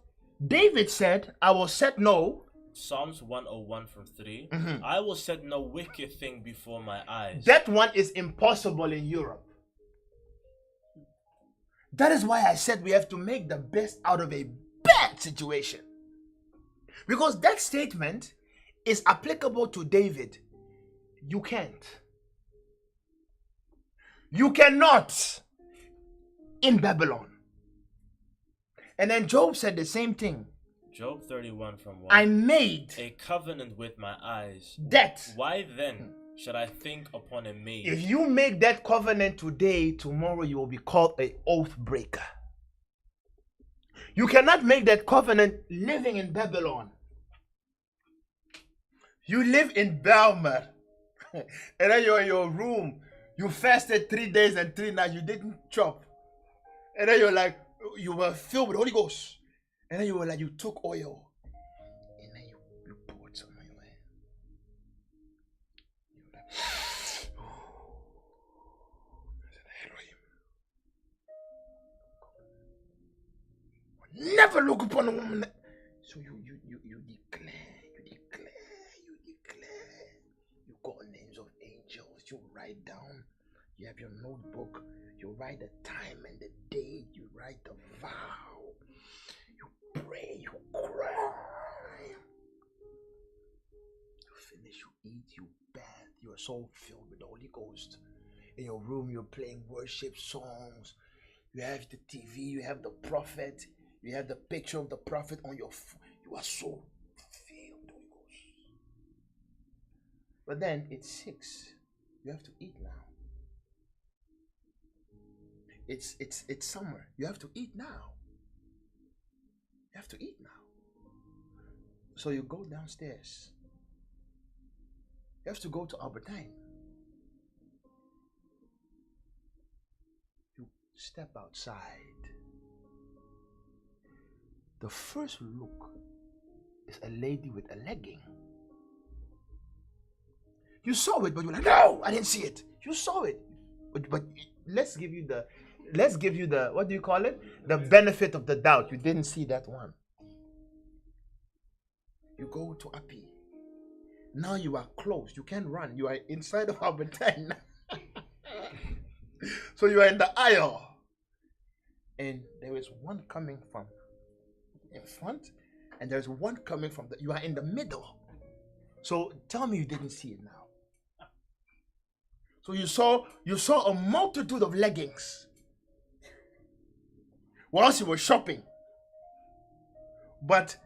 David said, I will set no Psalms 101 from 3. I will set no wicked thing before my eyes. That one is impossible in Europe. That is why I said we have to make the best out of a bad situation. Because that statement is applicable to David. You can't. You cannot in Babylon. And then Job said the same thing. Job 31 from 1. I made a covenant with my eyes. That. Why then should I think upon a maid? If you make that covenant today, tomorrow you will be called an oath breaker. You cannot make that covenant living in Babylon. You live in Belmer. And then you're in your room. You fasted 3 days and 3 nights. You didn't chop. And then you're like, you were filled with the Holy Ghost. And then you were like, you took oil. And then you poured some on your hand. You were like, oh. Never look upon a woman. So you declare. You got names of angels. You write down. You have your notebook. You write the time and the day. You write the vow. You pray. You cry. You finish. You eat. You bath. You are so filled with the Holy Ghost. In your room, you're playing worship songs. You have the TV. You have the prophet. You have the picture of the prophet on your phone. You are so filled with the Holy Ghost. But then it's 6. You have to eat now. It's summer. You have to eat now. You have to eat now. So you go downstairs. You have to go to Albertine. You step outside. The first look is a lady with a legging. You saw it, but you're like, no, I didn't see it. You saw it. But let's give you the what do you call it? The benefit of the doubt. You didn't see that one. You go to Api. Now you are close. You can't run. You are inside of Albertine. So you are in the aisle. And there is one coming from in front. And there's one coming from you are in the middle. So tell me you didn't see it now. So you saw a multitude of leggings whilst you were shopping. But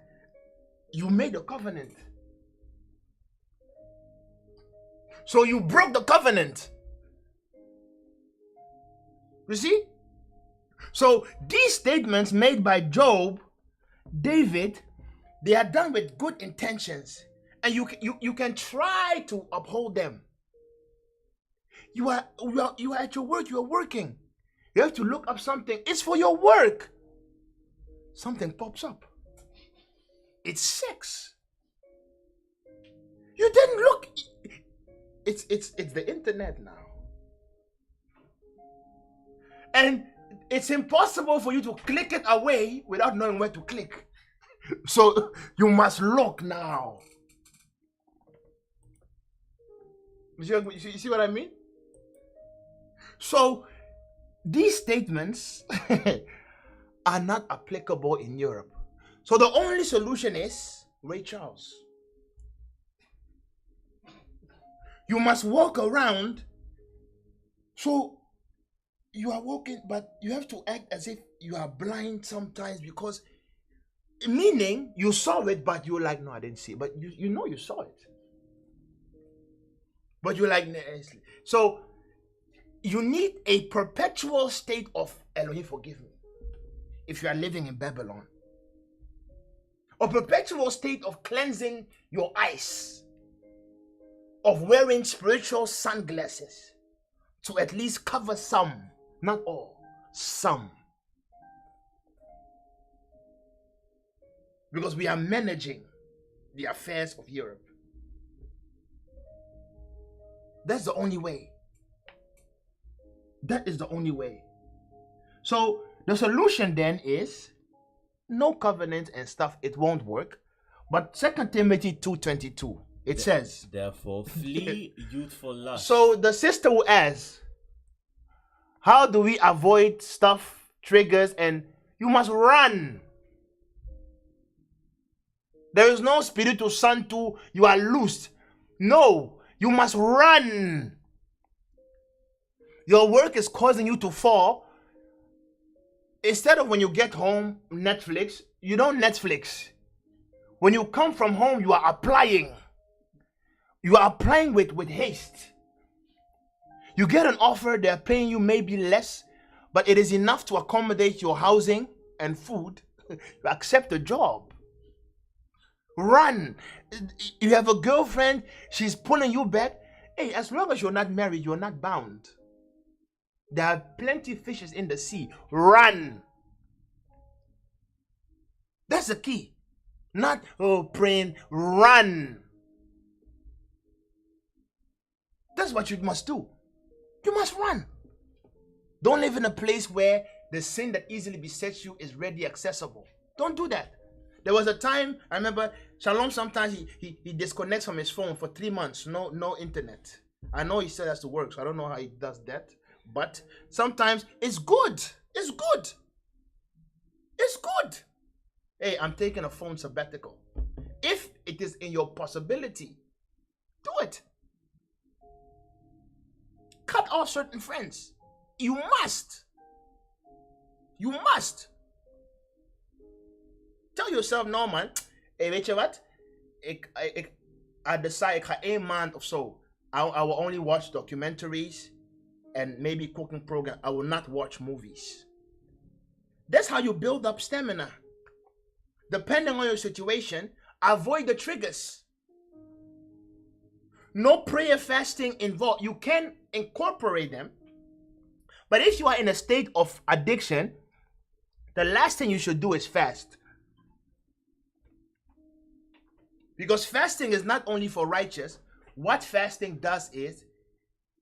you made a covenant. So you broke the covenant. You see? So these statements made by Job, David, they are done with good intentions. And you can try to uphold them. You are at your work, you are working. You have to look up something. It's for your work. Something pops up. It's sex. You didn't look. It's the internet now. And it's impossible for you to click it away without knowing where to click. So you must look now. You see what I mean? So these statements are not applicable in Europe. So the only solution is Ray Charles. You must walk around. So you are walking, but you have to act as if you are blind sometimes, because meaning you saw it, but you're like, no, I didn't see it. But you know you saw it. But you're like, so you need a perpetual state of Elohim, forgive me, if you are living in Babylon. A perpetual state of cleansing your eyes, of wearing spiritual sunglasses to at least cover some, not all, some. Because we are managing the affairs of Europe. That's the only way. That is the only way. So the solution then is no covenant and stuff. It won't work. But 2 Timothy 2:22, it says, therefore flee youthful lust. So the sister will ask, how do we avoid stuff, triggers, and you must run. There is no spiritual son to you are loosed. No, you must run. Your work is causing you to fall. Instead of when you get home, Netflix, you don't Netflix. When you come from home, you are applying. You are applying with haste. You get an offer, they're paying you maybe less, but it is enough to accommodate your housing and food. You accept the job. Run. You have a girlfriend, she's pulling you back. Hey, as long as you're not married, you're not bound. There are plenty of fishes in the sea. Run. That's the key. Not, praying. Run. That's what you must do. You must run. Don't live in a place where the sin that easily besets you is readily accessible. Don't do that. There was a time, I remember, Shalom sometimes he disconnects from his phone for 3 months. No internet. I know he still has to work, so I don't know how he does that. But sometimes it's good. It's good. It's good. Hey, I'm taking a phone sabbatical. If it is in your possibility, do it. Cut off certain friends. You must. You must. Tell yourself, no man, hey, weet je wat? I decide ik ga 1 maand of so. I will only watch documentaries and maybe cooking program. I will not watch movies. That's how you build up stamina. Depending on your situation, avoid the triggers. No prayer fasting involved. You can incorporate them. But if you are in a state of addiction, the last thing you should do is fast. Because fasting is not only for righteous. What fasting does is,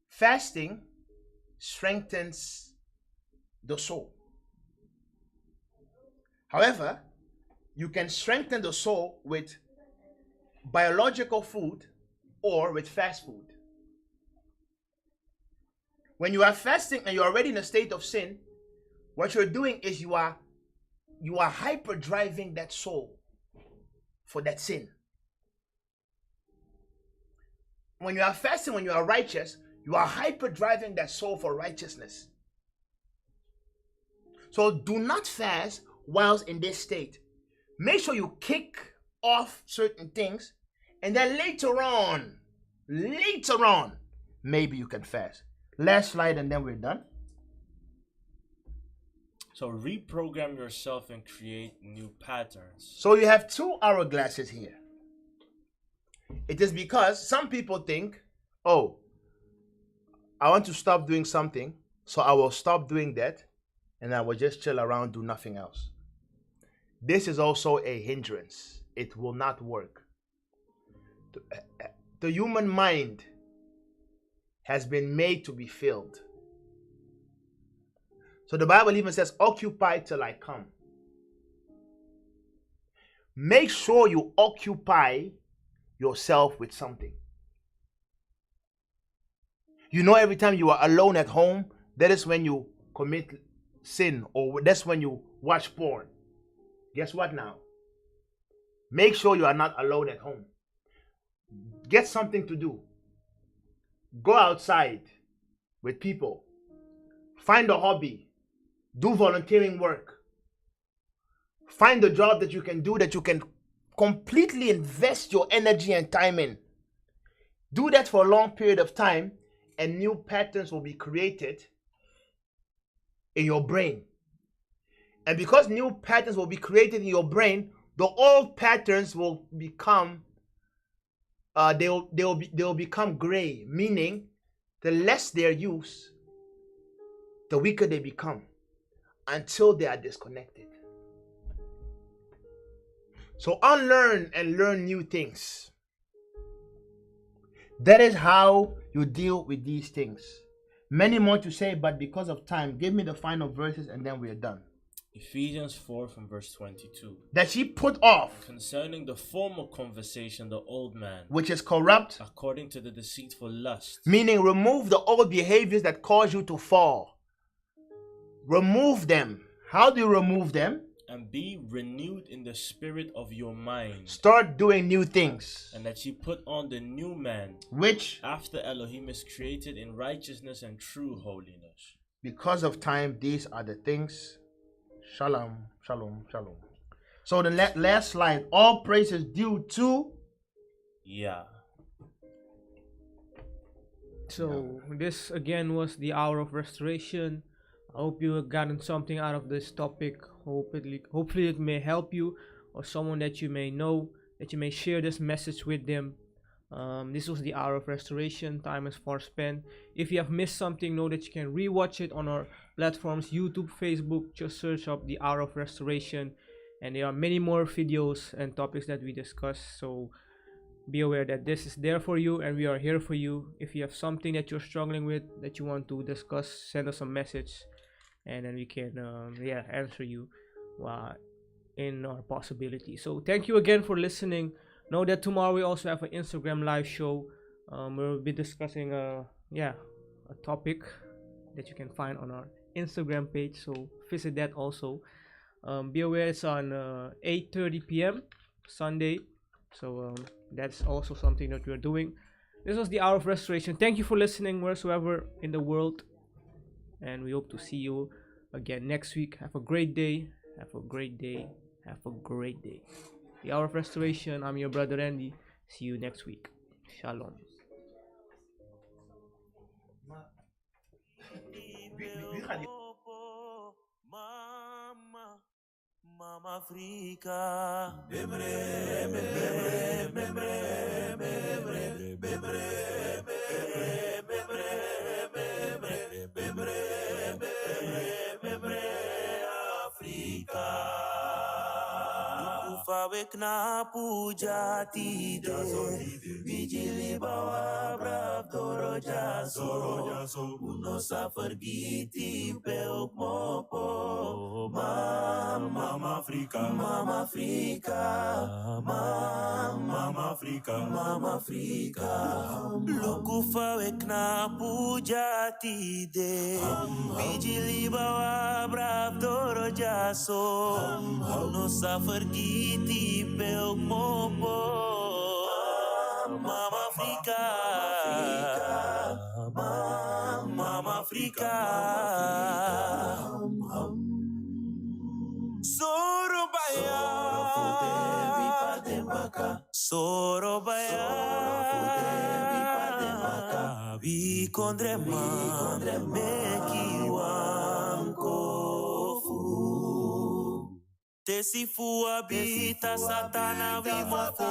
fasting strengthens the soul. However, you can strengthen the soul with biological food or with fast food. When you are fasting and you're already in a state of sin, what you're doing is you are hyper driving that soul for that sin. When you are fasting, when you are righteous, you are hyper driving that soul for righteousness. So do not fast whilst in this state. Make sure you kick off certain things, and then later on, maybe you can fast. Last slide and then we're done. So reprogram yourself and create new patterns. So you have 2 hourglasses here. It is because some people think, oh, I want to stop doing something, so I will stop doing that, and I will just chill around, do nothing else. This is also a hindrance. It will not work. The human mind has been made to be filled. So the Bible even says, occupy till I come. Make sure you occupy yourself with something. You know, every time you are alone at home, that is when you commit sin, or that's when you watch porn. Guess what now? Make sure you are not alone at home. Get something to do. Go outside with people. Find a hobby. Do volunteering work. Find a job that you can do, that you can completely invest your energy and time in. Do that for a long period of time, and new patterns will be created in your brain. And because new patterns will be created in your brain, the old patterns will become they'll become gray, meaning the less they're used, the weaker they become, until they are disconnected. So unlearn and learn new things. That is how you deal with these things. Many more to say, but because of time, give me the final verses and then we are done. Ephesians 4 from verse 22. That ye put off, Concerning the former conversation, the old man, which is corrupt, according to the deceitful lust. meaning remove the old behaviors that cause you to fall. Remove them. How do you remove them? And be renewed in the spirit of your mind. Start doing new things, And that ye put on the new man, which, after Elohim is created in righteousness and true holiness. because of time, these are the things. Shalom, shalom, shalom. So the last slide. All praise is due to. Yeah. So this again was the hour of restoration. I hope you have gotten something out of this topic. Hopefully it may help you or someone that you may know, that you may share this message with them. This was the hour of restoration. Time is far spent. If you have missed something, know that you can rewatch it on our platforms, YouTube, Facebook. Just search up the hour of restoration, and there are many more videos and topics that we discuss. So be aware that this is there for you, and we are here for you. If you have something that you're struggling with that you want to discuss, send us a message, and then we can answer you in our possibility. So thank you again for listening. Know that tomorrow we also have an Instagram live show. We'll be discussing a topic that you can find on our Instagram page, so visit that also. Be aware it's on 8:30 p.m. Sunday, so that's also something that we're doing. This was the hour of restoration. Thank you for listening wheresoever in the world, and we hope to see you again next week. Have a great day. Have a great day. Have a great day. The hour of restoration. I'm your brother Andy. See you next week. Shalom. Mama Africa, membre, membre, membre, membre, membre, membre, membre, Africa. Fawek na pujati de, bijili bawa brab doro jaso, uno sa pergiti peuk mopo, Mama Africa, Mama Africa, Mama Africa, Mama Africa. Loku fawek na pujati de, bijili bawa brab doro jaso, uno sa pergiti peuk mopo, Mama Africa, Mama Africa. Sorobaya, Sorobaya, vi kondrema, meki wankofu. Tesifu abita satana vimofo,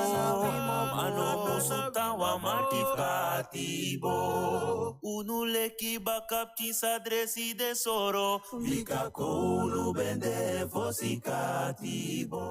ano musuta wa martifatibo. Unuleki bakap tisadresi de soro, vika kulu bende fosikatibo.